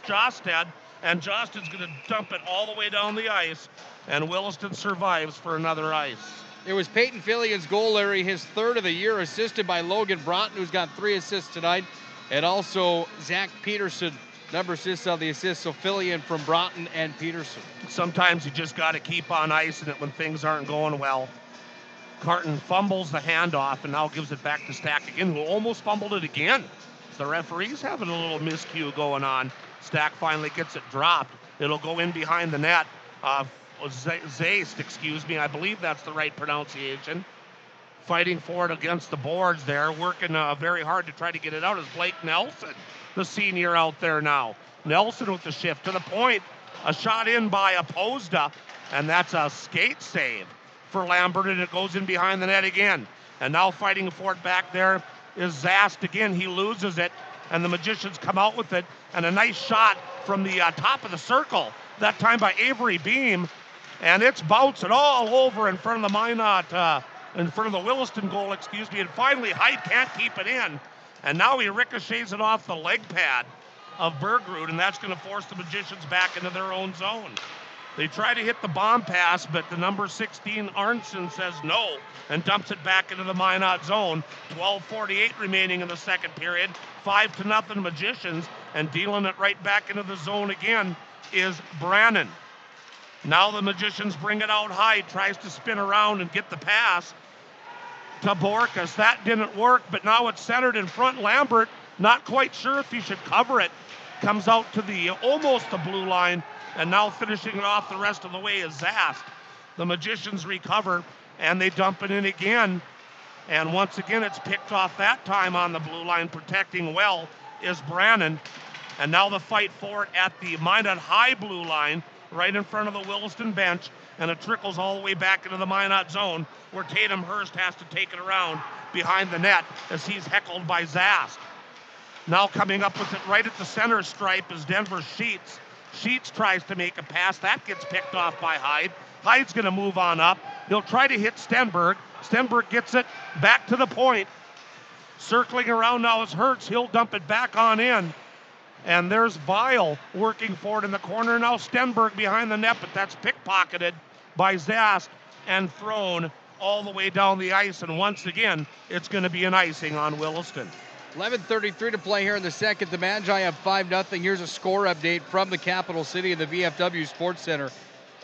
Josted, and Josted's going to dump it all the way down the ice, and Williston survives for another ice. It was Peyton Fillion's goal, Larry, his third of the year, assisted by Logan Broughton, who's got 3 assists tonight, and also Zach Peterson, number assists on the assists, so Fillion from Broughton and Peterson. Sometimes you just got to keep on icing it when things aren't going well. Carton fumbles the handoff and now gives it back to Stack again, who almost fumbled it again. The referee's having a little miscue going on. Stack finally gets it dropped. It'll go in behind the net. Zaist, excuse me, I believe that's the right pronunciation. Fighting for it against the boards there, working very hard to try to get it out is Blake Nelson, the senior out there now. Nelson with the shift to the point. A shot in by Opposda, and that's a skate save for Lambert, and it goes in behind the net again. And now fighting for it back there is Zast again. He loses it, and the Magicians come out with it, and a nice shot from the top of the circle, that time by Avery Beam, and it's bouncing all over in front of the Minot, in front of the Williston goal, excuse me, and finally Hyde can't keep it in, and now he ricochets it off the leg pad of Bergrud, and that's going to force the Magicians back into their own zone. They try to hit the bomb pass, but the number 16 Arnson says no and dumps it back into the Minot zone. 12:48 remaining in the second period. 5-0 Magicians, and dealing it right back into the zone again is Brannon. Now the Magicians bring it out high, tries to spin around and get the pass to Borkas. That didn't work, but now it's centered in front. Lambert, not quite sure if he should cover it. Comes out to the almost the blue line, and now finishing it off the rest of the way is Zast. The Magicians recover, and they dump it in again. And once again, it's picked off that time on the blue line. Protecting well is Brannon. And now the fight for it at the Minot High blue line, right in front of the Williston bench. And it trickles all the way back into the Minot zone, where Tatum Hurst has to take it around behind the net as he's heckled by Zast. Now coming up with it right at the center stripe is Denver Sheets. Sheets tries to make a pass. That gets picked off by Hyde. Hyde's going to move on up. He'll try to hit Stenberg. Stenberg gets it back to the point. Circling around now is Hertz. He'll dump it back on in. And there's Vile working for it in the corner. Now Stenberg behind the net, but that's pickpocketed by Zast and thrown all the way down the ice. And once again, it's going to be an icing on Williston. 11:33 to play here in the second. The Magi have 5-0. Here's a score update from the capital city in the VFW Sports Center.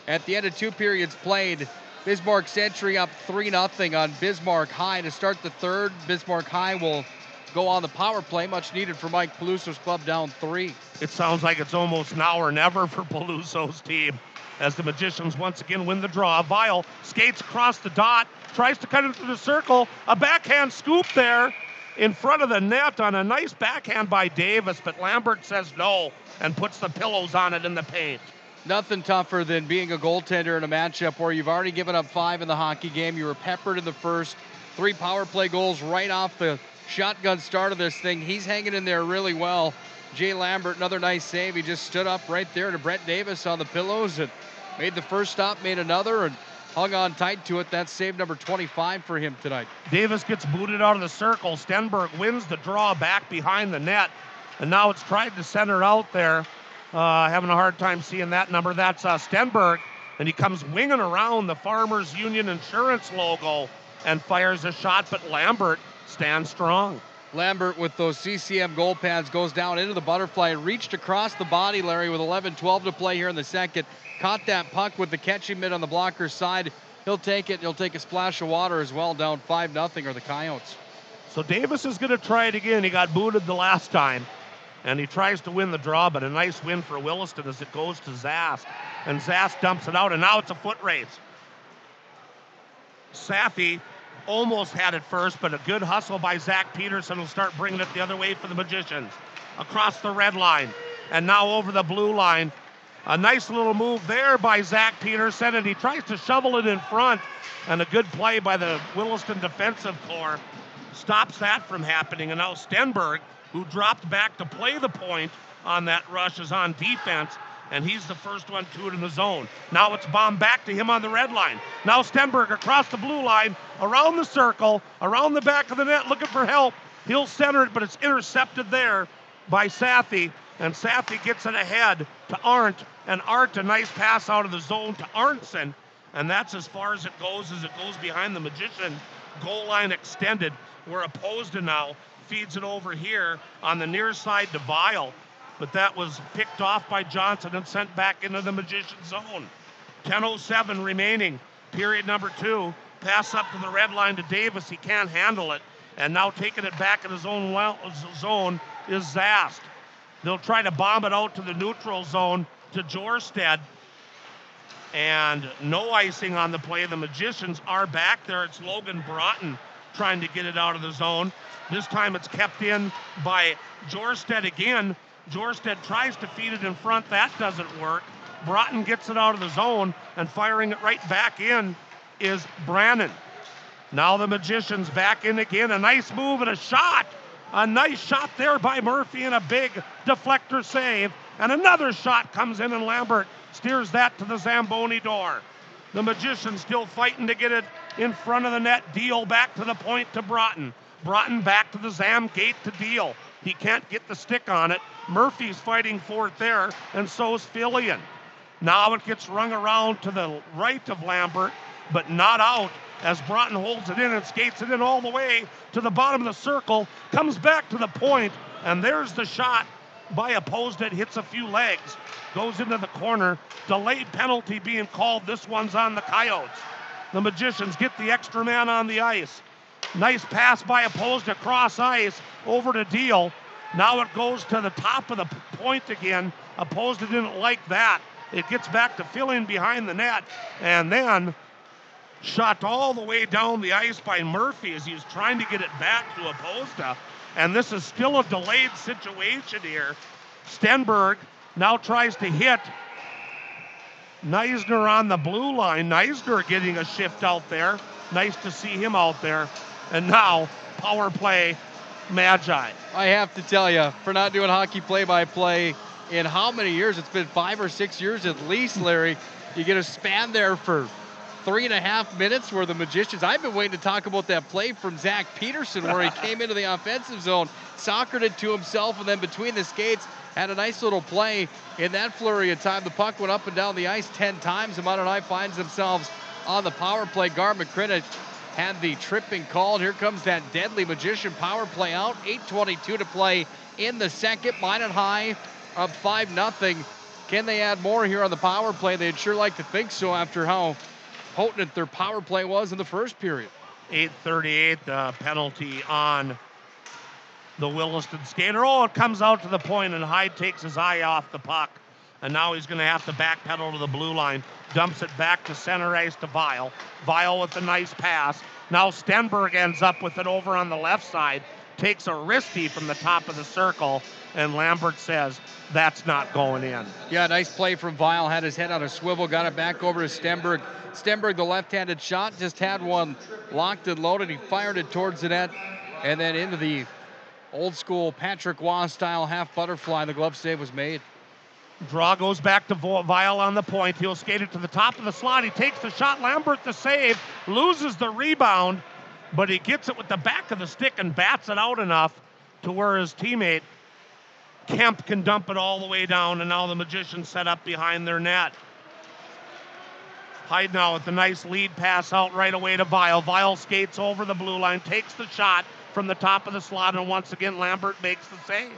At the end of 2 periods played, Bismarck Century up 3-0 on Bismarck High. To start the third, Bismarck High will go on the power play, much needed for Mike Peluso's club, down 3. It sounds like it's almost now or never for Peluso's team, as the Magicians once again win the draw. Vile skates across the dot, tries to cut into the circle. A backhand scoop there in front of the net on a nice backhand by Davis, but Lambert says no and puts the pillows on it in the paint. Nothing tougher than being a goaltender in a matchup where you've already given up 5 in the hockey game. You were peppered in the first. 3 power play goals right off the shotgun start of this thing. He's hanging in there really well. Jay Lambert, another nice save. He just stood up right there to Brett Davis on the pillows and made the first stop, made another, and hung on tight to it. That's save number 25 for him tonight. Davis gets booted out of the circle. Stenberg wins the draw back behind the net, and now it's tried to center out there. Having a hard time seeing that number. That's Stenberg, and he comes winging around the Farmers Union Insurance logo and fires a shot, but Lambert stands strong. Lambert with those CCM goal pads goes down into the butterfly and reached across the body, Larry, with 11-12 to play here in the second. Caught that puck with the catching mitt on the blocker's side. He'll take it. He'll take a splash of water as well, down 5-0 are the Coyotes. So Davis is going to try it again. He got booted the last time, and he tries to win the draw, but a nice win for Williston as it goes to Zast. And Zast dumps it out, and now it's a foot race. Safi almost had it first, but a good hustle by Zach Peterson will start bringing it the other way for the Magicians. Across the red line, and now over the blue line. A nice little move there by Zach Peterson, and he tries to shovel it in front, and a good play by the Williston defensive core stops that from happening. And now Stenberg, who dropped back to play the point on that rush, is on defense, and he's the first one to it in the zone. Now it's bombed back to him on the red line. Now Stenberg across the blue line, around the circle, around the back of the net, looking for help. He'll center it, but it's intercepted there by Safi, and Safi gets it ahead to Arndt, and Arndt, a nice pass out of the zone to Arntzen, and that's as far as it goes behind the Magician goal line extended, where Opposda now feeds it over here on the near side to Vile, but that was picked off by Johnson and sent back into the Magician zone. 10:07 remaining, period number 2. Pass up to the red line to Davis. He can't handle it. And now taking it back in his own zone is Zast. They'll try to bomb it out to the neutral zone to Jorstead. And no icing on the play. The Magicians are back there. It's Logan Broughton trying to get it out of the zone. This time it's kept in by Jorstead again. Jorstead tries to feed it in front. That doesn't work. Broughton gets it out of the zone, and firing it right back in is Brannon. Now the Magicians back in again. A nice move and a shot. A nice shot there by Murphy and a big deflector save. And another shot comes in, and Lambert steers that to the Zamboni door. The Magicians still fighting to get it in front of the net. Deal back to the point to Broughton. Broughton back to the Zam gate to Deal. He can't get the stick on it. Murphy's fighting for it there, and so's Fillion. Now it gets rung around to the right of Lambert, but not out as Broughton holds it in and skates it in all the way to the bottom of the circle, comes back to the point, and there's the shot by opposed. It hits a few legs, goes into the corner. Delayed penalty being called. This one's on the Coyotes. The Magicians get the extra man on the ice. Nice pass by opposed across ice over to Deal. Now it goes to the top of the point again. Opposed didn't like that. It gets back to Fillion behind the net, and then shot all the way down the ice by Murphy as he was trying to get it back to Oposta. And this is still a delayed situation here. Stenberg now tries to hit Neisner on the blue line. Neisner getting a shift out there. Nice to see him out there. And now, power play, Magi. I have to tell you, for not doing hockey play-by-play in how many years? It's been 5 or 6 years at least, Larry. You get a span there for 3.5 minutes where the Magicians, I've been waiting to talk about that play from Zach Peterson where he came into the offensive zone, soccered it to himself, and then between the skates had a nice little play in that flurry of time. The puck went up and down the ice 10 times. The Minot High finds themselves on the power play. Gar McCrinich had the tripping called. Here comes that deadly Magician power play out. 8:22 to play in the second. Minot High up 5-0. Can they add more here on the power play? They'd sure like to think so after how potent their power play was in the first period. 8:38, the penalty on the Williston skater. Oh, it comes out to the point, and Hyde takes his eye off the puck. And now he's going to have to backpedal to the blue line. Dumps it back to center ice to Weil. Weil with a nice pass. Now Stenberg ends up with it over on the left side. Takes a wristy from the top of the circle. And Lambert says, that's not going in. Yeah, nice play from Weil. Had his head on a swivel. Got it back over to Stenberg. Stenberg, the left-handed shot, just had one locked and loaded. He fired it towards the net. And then into the old-school Patrick Waugh style half butterfly. The glove save was made. Draw goes back to Weil on the point. He'll skate it to the top of the slot. He takes the shot. Lambert the save. Loses the rebound, but he gets it with the back of the stick and bats it out enough to where his teammate Kemp can dump it all the way down, and now the Magicians set up behind their net. Hyde now with the nice lead pass out right away to Weil. Weil skates over the blue line, takes the shot from the top of the slot, and once again Lambert makes the save.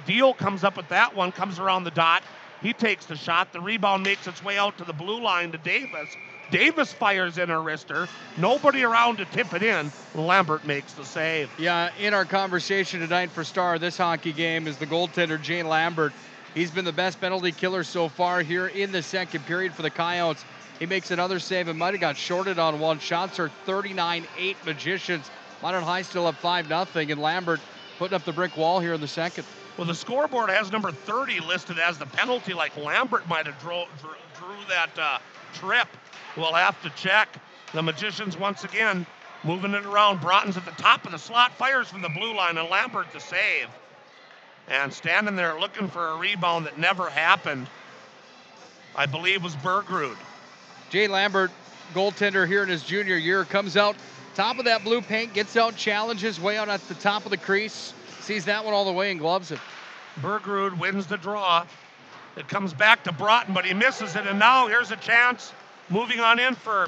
Deal comes up with that one, comes around the dot. He takes the shot. The rebound makes its way out to the blue line to Davis. Davis fires in a wrister. Nobody around to tip it in. Lambert makes the save. Yeah, in our conversation tonight for star of this hockey game is the goaltender, Jane Lambert. He's been the best penalty killer so far here in the second period for the Coyotes. He makes another save and might have got shorted on one. Shots are 39-8 Magicians. Minot High still up 5-0, and Lambert putting up the brick wall here in the second. Well, the scoreboard has number 30 listed as the penalty, like Lambert might have drew that trip. We'll have to check. The Magicians once again moving it around. Broughton's at the top of the slot, fires from the blue line, and Lambert the save. And standing there looking for a rebound that never happened, I believe was Bergrud. Jay Lambert, goaltender here in his junior year, comes out top of that blue paint, gets out, challenges way out at the top of the crease, sees that one all the way and gloves it. Bergrud wins the draw. It comes back to Broughton, but he misses it, and now here's a chance. Moving on in for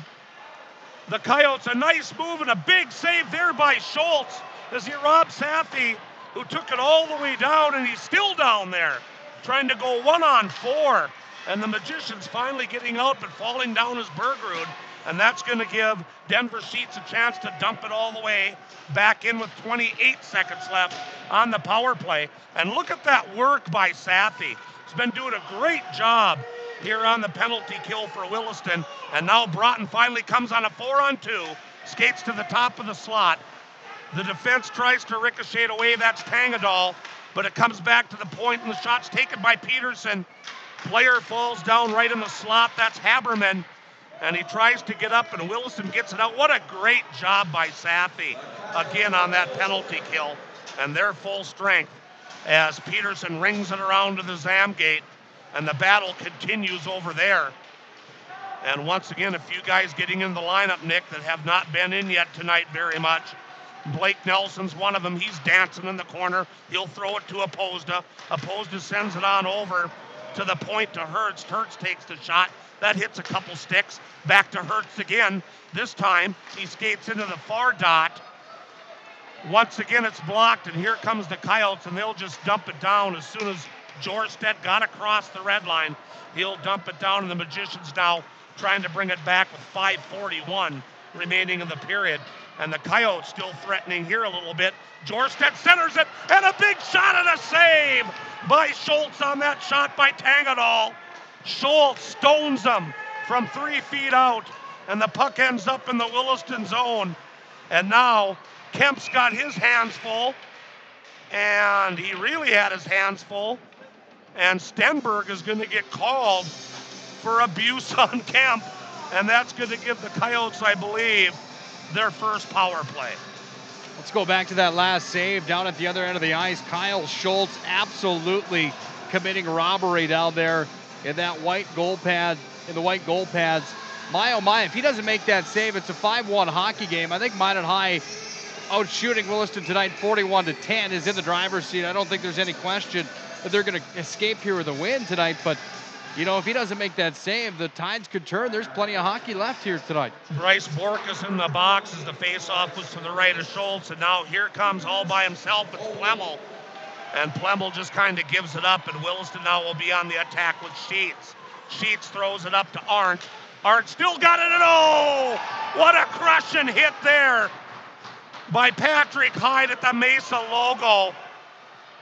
the Coyotes. A nice move and a big save there by Schultz as he robs Saffy, who took it all the way down, and he's still down there trying to go 1-on-4. And the Magicians finally getting out, but falling down is Bergrud. and that's going to give Denver Sheets a chance to dump it all the way back in with 28 seconds left on the power play. And look at that work by Sathi. He's been doing a great job here on the penalty kill for Williston. And now Broughton finally comes on a 4-on-2, skates to the top of the slot. The defense tries to ricochet away. That's Tangadal, but it comes back to the point, and the shot's taken by Peterson. Player falls down right in the slot. That's Haberman, and he tries to get up, and Williston gets it out. What a great job by Sathi, again on that penalty kill, and their full strength as Peterson rings it around to the Zam gate, and the battle continues over there. And once again, a few guys getting in the lineup, Nick, that have not been in yet tonight very much. Blake Nelson's one of them. He's dancing in the corner. He'll throw it to Opposda. Opposda sends it on over to the point to Hertz. Hertz takes the shot. That hits a couple sticks. Back to Hertz again. This time, he skates into the far dot. Once again, it's blocked, and here comes the Coyotes, and they'll just dump it down as soon as Jorstedt got across the red line. He'll dump it down, and the Magicians now trying to bring it back with 5:41 remaining in the period. And the Coyotes still threatening here a little bit. Jorstedt centers it, and a big shot and a save by Schultz on that shot by Tangadal. Schultz stones him from 3 feet out, and the puck ends up in the Williston zone. And now Kemp's got his hands full, and he really had his hands full. And Stenberg is going to get called for abuse on Kemp, and that's going to give the Coyotes, I believe, their first power play. Let's go back to that last save down at the other end of the ice. Kyle Schultz absolutely committing robbery down there in that white goal pad, in the white goal pads. My oh my, if he doesn't make that save, it's a 5-1 hockey game. I think Minot High out shooting Williston tonight 41-10 is in the driver's seat. I don't think there's any question that they're going to escape here with a win tonight, but you know, if he doesn't make that save, the tides could turn. There's plenty of hockey left here tonight. Bryce Bork is in the box as the faceoff was to the right of Schultz, and now here comes all by himself, it's Plemmel. And Plemmel just kind of gives it up, and Williston now will be on the attack with Sheets. Sheets throws it up to Arndt. Arndt still got it, and oh, what a crushing hit there by Patrick Hyde at the Mesa logo.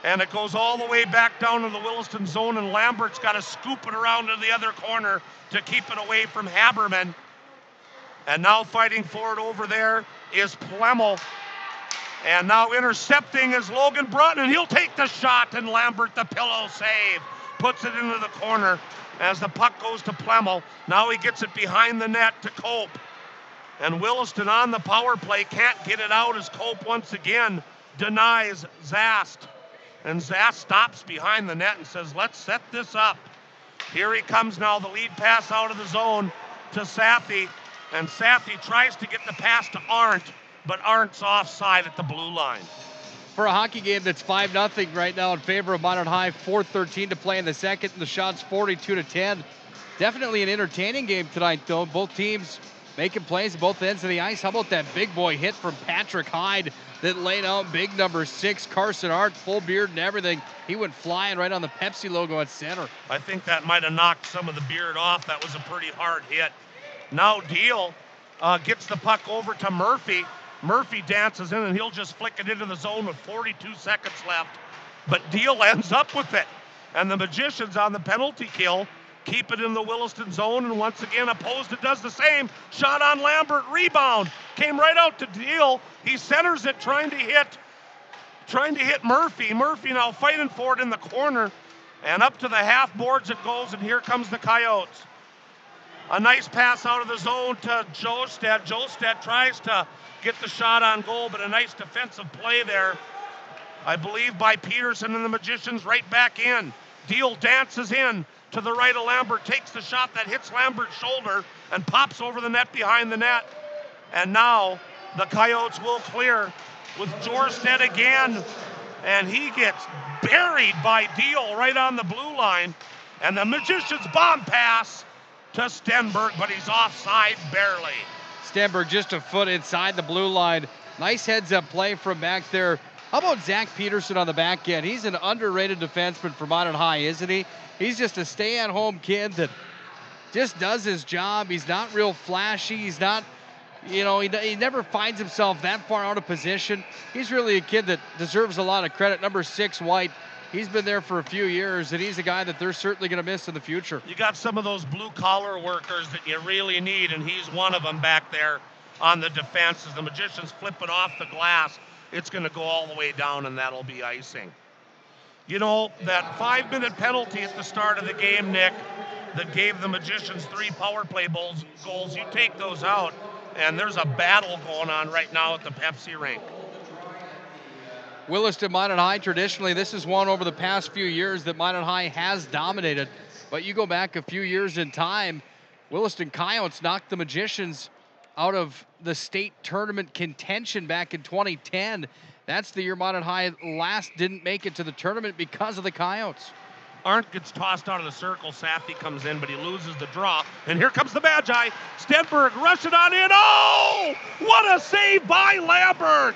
And it goes all the way back down to the Williston zone, and Lambert's got to scoop it around to the other corner to keep it away from Haberman. And now fighting for it over there is Plemmel. And now intercepting is Logan Broughton, and he'll take the shot, and Lambert, the pillow save, puts it into the corner as the puck goes to Plemmel. Now he gets it behind the net to Cope. And Williston on the power play can't get it out as Cope once again denies Zast. And Zast stops behind the net and says, let's set this up. Here he comes now, the lead pass out of the zone to Sathi. And Sathi tries to get the pass to Arndt, but Arndt's offside at the blue line. For a hockey game that's 5-0 right now in favor of Minot High, 4:13 to play in the second, and the shot's 42-10. Definitely an entertaining game tonight, though. Both teams making plays at both ends of the ice. How about that big boy hit from Patrick Hyde that laid out big number 6, Carson Arndt, full beard and everything. He went flying right on the Pepsi logo at center. I think that might have knocked some of the beard off. That was a pretty hard hit. Now Deal gets the puck over to Murphy. Murphy dances in, and he'll just flick it into the zone with 42 seconds left. But Deal ends up with it. And the Magicians on the penalty kill keep it in the Williston zone, and once again Opposed does the same. Shot on Lambert, rebound, came right out to Deal. He centers it, trying to hit Murphy. Murphy now fighting for it in the corner, and up to the half boards it goes, and here comes the Coyotes. A nice pass out of the zone to Josted. Josted tries to get the shot on goal, but a nice defensive play there, I believe, by Peterson, and the Magicians right back in. Deal dances in to the right of Lambert, takes the shot that hits Lambert's shoulder and pops over the net behind the net. And now the Coyotes will clear with Jorstedt again, and he gets buried by Deal right on the blue line. And the Magicians bomb pass to Stenberg, but he's offside barely. Stenberg just a foot inside the blue line. Nice heads-up play from back there. How about Zach Peterson on the back end? He's an underrated defenseman for Minot High, isn't he? He's just a stay-at-home kid that just does his job. He's not real flashy. He's not, he never finds himself that far out of position. He's really a kid that deserves a lot of credit. Number 6, White. He's been there for a few years, and he's a guy that they're certainly going to miss in the future. You got some of those blue-collar workers that you really need, and he's one of them back there on the defense. As the Magicians flip it off the glass, it's going to go all the way down, and that'll be icing. You know, that 5-minute penalty at the start of the game, Nick, that gave the Magicians 3 power play goals, you take those out, and there's a battle going on right now at the Pepsi rink. Williston Minot High, traditionally, this is one over the past few years that Minot High has dominated. But you go back a few years in time, Williston Coyotes knocked the Magicians out of the state tournament contention back in 2010. That's the year Minot High last didn't make it to the tournament because of the Coyotes. Arndt gets tossed out of the circle. Safi comes in, but he loses the draw. And here comes the Magi. Stenberg rushing on in. Oh, what a save by Lambert.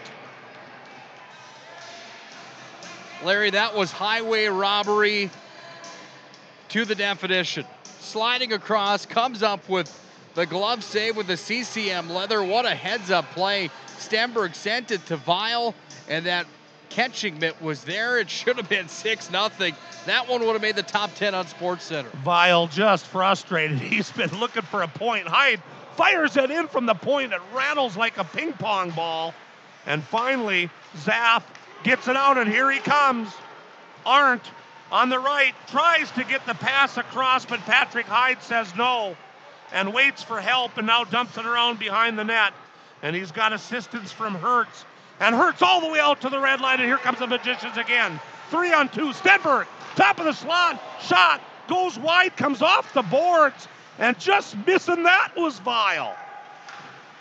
Larry, that was highway robbery to the definition. Sliding across, comes up with the glove save with the CCM leather. What a heads-up play. Stenberg sent it to Weil, and that catching mitt was there. It should have been 6-0. That one would have made the top 10 on SportsCenter. Weil just frustrated. He's been looking for a point. Hyde fires it in from the point. It rattles like a ping pong ball. And finally, Zaff gets it out, and here he comes. Arndt on the right tries to get the pass across, but Patrick Hyde says no and waits for help, and now dumps it around behind the net. And he's got assistance from Hertz. And Hertz all the way out to the red line, and here comes the Magicians again. 3-on-2. Stenberg, top of the slot, shot, goes wide, comes off the boards, and just missing that was Weil.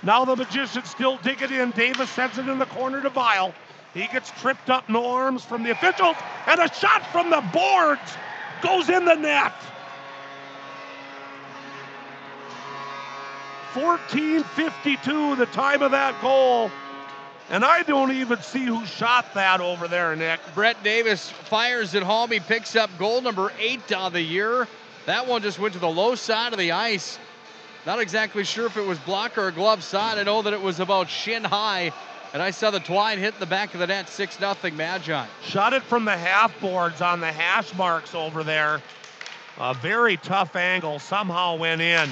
Now the Magicians still dig it in. Davis sends it in the corner to Weil. He gets tripped up, no arms from the officials, and a shot from the boards goes in the net. 14:52 the time of that goal. And I don't even see who shot that over there, Nick. Brett Davis fires it home. He picks up goal number 8 on the year. That one just went to the low side of the ice. Not exactly sure if it was block or a glove side. I know that it was about shin high. And I saw the twine hit the back of the net, 6-0 Magi. Shot it from the half boards on the hash marks over there. A very tough angle, somehow went in.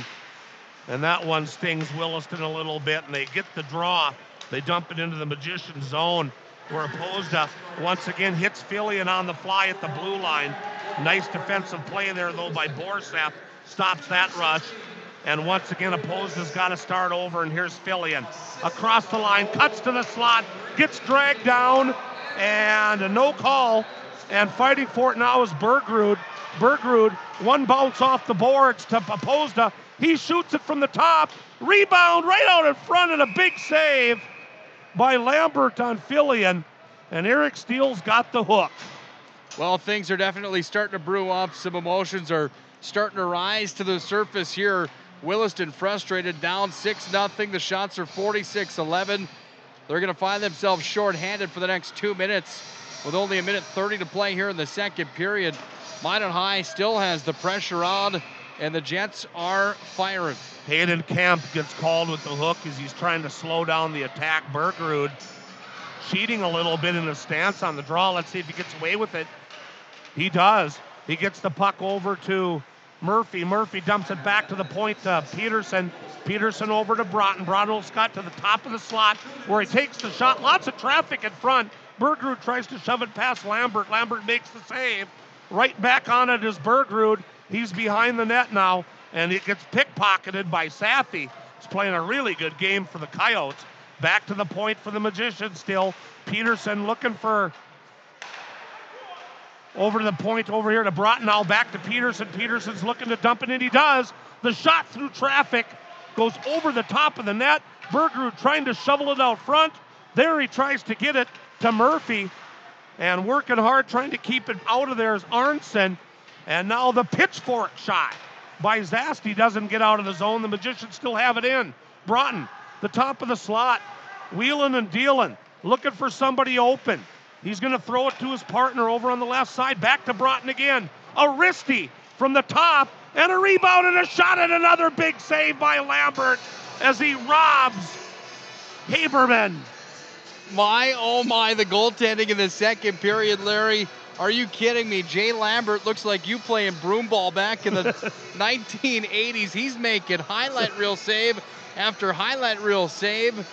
And that one stings Williston a little bit, and they get the draw. They dump it into the Magician zone, where Opposda once again hits Fillion on the fly at the blue line. Nice defensive play there, though, by Borseth. Stops that rush. And once again, Opposda's got to start over, and here's Fillion. Across the line, cuts to the slot, gets dragged down, and a no call. And fighting for it now is Bergrud. Bergrud, one bounce off the boards to Opposda. He shoots it from the top. Rebound right out in front, and a big save by Lambert on Fillion. And Eric Steele's got the hook. Well, things are definitely starting to brew up. Some emotions are starting to rise to the surface here. Williston frustrated, down 6-0. The shots are 46-11. They're going to find themselves shorthanded for the next 2 minutes with only 1:30 to play here in the second period. Minot High still has the pressure on, and the Jets are firing. Hayden Kemp gets called with the hook as he's trying to slow down the attack. Bergrud cheating a little bit in his stance on the draw. Let's see if he gets away with it. He does. He gets the puck over to Murphy. Murphy dumps it back to the point to Peterson. Peterson over to Broughton. Broughton will Scott to the top of the slot where he takes the shot. Lots of traffic in front. Bergrud tries to shove it past Lambert. Lambert makes the save. Right back on it is Bergrud. He's behind the net now, and it gets pickpocketed by Safi. He's playing a really good game for the Coyotes. Back to the point for the Magicians still. Peterson looking for over to the point over here to Broughton. Now back to Peterson. Peterson's looking to dump it, and he does. The shot through traffic goes over the top of the net. Bergrud trying to shovel it out front. There he tries to get it to Murphy, and working hard trying to keep it out of there is Arnson. And now the pitchfork shot by Zasti doesn't get out of the zone. The Magicians still have it in. Broughton, the top of the slot. Wheeling and dealing, looking for somebody open. He's going to throw it to his partner over on the left side. Back to Broughton again. Aristi from the top, and a rebound and a shot and another big save by Lambert as he robs Haberman. My, oh my, the goaltending in the second period, Larry. Are you kidding me? Jay Lambert looks like you playing broom ball back in the 1980s. He's making highlight reel save after highlight reel save.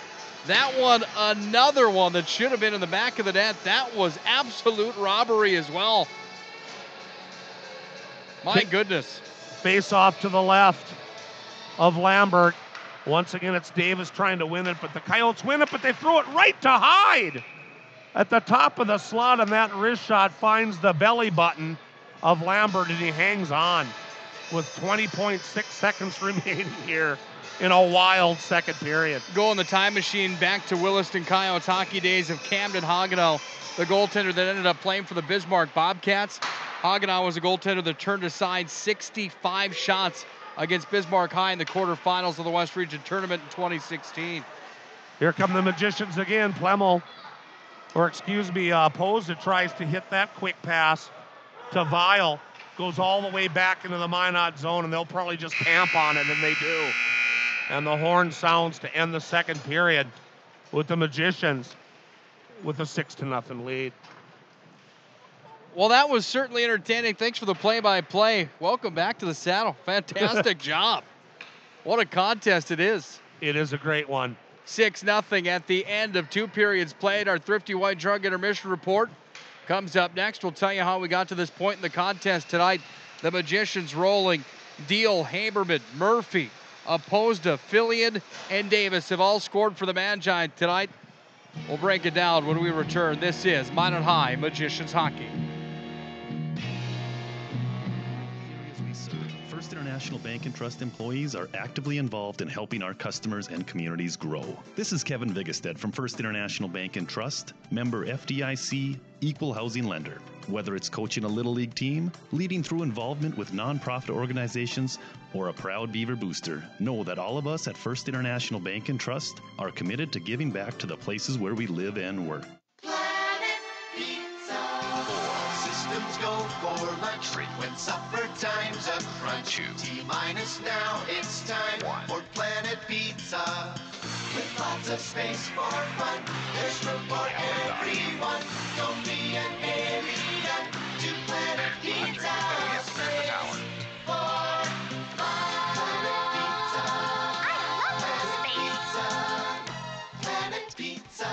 That one, another one that should have been in the back of the net. That was absolute robbery as well. My goodness. Face off to the left of Lambert. Once again, it's Davis trying to win it, but the Coyotes win it, but they throw it right to Hyde at the top of the slot, and that wrist shot finds the belly button of Lambert, and he hangs on with 20.6 seconds remaining here in a wild second period. Go in the time machine back to Williston Coyotes hockey days of Camden Hagenau, the goaltender that ended up playing for the Bismarck Bobcats. Hagenau was a goaltender that turned aside 65 shots against Bismarck High in the quarterfinals of the West Region Tournament in 2016. Here come the Magicians again. Poza tries to hit that quick pass to Weil. Goes all the way back into the Minot zone, and they'll probably just camp on it, and they do. And the horn sounds to end the second period with the Magicians with a 6-0 lead. Well, that was certainly entertaining. Thanks for the play-by-play. Welcome back to the saddle. Fantastic job. What a contest it is. It is a great one. 6-0 at the end of 2 periods played. Our Thrifty White Drug Intermission Report comes up next. We'll tell you how we got to this point in the contest tonight. The Magicians rolling. Deal, Haberman, Murphy, Opposda, Fillion, and Davis have all scored for the Magi tonight. We'll break it down when we return. This is Minot High Magicians Hockey. First International Bank and Trust employees are actively involved in helping our customers and communities grow. This is Kevin Vigestad from First International Bank and Trust, member FDIC, equal housing lender. Whether it's coaching a Little League team, leading through involvement with nonprofit organizations, or a proud Beaver booster, know that all of us at First International Bank and Trust are committed to giving back to the places where we live and work. Systems go for lunch. Frequent supper time's a crunch. T-minus now, it's time for Planet Pizza. With lots of space for fun, there's room for everyone. Don't be an alien to Planet Pizza. Space for fun. Planet Pizza. Planet Pizza.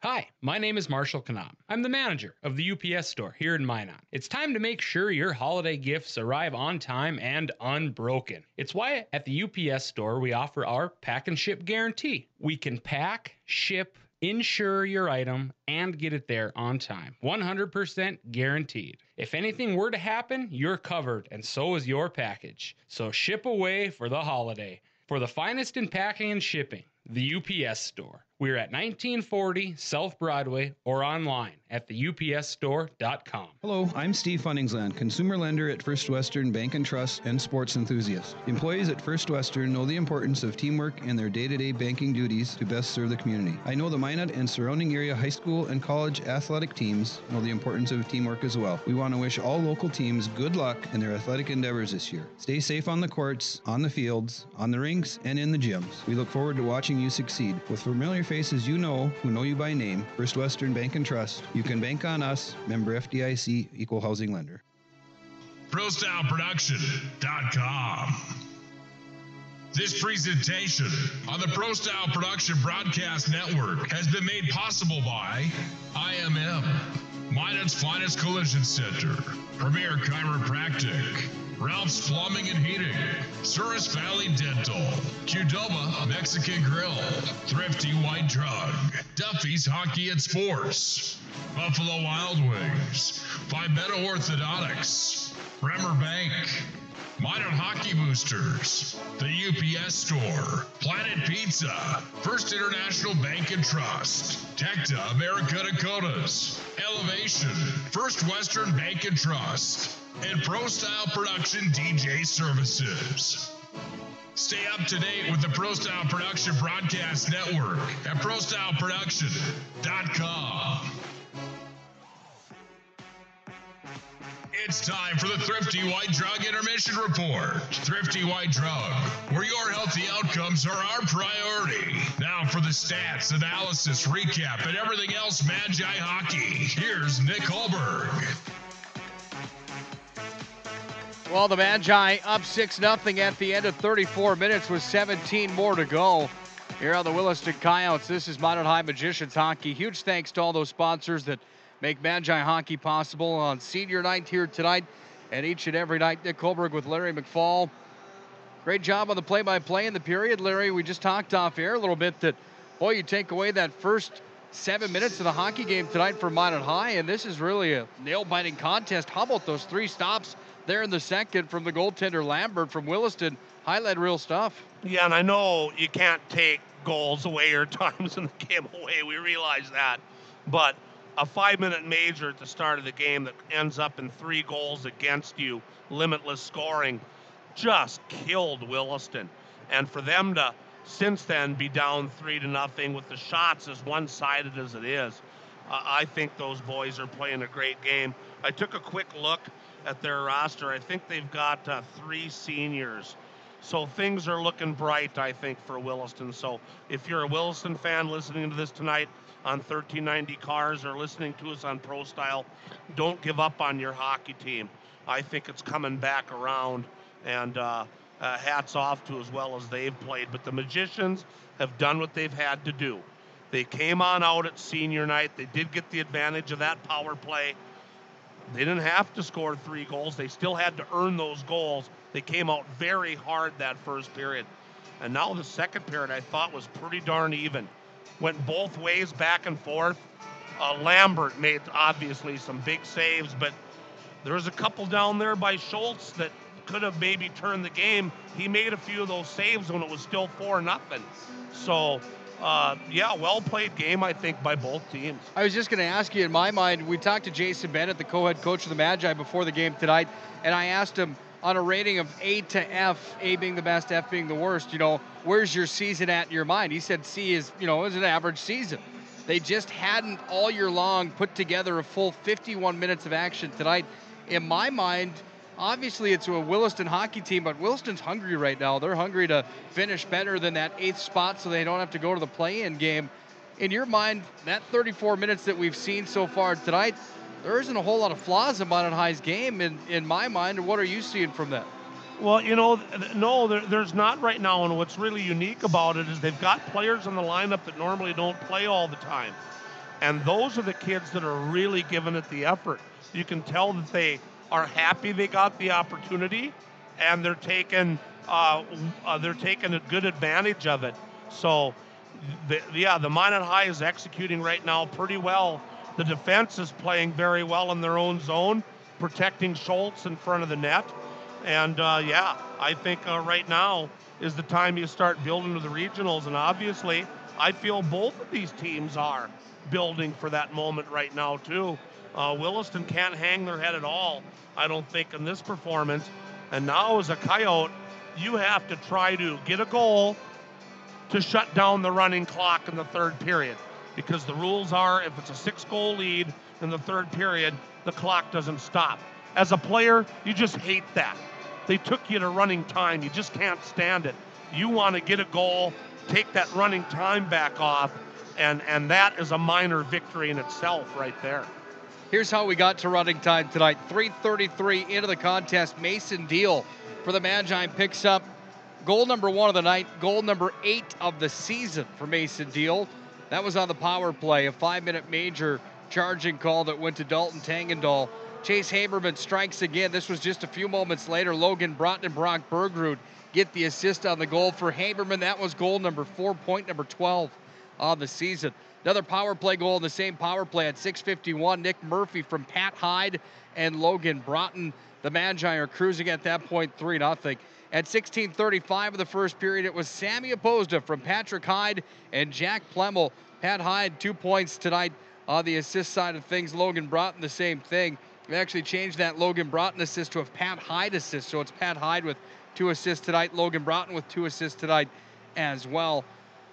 Hi, my name is Marshall Knop. I'm the manager of the UPS store here in Minot. It's time to make sure your holiday gifts arrive on time and unbroken. It's why at the UPS store we offer our pack and ship guarantee. We can pack, ship, insure your item, and get it there on time. 100% guaranteed. If anything were to happen, you're covered, and so is your package. So ship away for the holiday. For the finest in packing and shipping, the UPS store. We're at 1940 South Broadway or online at theupsstore.com. Hello, I'm Steve Funningsland, consumer lender at First Western Bank and Trust and sports enthusiast. Employees at First Western know the importance of teamwork in their day-to-day banking duties to best serve the community. I know the Minot and surrounding area high school and college athletic teams know the importance of teamwork as well. We want to wish all local teams good luck in their athletic endeavors this year. Stay safe on the courts, on the fields, on the rinks, and in the gyms. We look forward to watching you succeed. With familiar faces you know, who know you by name, First Western Bank and Trust, you can bank on us, member FDIC, equal housing lender. ProStyleProduction.com. This presentation on the Pro Style Production Broadcast Network has been made possible by IMM, Minot's Finest Collision Center, Premier Chiropractic, Ralph's Plumbing and Heating, Souris Valley Dental, Qdoba Mexican Grill, Thrifty White Drug, Duffy's Hockey and Sports, Buffalo Wild Wings, Pimento Orthodontics, Bremer Bank, Minot Hockey Boosters, the UPS Store, Planet Pizza, First International Bank and Trust, Tecta America Dakotas, Elevation, First Western Bank and Trust, and Pro Style Production DJ Services. Stay up to date with the Pro Style Production Broadcast Network at ProStyleProduction.com. It's time for the Thrifty White Drug Intermission Report. Thrifty White Drug, where your healthy outcomes are our priority. Now for the stats, analysis, recap, and everything else Magi hockey. Here's Nick Hulberg. Well, the Magi up 6-0 at the end of 34 minutes with 17 more to go. Here on the Williston Coyotes, this is Minot High Magicians Hockey. Huge thanks to all those sponsors that make Magi Hockey possible on senior night here tonight and each and every night. Nick Hulberg with Larry McFall. Great job on the play-by-play in the period, Larry. We just talked off air a little bit that, boy, you take away that first 7 minutes of the hockey game tonight for Minot High, and this is really a nail-biting contest. How about those 3 stops there in the second from the goaltender Lambert from Williston? Highlight real stuff. Yeah, and I know you can't take goals away or times in the game away. We realize that. But a 5-minute major at the start of the game that ends up in 3 goals against you, limitless scoring, just killed Williston. And for them to, since then, be down 3-0 with the shots as one-sided as it is, I think those boys are playing a great game. I took a quick look at their roster. I think they've got 3 seniors. So things are looking bright, I think, for Williston. So if you're a Williston fan listening to this tonight on 1390 Cars or listening to us on Pro Style, don't give up on your hockey team. I think it's coming back around, and hats off to as well as they've played. But the Magicians have done what they've had to do. They came on out at senior night. They did get the advantage of that power play. They didn't have to score 3 goals. They still had to earn those goals. They came out very hard that first period. And now the second period I thought was pretty darn even. Went both ways, back and forth. Lambert made, obviously, some big saves, but there was a couple down there by Schultz that could have maybe turned the game. He made a few of those saves when it was still 4-0. So, yeah, well-played game, I think, by both teams. I was just going to ask you, in my mind, we talked to Jason Bennett, the co-head coach of the Magi, before the game tonight, and I asked him, on a rating of A to F, A being the best, F being the worst, where's your season at in your mind? He said C is, is an average season. They just hadn't all year long put together a full 51 minutes of action tonight. In my mind, obviously it's a Williston hockey team, but Williston's hungry right now. They're hungry to finish better than that 8th spot so they don't have to go to the play-in game. In your mind, that 34 minutes that we've seen so far tonight, there isn't a whole lot of flaws in Minot High's game in my mind. What are you seeing from that? Well, no, there's not right now, and what's really unique about it is they've got players in the lineup that normally don't play all the time. And those are the kids that are really giving it the effort. You can tell that they are happy they got the opportunity, and they're taking a good advantage of it. So, the Minot High is executing right now pretty well. The defense is playing very well in their own zone, protecting Schultz in front of the net. And, I think right now is the time you start building to the regionals. And obviously, I feel both of these teams are building for that moment right now, too. Williston can't hang their head at all, I don't think, in this performance. And now as a Coyote, you have to try to get a goal to shut down the running clock in the third period. Because the rules are, if it's a 6-goal lead in the third period, the clock doesn't stop. As a player, you just hate that. They took you to running time. You just can't stand it. You want to get a goal, take that running time back off, and that is a minor victory in itself right there. Here's how we got to running time tonight. 3:33 into the contest. Mason Deal for the Magi picks up goal number 1 of the night, goal number 8 of the season for Mason Deal. That was on the power play, a 5-minute major charging call that went to Dalton Tangendahl. Chase Haberman strikes again. This was just a few moments later. Logan Broughton and Brock Bergrud get the assist on the goal for Haberman. That was goal number 4, point number 12 on the season. Another power play goal in the same power play at 6:51. Nick Murphy from Pat Hyde and Logan Broughton. The Magi are cruising at that point 3-0. At 16:35 of the first period, it was Sammy Opposda from Patrick Hyde and Jack Plemmel. Pat Hyde, 2 points tonight on the assist side of things. Logan Broughton, the same thing. We actually changed that Logan Broughton assist to a Pat Hyde assist, so it's Pat Hyde with 2 assists tonight, Logan Broughton with 2 assists tonight as well.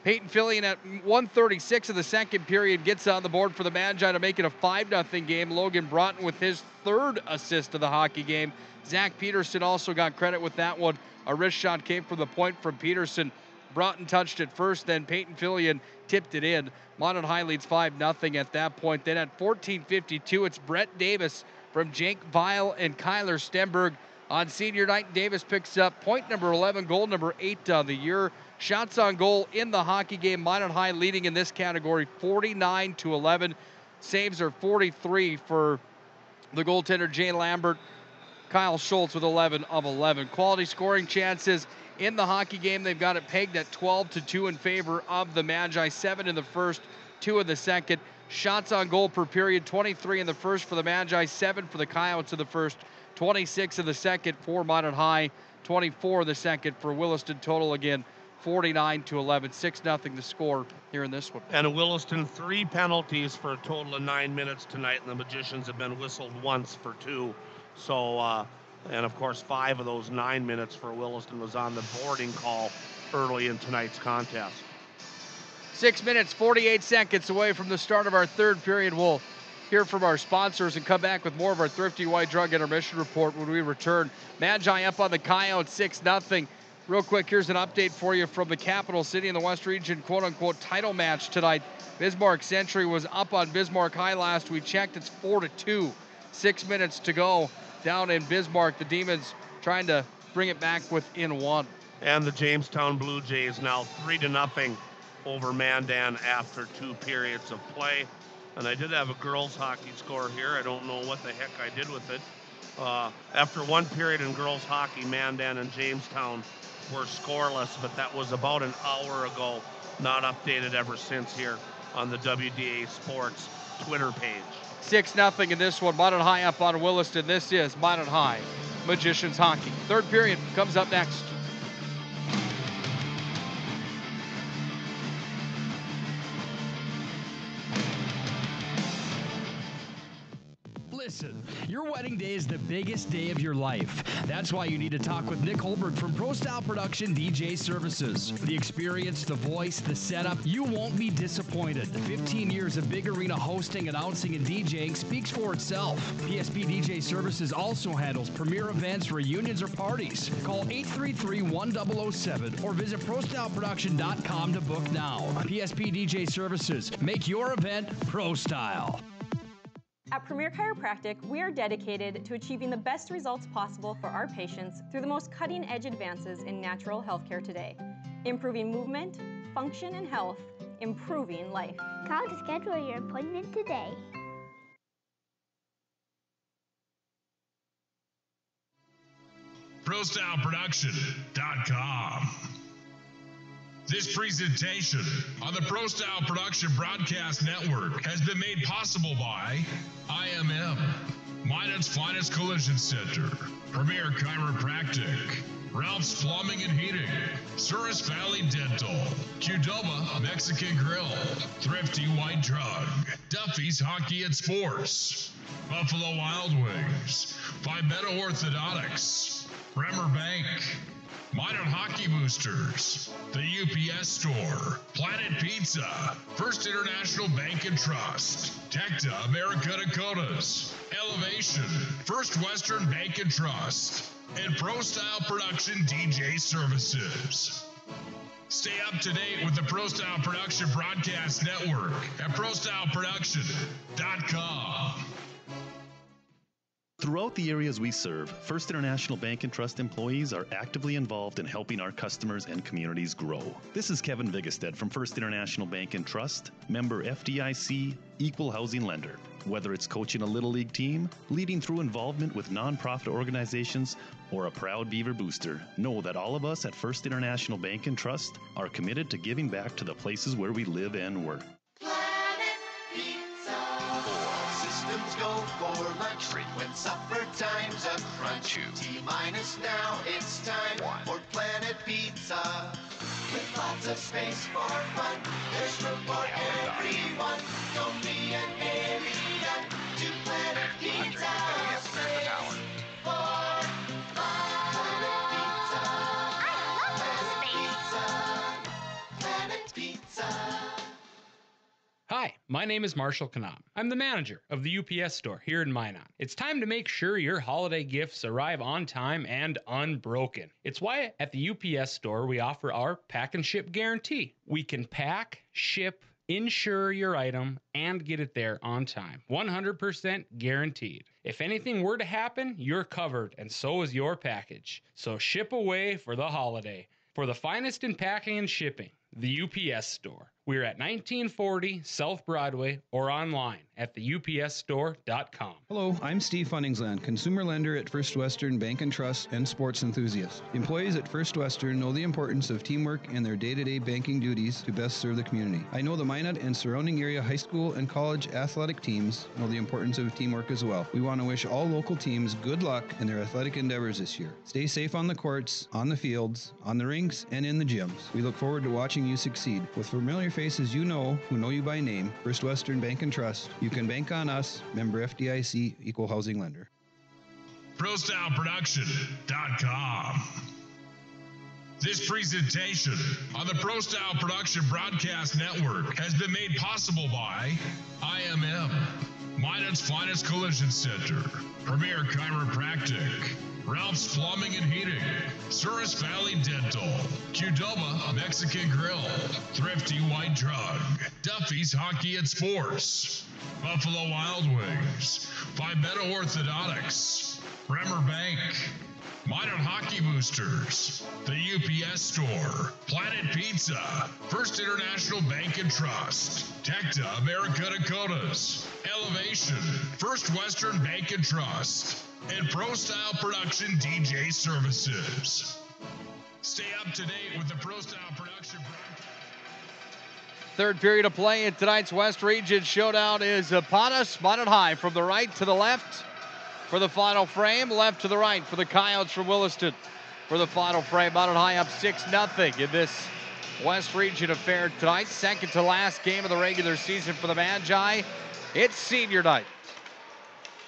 Peyton Fillion at 1:36 of the second period gets on the board for the Magi to make it a 5-0 game. Logan Broughton with his third assist of the hockey game. Zach Peterson also got credit with that one. A wrist shot came from the point from Peterson. Broughton touched it first, then Peyton Fillion tipped it in. Minot High leads 5-0 at that point. Then at 14:52, it's Brett Davis from Jake Weil and Kyler Stenberg. On senior night, Davis picks up point number 11, goal number 8 of the year. Shots on goal in the hockey game. Minot High leading in this category 49-11. Saves are 43 for the goaltender Jay Lambert. Kyle Schultz with 11 of 11. Quality scoring chances in the hockey game. They've got it pegged at 12-2 in favor of the Magi. 7 in the first, 2 in the second. Shots on goal per period, 23 in the first for the Magi, 7 for the Coyotes in the first, 26 in the second for Minot High, 24 in the second for Williston. Total again 49-11, 6-0 the score here in this one. And Williston 3 penalties for a total of 9 minutes tonight, and the Magicians have been whistled once for 2. So, and of course 5 of those 9 minutes for Williston was on the boarding call early in tonight's contest. 6 minutes, 48 seconds away from the start of our third period. We'll hear from our sponsors and come back with more of our Thrifty White Drug Intermission Report when we return. Magi up on the Coyotes 6-0. Real quick, here's an update for you from the capital city in the West Region quote-unquote title match tonight. Bismarck Century was up on Bismarck High last we checked. It's 4-2. 6 minutes to go down in Bismarck. The Demons trying to bring it back within 1. And the Jamestown Blue Jays now 3-0 over Mandan after 2 periods of play. And I did have a girls hockey score here. I don't know what the heck I did with it. After 1 period in girls hockey, Mandan and Jamestown were scoreless, but that was about an hour ago. Not updated ever since here on the WDA Sports Twitter page. 6-0 in this one. Minot High up on Williston. This is Minot High Magicians hockey. Third period comes up next. Listen, your wedding day is the biggest day of your life. That's why you need to talk with Nick Hulberg from Pro Style Production DJ Services. The experience, the voice, the setup, you won't be disappointed. 15 years of big arena hosting, announcing, and DJing speaks for itself. PSP DJ Services also handles premier events, reunions, or parties. Call 833-1007 or visit ProStyleProduction.com to book now. PSP DJ Services. Make your event Pro Style. At Premier Chiropractic, we are dedicated to achieving the best results possible for our patients through the most cutting-edge advances in natural healthcare today. Improving movement, function, and health, improving life. Call to schedule your appointment today. ProStyleProduction.com. This presentation on the Pro Style Production Broadcast Network has been made possible by IMM, Minot's Finest Collision Center, Premier Chiropractic, Ralph's Plumbing and Heating, Souris Valley Dental, Qdoba Mexican Grill, Thrifty White Drug, Duffy's Hockey and Sports, Buffalo Wild Wings, Vibetta Orthodontics, Bremer Bank, Minot Hockey Boosters, the UPS Store, Planet Pizza, First International Bank and Trust, Tecta America Dakotas, Elevation, First Western Bank and Trust, and Pro Style Production DJ Services. Stay up to date with the Pro Style Production Broadcast Network at ProStyleProduction.com. Throughout the areas we serve, First International Bank and Trust employees are actively involved in helping our customers and communities grow. This is Kevin Vigestad from First International Bank and Trust, member FDIC, equal housing lender. Whether it's coaching a Little League team, leading through involvement with nonprofit organizations, or a proud Beaver booster, know that all of us at First International Bank and Trust are committed to giving back to the places where we live and work. Systems go for lunch. Frequent supper time's a crunch. T-minus now, it's time for Planet Pizza. With lots of space for fun, there's room for everyone. Don't be an alien to Planet Pizza. Space for fun. Planet Pizza. Planet Pizza. Planet Pizza. My name is Marshall Knop. I'm the manager of the UPS store here in Minot. It's time to make sure your holiday gifts arrive on time and unbroken. It's why at the UPS store we offer our pack and ship guarantee. We can pack, ship, insure your item, and get it there on time. 100% guaranteed. If anything were to happen, you're covered, and so is your package. So ship away for the holiday. For the finest in packing and shipping, the UPS store. We're at 1940 South Broadway or online at theupsstore.com. Hello, I'm Steve Funningsland, consumer lender at First Western Bank and Trust and sports enthusiast. Employees at First Western know the importance of teamwork in their day-to-day banking duties to best serve the community. I know the Minot and surrounding area high school and college athletic teams know the importance of teamwork as well. We want to wish all local teams good luck in their athletic endeavors this year. Stay safe on the courts, on the fields, on the rinks, and in the gyms. We look forward to watching you succeed. With familiar faces you know, who know you by name, First Western Bank and Trust, you can bank on us, member FDIC, equal housing lender. ProStyleProduction.com. This presentation on the Pro Style Production Broadcast Network has been made possible by IMM, Minot's Finest Collision Center, Premier Chiropractic, Ralph's Plumbing and Heating, Souris Valley Dental, Qdoba Mexican Grill, Thrifty White Drug, Duffy's Hockey and Sports, Buffalo Wild Wings, Palmetto Orthodontics, Bremer Bank, Minot Hockey Boosters, the UPS Store, Planet Pizza, First International Bank and Trust, Tecta America Dakotas, Elevation, First Western Bank and Trust, and Pro Style Production DJ Services. Stay up to date with the Pro Style Production broadcast. Third period of play in tonight's West Region Showdown is upon us. Minot High from the right to the left for the final frame, left to the right for the Coyotes from Williston for the final frame. Minot High up 6-0 in this West Region affair tonight. Second to last game of the regular season for the Magi. It's senior night.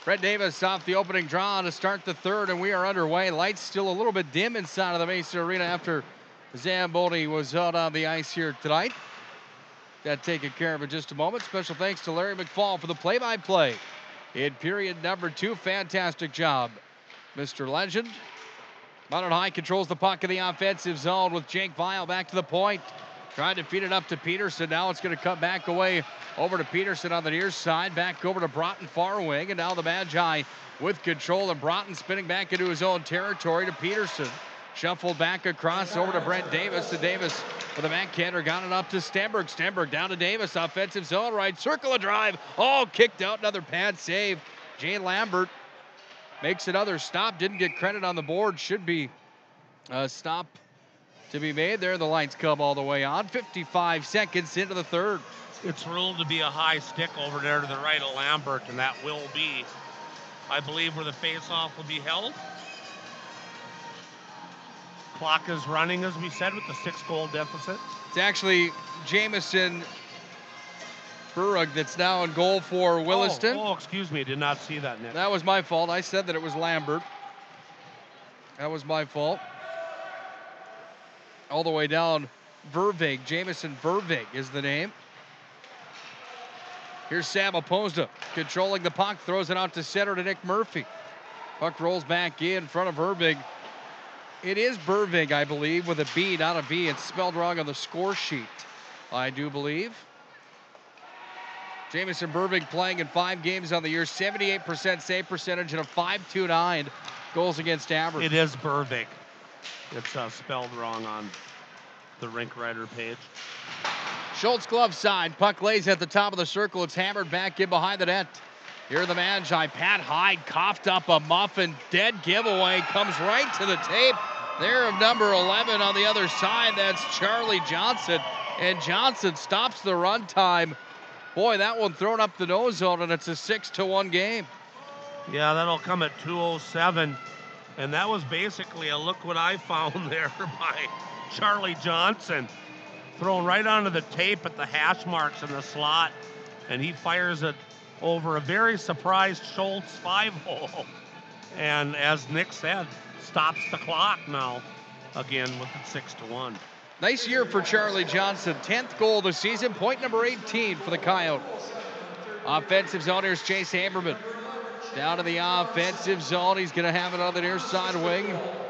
Brett Davis off the opening draw to start the third, and we are underway. Lights still a little bit dim inside of the Mesa Arena after Zamboni was out on the ice here tonight. Got taken care of in just a moment. Special thanks to Larry McFall for the play-by-play in period number 2. Fantastic job, Mr. Legend. Minot High controls the puck in the offensive zone with Jake Vile back to the point. Trying to feed it up to Peterson. Now it's going to come back away over to Peterson on the near side. Back over to Broughton far wing. And now the Magi with control. And Broughton spinning back into his own territory to Peterson. Shuffled back across over to Brent Davis. To Davis with a backhander. Got it up to Stenberg. Stenberg down to Davis. Offensive zone right. Circle a drive. Oh, kicked out. Another pad save. Jay Lambert makes another stop. Didn't get credit on the board. Should be a stop to be made there. The lights come all the way on. 55 seconds into the third. It's ruled to be a high stick over there to the right of Lambert, and that will be, I believe, where the face-off will be held. Clock is running, as we said, with the 6-goal deficit. It's actually Jamison Burrug that's now in goal for Williston. Oh, excuse me. I did not see that, Nick. That was my fault. I said that it was Lambert. That was my fault. All the way down, Vervig. Jamison Vervig is the name. Here's Sam Opposda controlling the puck, throws it out to center to Nick Murphy. Puck rolls back in front of Vervig. It is Vervig, I believe, with a B, not a V. It's spelled wrong on the score sheet, I do believe. Jamison Vervig playing in 5 games on the year, 78% save percentage and a .529 goals against average. It is Vervig. It's spelled wrong on the Rink Rider page. Schultz glove side. Puck lays at the top of the circle. It's hammered back in behind the net. Here are the Magi. Pat Hyde coughed up a muffin. Dead giveaway. Comes right to the tape. There of number 11 on the other side. That's Charlie Johnson. And Johnson stops the run time. Boy, that one thrown up the nose zone, and it's a 6-1 game. Yeah, that'll come at 2:07. And that was basically a look what I found there by Charlie Johnson. Thrown right onto the tape at the hash marks in the slot. And he fires it over a very surprised Schultz 5-hole. And as Nick said, stops the clock now again with it 6-1. Nice year for Charlie Johnson. 10th goal of the season. Point number 18 for the Coyotes. Offensive zone, here's Chase Haberman. Down to the offensive zone. He's going to have it on the near side wing.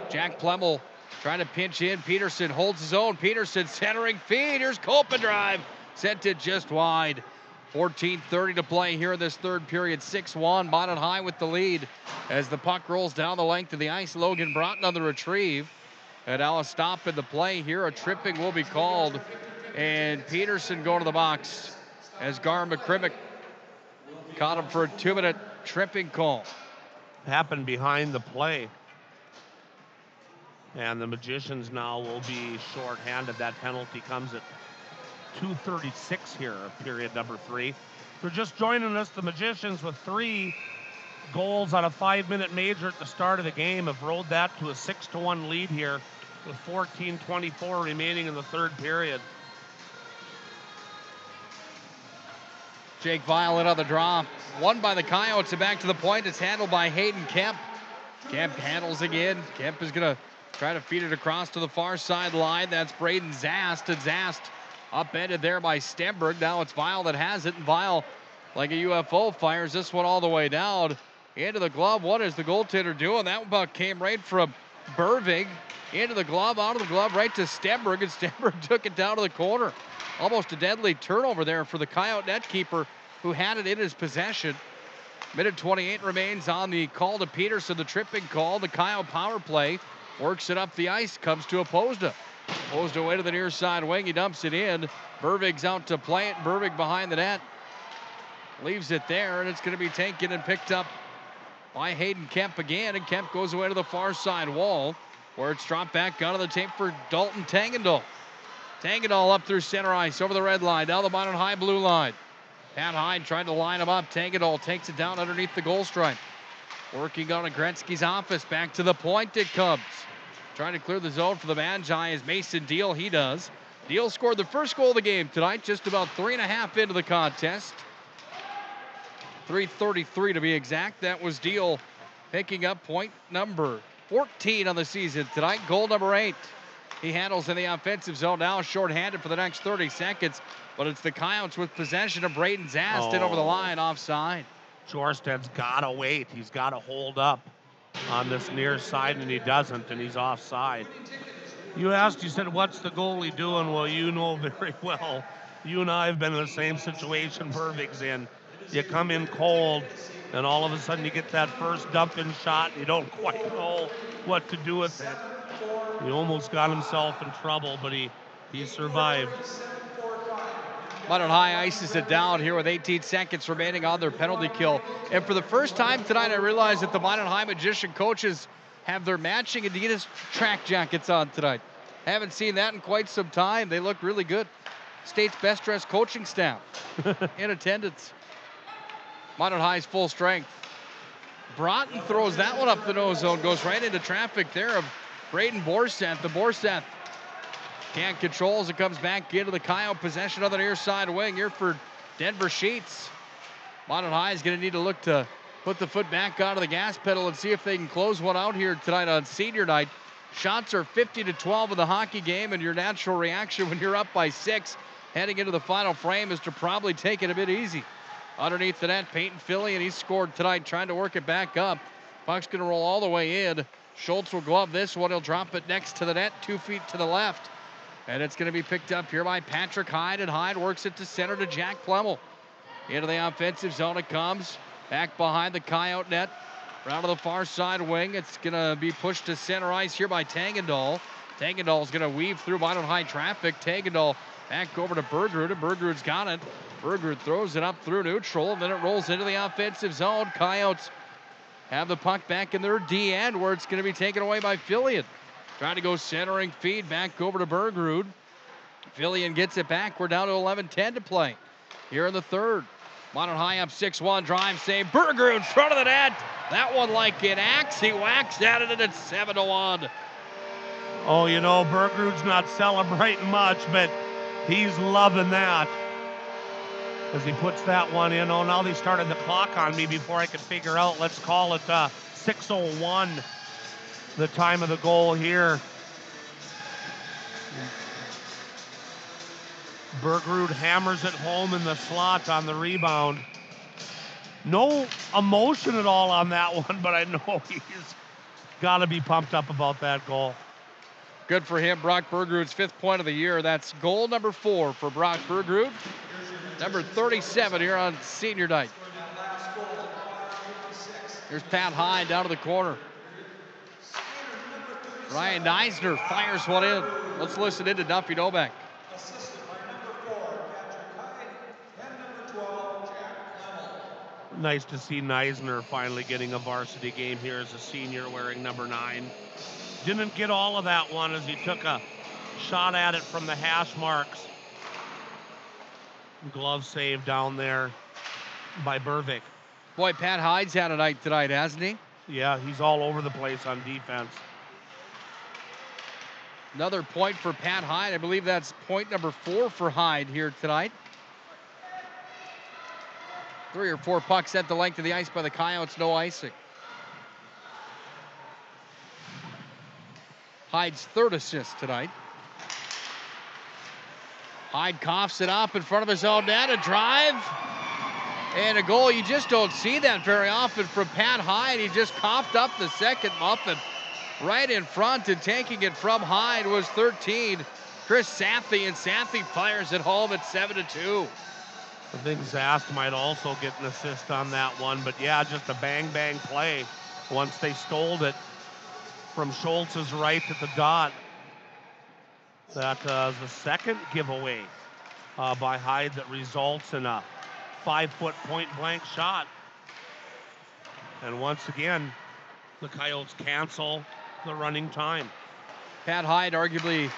Jack Plemmel trying to pinch in. Peterson holds his own. Peterson centering feed. Here's Copa drive. Sent it just wide. 14:30 to play here in this third period. 6-1. Minot High with the lead as the puck rolls down the length of the ice. Logan Broughton on the retrieve. And now a stop in the play here. A tripping will be called. And Peterson going to the box as Gar McCrimmon caught him for a 2-minute tripping call. Happened behind the play. And the Magicians now will be shorthanded. That penalty comes at 2:36 here, period number 3. If you're just joining us, the Magicians with 3 goals on a 5-minute major at the start of the game have rode that to a 6-1 lead here with 14:24 remaining in the third period. Jake Violet on the draw. Won by the Coyotes and back to the point. It's handled by Hayden Kemp. Kemp handles again. Kemp is going to try to feed it across to the far sideline. That's Braden Zast. And Zast upended there by Stenberg. Now it's Vile that has it. And Vile, like a UFO, fires this one all the way down into the glove. What is the goaltender doing? That one came right from Burvig into the glove, out of the glove, right to Stenberg. And Stenberg took it down to the corner. Almost a deadly turnover there for the Coyote net keeper who had it in his possession. Minute 28 remains on the call to Peterson, the tripping call. The Coyote power play works it up the ice, comes to Opposda. Opposda away to the near side wing. He dumps it in. Burvig's out to play it. Burvig behind the net. Leaves it there, and it's going to be taken and picked up by Hayden Kemp again. And Kemp goes away to the far side wall where it's dropped back onto the tape for Dalton Tangendal. Tangendal up through center ice, over the red line, down the Minot High blue line. Pat Hyde trying to line him up. Tangendal takes it down underneath the goal stripe. Working on Gretzky's office, back to the point it comes. Trying to clear the zone for the Magi is Mason Deal, he does. Deal scored the first goal of the game tonight, just about 3.5 into the contest. 3:33 to be exact. That was Deal picking up point number 14 on the season tonight, goal number 8. He handles in the offensive zone now, shorthanded for the next 30 seconds. But it's the Coyotes with possession of Braden Zast in over the line, offside. Jorsted's got to wait. He's got to hold up on this near side, and he doesn't, and he's offside. You asked, you said, what's the goalie doing? Well, you know very well. You and I have been in the same situation Burvig's in. You come in cold, and all of a sudden you get that first dump-in shot, and you don't quite know what to do with it. He almost got himself in trouble, but he survived. Minot High ices it down here with 18 seconds remaining on their penalty kill. And for the first time tonight, I realized that the Minot High Magician coaches have their matching Adidas track jackets on tonight. Haven't seen that in quite some time. They look really good. State's best dressed coaching staff in attendance. Minot High's full strength. Broughton throws that one up the nose zone, goes right into traffic there of Braden Borseth. The Borseth can't control as it comes back into the Coyote possession on the near side wing here for Denver Sheets. Minot High is going to need to look to put the foot back onto the gas pedal and see if they can close one out here tonight on senior night. Shots are 50-12 in the hockey game, and your natural reaction when you're up by 6 heading into the final frame is to probably take it a bit easy. Underneath the net, Peyton Philly, and he scored tonight trying to work it back up. Puck's going to roll all the way in. Schultz will glove this one. He'll drop it next to the net, 2 feet to the left. And it's going to be picked up here by Patrick Hyde, and Hyde works it to center to Jack Plemmel. Into the offensive zone it comes. Back behind the Coyote net. Around to the far side wing. It's going to be pushed to center ice here by Tangendal. Tangendal's going to weave through Minot High traffic. Tangendal back over to Bergerud, and Bergerud's got it. Bergerud throws it up through neutral, and then it rolls into the offensive zone. Coyotes have the puck back in their D end, where it's going to be taken away by Fillion. Trying to go centering feed back over to Bergerud. Fillion gets it back. We're down to 11:10 to play here in the third. Minot High up 6-1, drive save. Bergerud in front of the net. That one like an axe. He whacks at it, and it's 7-1. Oh, you know, Bergerud's not celebrating much, but he's loving that as he puts that one in. Oh, now they started the clock on me before I could figure out. Let's call it 6:01, the time of the goal here. Bergrud hammers it home in the slot on the rebound. No emotion at all on that one, but I know he's got to be pumped up about that goal. Good for him, Brock Bergrud's 5th point of the year. That's goal number 4 for Brock Bergrud. Number 37 here on senior night. Here's Pat Hyde down to the corner. Ryan Eisner fires one in. Let's listen in to Duffy Novak. Nice to see Neisner finally getting a varsity game here as a senior wearing number 9. Didn't get all of that one as he took a shot at it from the hash marks. Glove save down there by Bervik. Boy, Pat Hyde's had a night tonight, hasn't he? Yeah, he's all over the place on defense. Another point for Pat Hyde. I believe that's point number 4 for Hyde here tonight. 3 or 4 pucks at the length of the ice by the Coyotes, no icing. Hyde's 3rd assist tonight. Hyde coughs it up in front of his own net, a drive, and a goal. You just don't see that very often from Pat Hyde. He just coughed up the second muffin right in front, and taking it from Hyde was 13, Chris Sathey, and Sathey fires it home at 7-2. I think Zast might also get an assist on that one, but yeah, just a bang-bang play once they stole it from Schultz's right at the dot. That is the second giveaway by Hyde that results in a 5-foot point-blank shot. And once again, the Coyotes cancel the running time. Pat Hyde, arguably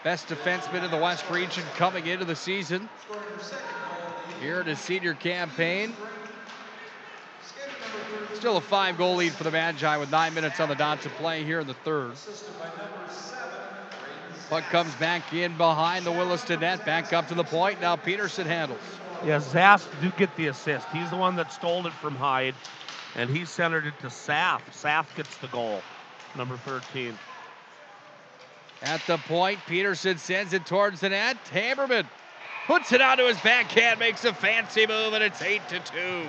best defenseman in the West region coming into the season. Here in his senior campaign. Still a 5-goal lead for the Magi with 9 minutes on the dot to play here in the 3rd. Puck comes back in behind the Williston net, back up to the point. Now Peterson handles. Yeah, Zast did get the assist. He's the one that stole it from Hyde, and he centered it to Saf. Saf gets the goal, number 13. At the point, Peterson sends it towards the net. Haberman puts it onto his backhand, makes a fancy move, and it's 8-2.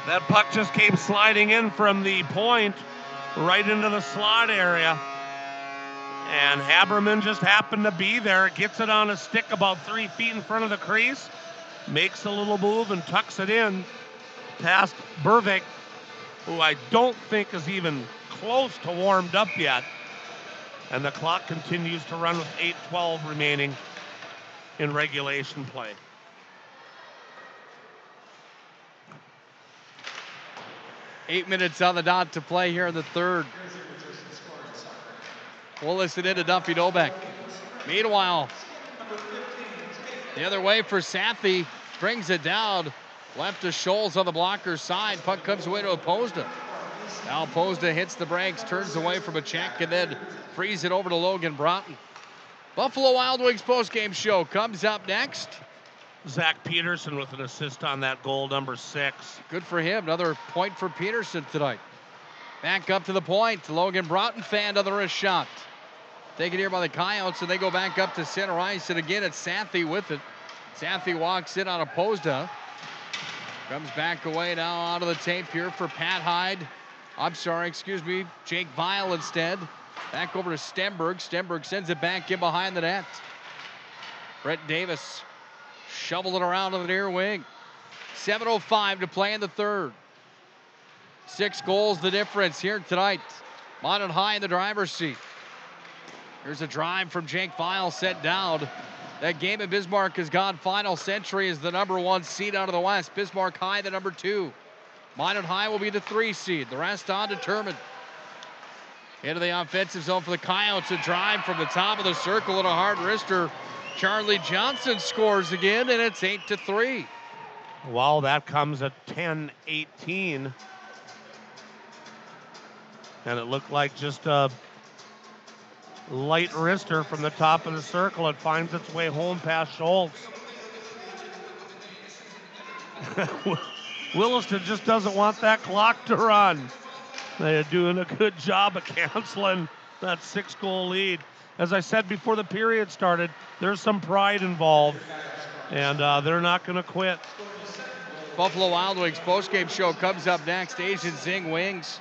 That puck just came sliding in from the point right into the slot area. And Haberman just happened to be there, gets it on a stick about 3 feet in front of the crease, makes a little move and tucks it in past Bervik, who I don't think is even close to warmed up yet. And the clock continues to run with 8:12 remaining in regulation play. Eight minutes on the dot to play here in the 3rd. We'll listen in to Duffy Novak. Meanwhile, the other way for Sathey, brings it down, left to Scholes on the blocker's side. Puck comes away to Opposda. Now Opposda hits the brakes, turns away from a check, and then frees it over to Logan Broughton. Buffalo Wild Wings postgame show comes up next. Zach Peterson with an assist on that goal, number 6. Good for him. Another point for Peterson tonight. Back up to the point. Logan Broughton fanned on the wrist shot. Taken here by the Coyotes, and they go back up to center ice, and again it's Sathey with it. Sathey walks in on Opposda. Comes back away now onto the tape here for Pat Hyde. Jake Vial instead. Back over to Stenberg. Stenberg sends it back in behind the net. Brett Davis shoveled it around to the near wing. 7:05 to play in the 3rd. 6 goals the difference here tonight. Minot High in the driver's seat. Here's a drive from Jake Vial set down. That game in Bismarck has gone final. Century is the number 1 seed out of the West. Bismarck High the number 2. Minot High will be the 3 seed. The rest undetermined. Into the offensive zone for the Coyotes. A drive from the top of the circle and a hard wrister. Charlie Johnson scores again, and it's 8-3. Wow, that comes at 10-18. And it looked like just a light wrister from the top of the circle. It finds its way home past Schultz. Williston just doesn't want that clock to run. They're doing a good job of canceling that 6-goal lead. As I said before the period started, there's some pride involved, and they're not going to quit. Buffalo Wild Wings postgame show comes up next. Asian Zing Wings.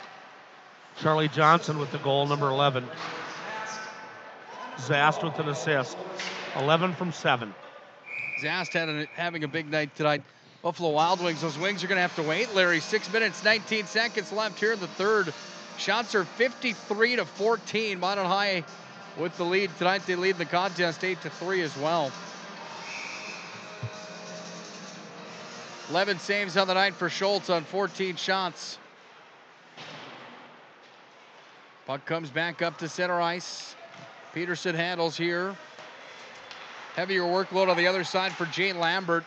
Charlie Johnson with the goal, number 11. Zast with an assist. 11 from 7. Zast having a big night tonight. Buffalo Wild Wings, those Wings are going to have to wait, Larry. 6 minutes, 19 seconds left here in the third. Shots are 53-14. Minot High with the lead tonight. They lead the contest 8-3 as well. 11 saves on the night for Schultz on 14 shots. Puck comes back up to center ice. Peterson handles here. Heavier workload on the other side for Jane Lambert.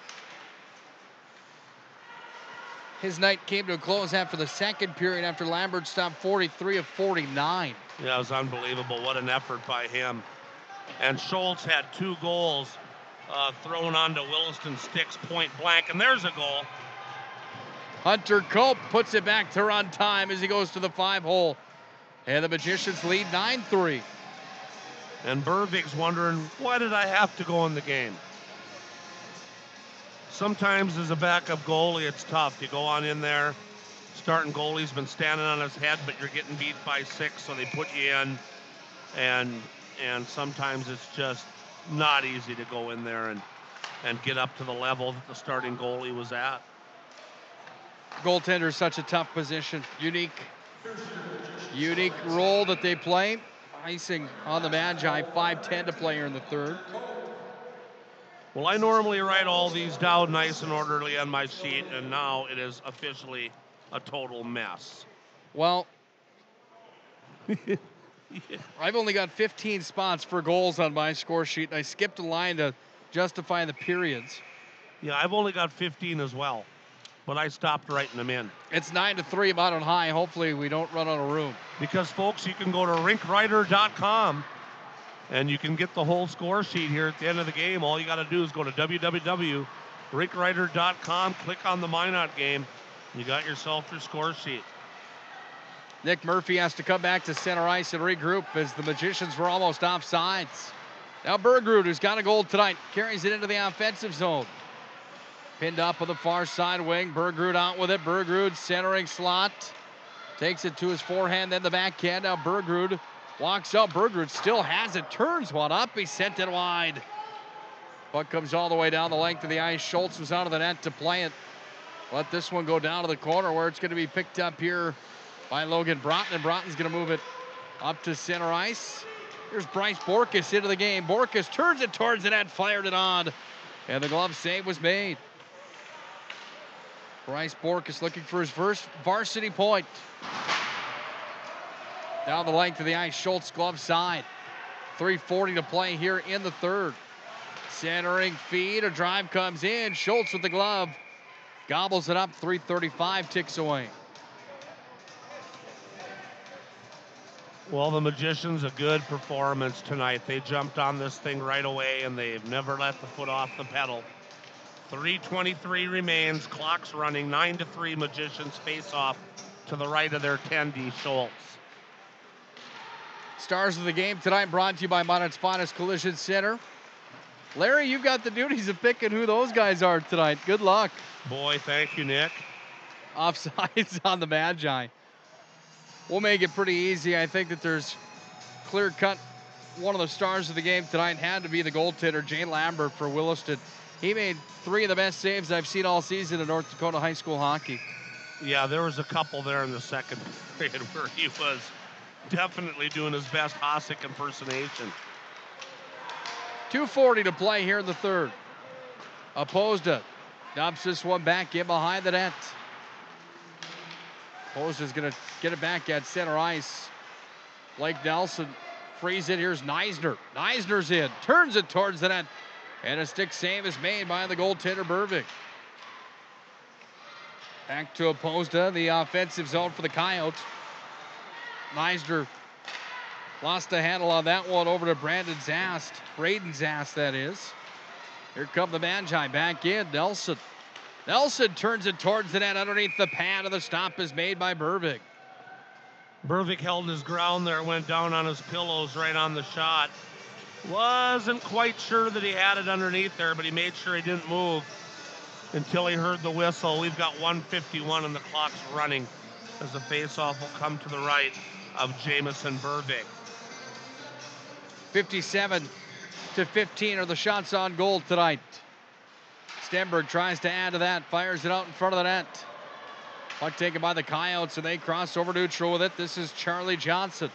His night came to a close after the second period after Lambert stopped 43 of 49. Yeah, it was unbelievable. What an effort by him. And Schultz had 2 goals thrown onto Williston sticks point blank, and there's a goal. Hunter Cope puts it back to run time as he goes to the 5-hole. And the Magicians lead 9-3. And Burvig's wondering, why did I have to go in the game? Sometimes as a backup goalie, it's tough. You go on in there, starting goalie's been standing on his head, but you're getting beat by 6, so they put you in. And sometimes it's just not easy to go in there and get up to the level that the starting goalie was at. Goaltender is such a tough position. Unique role that they play. Icing on the Magi, 5:10 to play here in the third. Well, I normally write all these down nice and orderly on my sheet, and now it is officially a total mess. Well, I've only got 15 spots for goals on my score sheet, and I skipped a line to justify the periods. Yeah, I've only got 15 as well, but I stopped writing them in. It's 9-3 Minot High. Hopefully we don't run out of room. Because, folks, you can go to rinkwriter.com and you can get the whole score sheet here at the end of the game. All you got to do is go to www.rinkwriter.com, click on the Minot game. You got yourself your score sheet. Nick Murphy has to come back to center ice and regroup as the Magicians were almost offsides. Now Bergrud, who's got a goal tonight, carries it into the offensive zone. Pinned up on the far side wing. Bergrud out with it. Bergrud centering slot. Takes it to his forehand, then the backhand. Now Bergrud walks up. Bergrud still has it. Turns one up. He sent it wide. Puck comes all the way down the length of the ice. Schultz was out of the net to play it. Let this one go down to the corner where it's going to be picked up here by Logan Broughton. And Broughton's going to move it up to center ice. Here's Bryce Borkus into the game. Borkus turns it towards the net, fired it on. And the glove save was made. Bryce Borkus looking for his first varsity point. Down the length of the ice, Schultz glove side. 3:40 to play here in the third. Centering feed, a drive comes in. Schultz with the glove. Gobbles it up, 3:35 ticks away. Well, the Magicians, a good performance tonight. They jumped on this thing right away, and they've never let the foot off the pedal. 3:23 remains, clock's running, 9-3 Magicians face off to the right of their 10D Schultz. Stars of the game tonight brought to you by Minot's Finest Collision Center. Larry, you've got the duties of picking who those guys are tonight. Good luck. Boy, thank you, Nick. Offsides on the Magi. We'll make it pretty easy. I think that there's clear-cut. One of the stars of the game tonight had to be the goaltender, Jane Lambert for Williston. He made 3 of the best saves I've seen all season in North Dakota high school hockey. Yeah, there was a couple there in the second period where he was definitely doing his best Hasek impersonation. 2:40 to play here in the third. Opposed dumps this one back in behind the net. Opposed going to get it back at center ice. Blake Nelson frees it. Here's Neisner. Neisner's in. Turns it towards the net. And a stick save is made by the goaltender, Burvik. Back to Opposed, the offensive zone for the Coyotes. Neisner lost the handle on that one over to Brandon Zast. Braden Zast, that is. Here come the Magi back in. Nelson. Nelson turns it towards the net underneath the pad, and the stop is made by Burvik. Bervik held his ground there, went down on his pillows right on the shot. Wasn't quite sure that he had it underneath there, but he made sure he didn't move until he heard the whistle. We've got 1:51 and the clock's running as the faceoff will come to the right of Jamison Bervik. 57-15 are the shots on goal tonight. Stenberg tries to add to that, fires it out in front of the net. Puck taken by the Coyotes, and they cross over neutral with it. This is Charlie Johnson.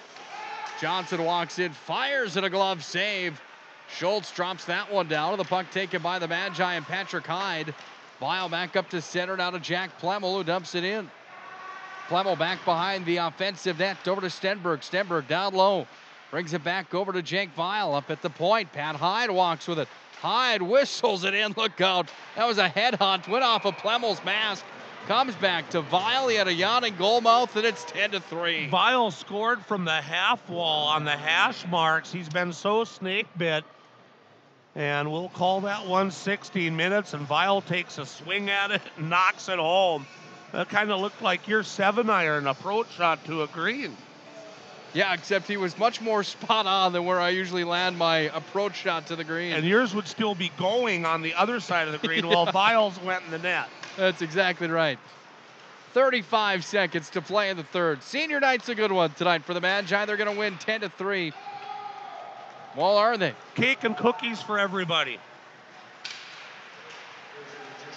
Johnson walks in, fires at a glove save. Schultz drops that one down. The puck taken by the Magi and Patrick Hyde. Vial back up to center, now to Jack Plemmel, who dumps it in. Plemmel back behind the offensive net, over to Stenberg. Stenberg down low, brings it back over to Jake Vial up at the point. Pat Hyde walks with it. Hyde whistles it in, look out. That was a headhunt, went off of Plemmel's mask. Comes back to Vial. He had a yawning goal mouth, and it's 10-3. Vial scored from the half wall on the hash marks. He's been so snake bit. And we'll call that one 16 minutes, and Vial takes a swing at it and knocks it home. That kind of looked like your 7-iron approach shot to a green. Yeah, except he was much more spot on than where I usually land my approach shot to the green. And yours would still be going on the other side of the green while Vial's went in the net. That's exactly right. 35 seconds to play in the third. Senior night's a good one tonight for the Magi. They're going to win 10-3. Well, are they? Cake and cookies for everybody.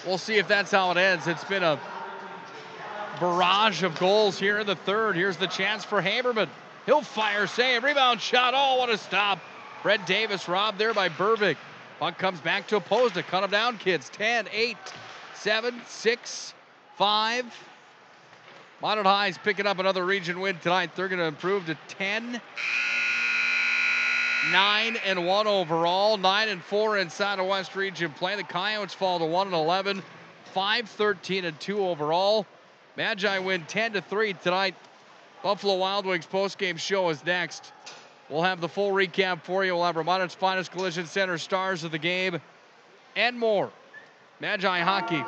We'll see if that's how it ends. It's been a barrage of goals here in the third. Here's the chance for Haberman. He'll fire, save, rebound shot. Oh, what a stop. Brett Davis robbed there by Bervik. Puck comes back to Opposed. Cut him down, kids. 10, 8, 7, 6, 5. Minot High's picking up another region win tonight. They're going to improve to 10, 9-1 overall, 9-4 inside of West Region play. The Coyotes fall to 1-11, 5-13-2 overall. Magi win 10-3 tonight. Buffalo Wild Wings postgame show is next. We'll have the full recap for you. We'll have Ramonet's Finest Collision Center stars of the game and more. Magi hockey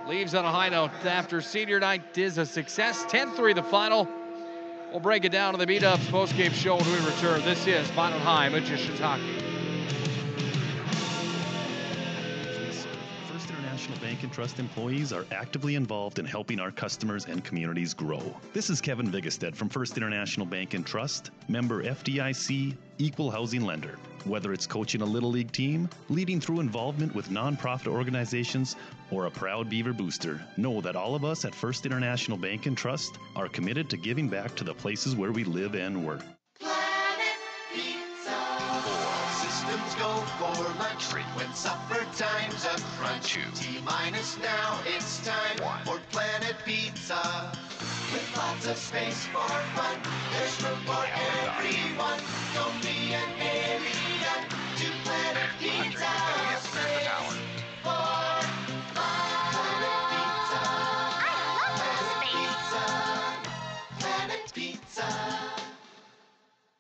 leaves on a high note after senior night is a success. 10-3 the final. We'll break it down to the Meetups postgame show when we return. This is Minot High Magicians Hockey. First International Bank and Trust employees are actively involved in helping our customers and communities grow. This is Kevin Vigestad from First International Bank and Trust, member FDIC, equal housing lender. Whether it's coaching a Little League team, leading through involvement with nonprofit organizations, or a proud Beaver booster, know that all of us at First International Bank and Trust are committed to giving back to the places where we live and work. Planet Pizza. All systems go for lunch. Frequent supper time's a crunch. T-minus now, it's time for Planet Pizza. With lots of space for fun, there's room for everyone. Don't be an alien to Planet Pizza. Space for Planet Pizza. Planet Pizza.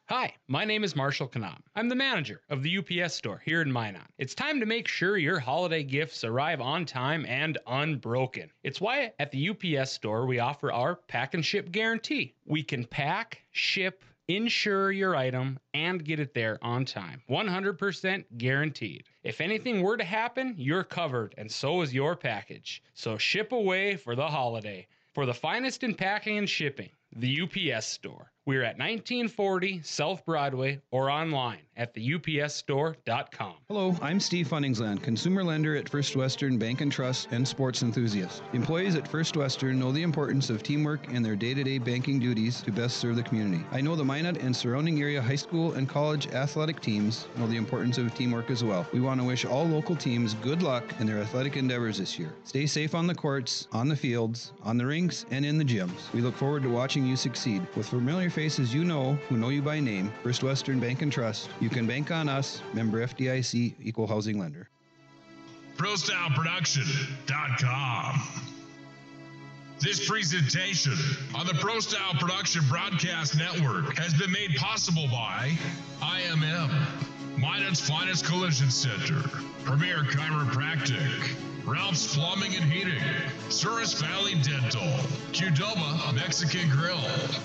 Hi, my name is Marshall Knop. I'm the manager of the UPS store here in Minot. It's time to make sure your holiday gifts arrive on time and unbroken. It's why at the UPS store we offer our pack and ship guarantee. We can pack, ship, insure your item, and get it there on time. 100% guaranteed. If anything were to happen, you're covered, and so is your package. So ship away for the holiday. For the finest in packing and shipping, the UPS store. We're at 1940 South Broadway or online at theupsstore.com. Hello, I'm Steve Funningsland, consumer lender at First Western Bank and Trust and sports enthusiast. Employees at First Western know the importance of teamwork in their day-to-day banking duties to best serve the community. I know the Minot and surrounding area high school and college athletic teams know the importance of teamwork as well. We want to wish all local teams good luck in their athletic endeavors this year. Stay safe on the courts, on the fields, on the rinks, and in the gyms. We look forward to watching you succeed. With familiar faces you know, who know you by name, First Western Bank and Trust, you can bank on us, member FDIC, equal housing lender. ProStyleProduction.com. This presentation on the Pro Style Production Broadcast Network has been made possible by IMM, Minot's Finest Collision Center, Premier Chiropractic, Ralph's Plumbing and Heating, Souris Valley Dental, Qdoba Mexican Grill,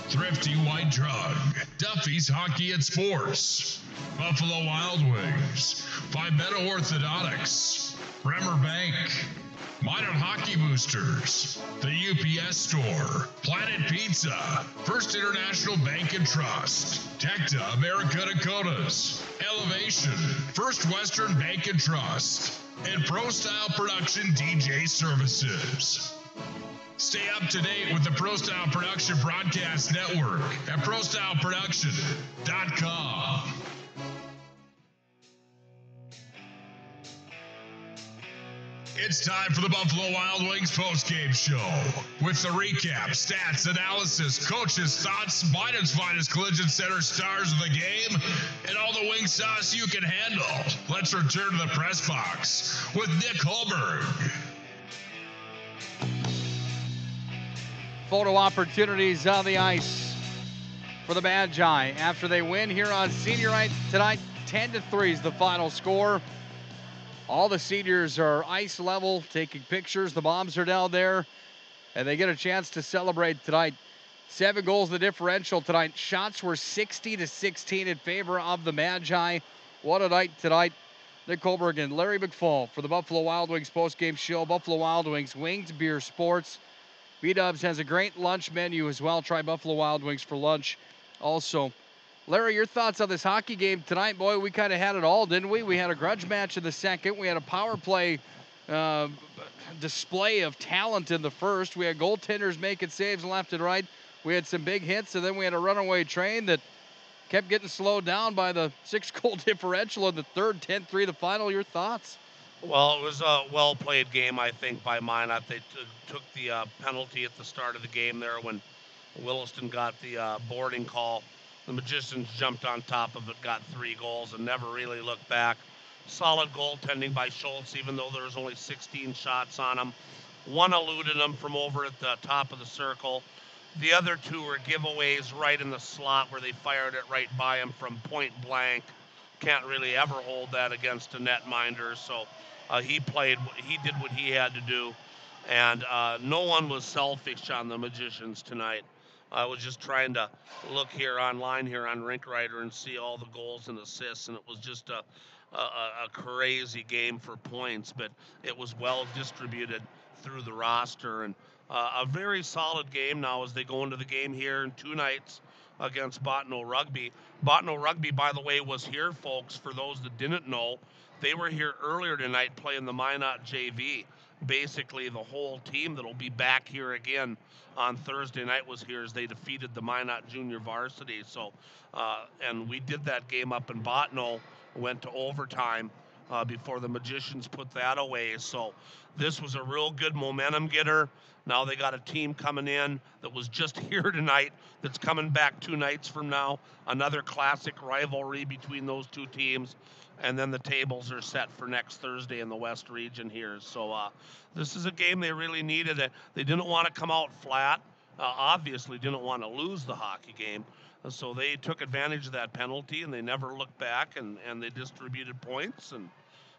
Thrifty White Drug, Duffy's Hockey and Sports, Buffalo Wild Wings, Pimento Orthodontics, Bremer Bank, Minot Hockey Boosters, the UPS Store, Planet Pizza, First International Bank and Trust, Tecta America Dakotas, Elevation, First Western Bank and Trust, and Pro Style Production DJ Services. Stay up to date with the Pro Style Production Broadcast Network at ProStyleProduction.com. It's time for the Buffalo Wild Wings postgame show with the recap, stats, analysis, coaches' thoughts, Minot's finest collision center stars of the game, and all the wing sauce you can handle. Let's return to the press box with Nick Hulberg. Photo opportunities on the ice for the Magi after they win here on senior night tonight. 10-3 is the final score. All the seniors are ice level, taking pictures. The moms are down there, and they get a chance to celebrate tonight. 7 goals the differential tonight. Shots were 60-16 in favor of the Magi. What a night tonight. Nick Hulberg and Larry McFall for the Buffalo Wild Wings postgame show. Buffalo Wild Wings, Wings, Beer, Sports. B-Dubs has a great lunch menu as well. Try Buffalo Wild Wings for lunch also. Larry, your thoughts on this hockey game tonight? Boy, we kind of had it all, didn't we? We had a grudge match in the second. We had a power play display of talent in the first. We had goaltenders making saves left and right. We had some big hits, and then we had a runaway train that kept getting slowed down by the 6-goal differential in the third. 10-3 the final. Your thoughts? Well, it was a well-played game, I think, by Minot. They took the penalty at the start of the game there when Williston got the boarding call. The Magicians jumped on top of it, got 3 goals, and never really looked back. Solid goaltending by Schultz, even though there was only 16 shots on him. One eluded him from over at the top of the circle. The other 2 were giveaways right in the slot where they fired it right by him from point blank. Can't really ever hold that against a netminder, so he did what he had to do. And no one was selfish on the Magicians tonight. I was just trying to look here online here on RinkWriter and see all the goals and assists, and it was just a crazy game for points, but it was well distributed through the roster, and a very solid game now as they go into the game here in 2 nights against Bottineau Rugby. Bottineau Rugby, by the way, was here, folks, for those that didn't know. They were here earlier tonight playing the Minot JV. Basically, the whole team that'll be back here again on Thursday night was here as they defeated the Minot Junior Varsity. So, and we did that game up in Bottineau, went to overtime before the Magicians put that away. So this was a real good momentum getter. Now they got a team coming in that was just here tonight that's coming back 2 nights from now. Another classic rivalry between those 2 teams. And then the tables are set for next Thursday in the West region here. So this is a game they really needed. They didn't want to come out flat. Obviously didn't want to lose the hockey game. So they took advantage of that penalty, and they never looked back, and they distributed points, and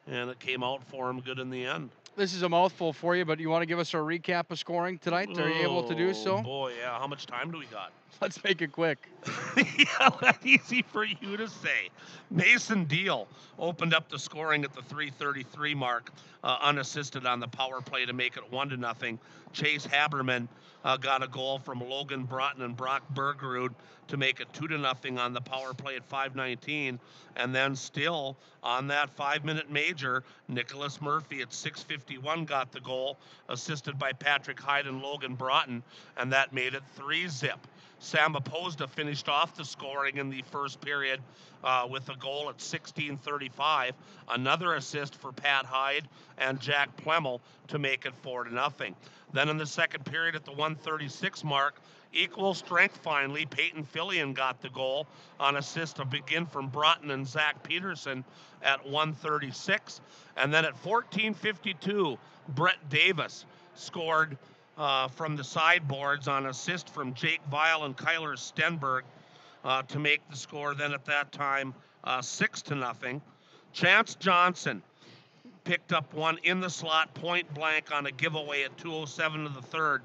it came out for them good in the end. This is a mouthful for you, but you want to give us a recap of scoring tonight? Are you able to do so? Oh, boy, yeah. How much time do we got? Let's make it quick. Yeah, that's easy for you to say. Mason Deal opened up the scoring at the 3:33 mark, unassisted on the power play to make it 1-0. Chase Haberman got a goal from Logan Broughton and Brock Bergerud to make it 2-0 on the power play at 5:19. And then still on that 5-minute major, Nicholas Murphy at 6:51 got the goal, assisted by Patrick Hyde and Logan Broughton, and that made it 3-0. Sam Apozda finished off the scoring in the first period with a goal at 16:35. Another assist for Pat Hyde and Jack Plemmel to make it 4-0. Then in the second period at the 1:36 mark, equal strength finally, Peyton Fillion got the goal on assist to begin from Broughton and Zach Peterson at 1:36. And then at 14:52, Brett Davis scored from the sideboards on assist from Jake Weil and Kyler Stenberg to make the score then at that time 6-0. Chance Johnson picked up one in the slot, point blank on a giveaway at 2:07 of the third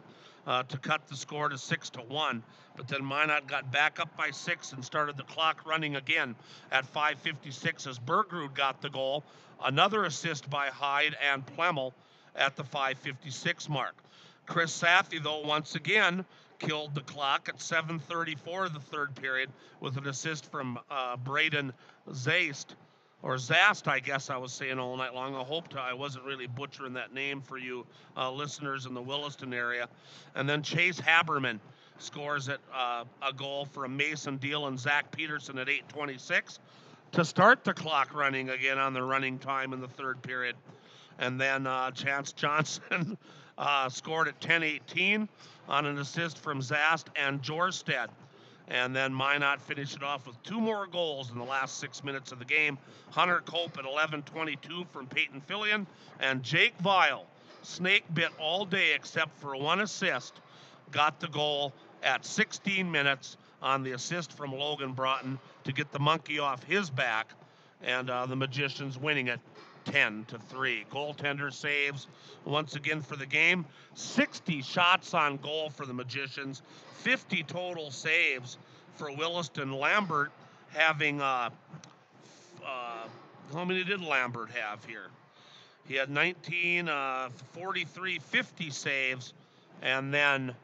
to cut the score to 6-1. But then Minot got back up by 6 and started the clock running again at 5:56 as Bergrud got the goal. Another assist by Hyde and Plemmel at the 5:56 mark. Chris Safi, though, once again killed the clock at 7:34 of the third period with an assist from Braden Zast, I guess I was saying all night long. I hope I wasn't really butchering that name for you listeners in the Williston area. And then Chase Haberman scores at a goal for a Mason Deal and Zach Peterson at 8:26 to start the clock running again on the running time in the third period. And then Chance Johnson scored at 10:18 on an assist from Zast and Jorstead. And then Minot finished it off with 2 more goals in the last 6 minutes of the game. Hunter Cope at 11:22 from Peyton Fillion, and Jake Vile, snake bit all day except for 1 assist, got the goal at 16 minutes on the assist from Logan Broughton to get the monkey off his back, and the Magicians winning it 10-3. Goaltender saves once again for the game. 60 shots on goal for the Magicians. 50 total saves for Williston. Lambert having how many did Lambert have here? He had 19, 43, 50 saves, and then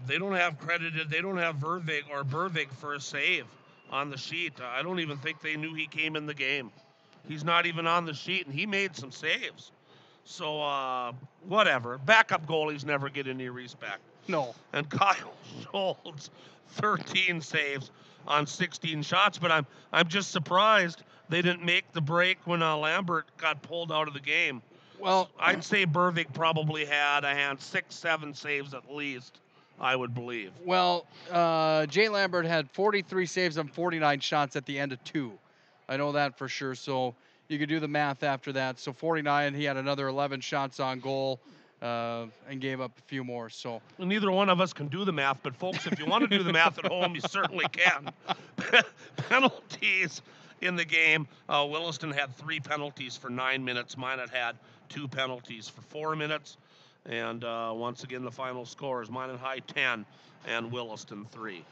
they don't have Vervig for a save on the sheet. I don't even think they knew he came in the game. He's not even on the sheet, and he made some saves. So, whatever. Backup goalies never get any respect. No. And Kyle Schultz, 13 saves on 16 shots, but I'm just surprised they didn't make the break when Lambert got pulled out of the game. Well, I'd say Bervik probably had 6-7 saves at least, I would believe. Well, Jay Lambert had 43 saves on 49 shots at the end of 2. I know that for sure, so you could do the math after that. So 49, he had another 11 shots on goal and gave up a few more. So neither one of us can do the math, but folks, if you want to do the math at home, you certainly can. Penalties in the game. Williston had 3 penalties for 9 minutes. Minot had 2 penalties for 4 minutes. And once again, the final score is Minot High 10 and Williston 3.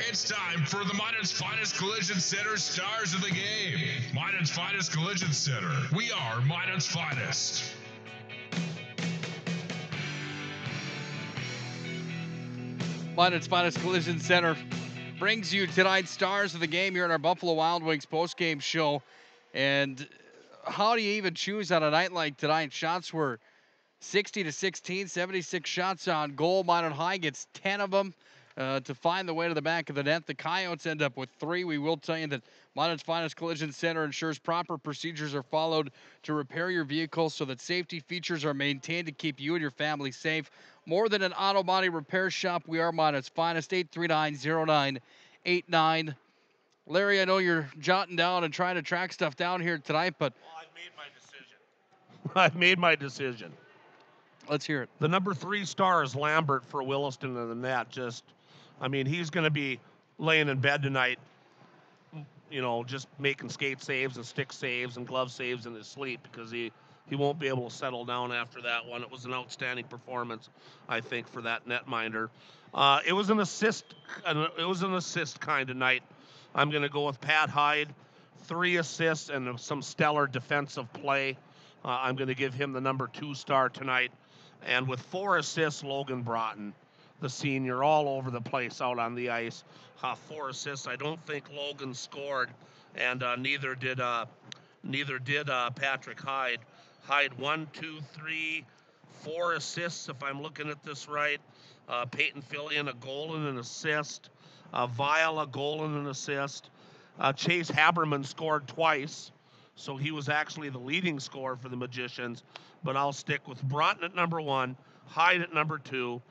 It's time for the Minot's Finest Collision Center Stars of the Game. Minot's Finest Collision Center. We are Minot's Finest. Minot's Finest Collision Center brings you tonight's Stars of the Game here in our Buffalo Wild Wings postgame show. And how do you even choose on a night like tonight? Shots were 60-16, 76 shots on goal. Minot High gets 10 of them. To find the way to the back of the net. The Coyotes end up with 3. We will tell you that Minot's Finest Collision Center ensures proper procedures are followed to repair your vehicle so that safety features are maintained to keep you and your family safe. More than an auto body repair shop, we are Minot's Finest. 839-0989. Larry, I know you're jotting down and trying to track stuff down here tonight, but... Well, I've made my decision. Let's hear it. The number 3 star is Lambert for Williston in the net. He's going to be laying in bed tonight, just making skate saves and stick saves and glove saves in his sleep because he won't be able to settle down after that one. It was an outstanding performance, I think, for that netminder. It was an assist kind of night. I'm going to go with Pat Hyde, 3 assists and some stellar defensive play. I'm going to give him the number 2 star tonight. And with 4 assists, Logan Broughton, the senior, all over the place out on the ice. 4 assists. I don't think Logan scored, and neither did Patrick Hyde. Hyde 4 assists, if I'm looking at this right. Peyton Fillion, a goal and an assist. Vile, a goal and an assist. Chase Haberman scored twice, so he was actually the leading scorer for the Magicians. But I'll stick with Broughton at number 1, Hyde at number 2,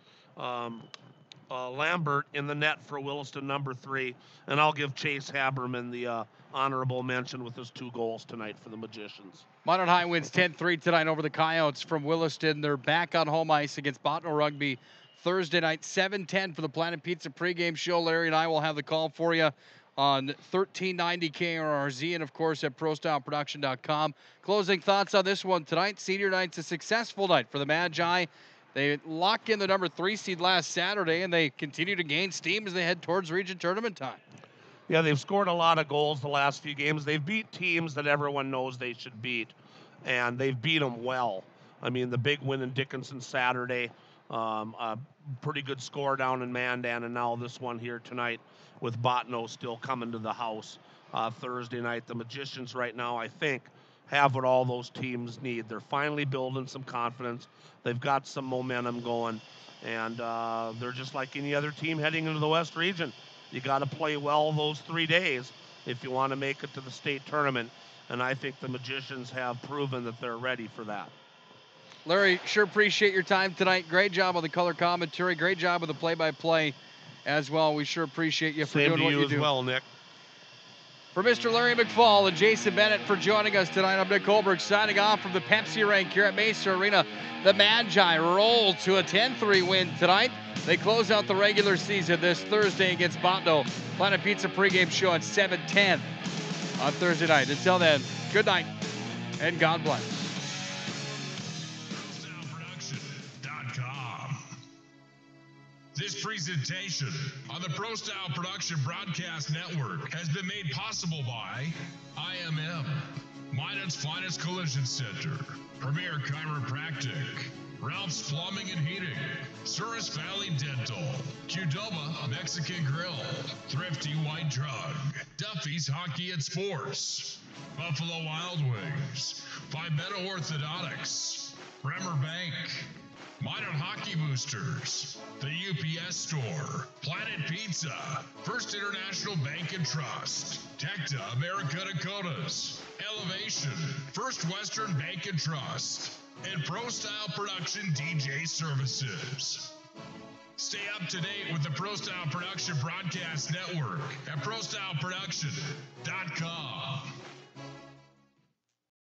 Lambert in the net for Williston number 3, and I'll give Chase Haberman the honorable mention with his 2 goals tonight for the Magicians. Minot High wins 10-3 tonight over the Coyotes from Williston. They're back on home ice against Botno Rugby Thursday night, 7:10 for the Planet Pizza pregame show. Larry and I will have the call for you on 1390 KRRZ and, of course, at ProStyleProduction.com. Closing thoughts on this one tonight. Senior night's a successful night for the Magi. They locked in the number 3 seed last Saturday, and they continue to gain steam as they head towards region tournament time. Yeah, they've scored a lot of goals the last few games. They've beat teams that everyone knows they should beat, and they've beat them well. I mean, the big win in Dickinson Saturday, a pretty good score down in Mandan, and now this one here tonight with Botno still coming to the house Thursday night. The Magicians right now, I think, have what all those teams need. They're finally building some confidence. They've got some momentum going, and they're just like any other team heading into the West region. You got to play well those 3 days if you want to make it to the state tournament, and I think the Magicians have proven that they're ready for that. Larry, sure appreciate your time tonight. Great job on the color commentary. Great job with the play-by-play as well. We sure appreciate you for doing what you do. Same to you as well, Nick. For Mr. Larry McFall and Jason Bennett for joining us tonight, I'm Nick Hulberg signing off from the Pepsi Rank here at Mesa Arena. The Magi roll to a 10-3 win tonight. They close out the regular season this Thursday against Botno. Planet Pizza pregame show at 7:10 on Thursday night. Until then, good night and God bless. ProStyleProduction.com. This presentation on the Pro Style Production Broadcast Network has been made possible by IMM, Minot's Finest Collision Center, Premier Chiropractic, Ralph's Plumbing and Heating, Souris Valley Dental, Qdoba Mexican Grill, Thrifty White Drug, Duffy's Hockey and Sports, Buffalo Wild Wings, Pimento Orthodontics, Bremer Bank, Minot Hockey Boosters, the UPS Store, Planet Pizza, First International Bank and Trust, Tecta America Dakotas, Elevation, First Western Bank and Trust, and Pro Style Production DJ Services. Stay up to date with the Pro Style Production Broadcast Network at ProStyleProduction.com.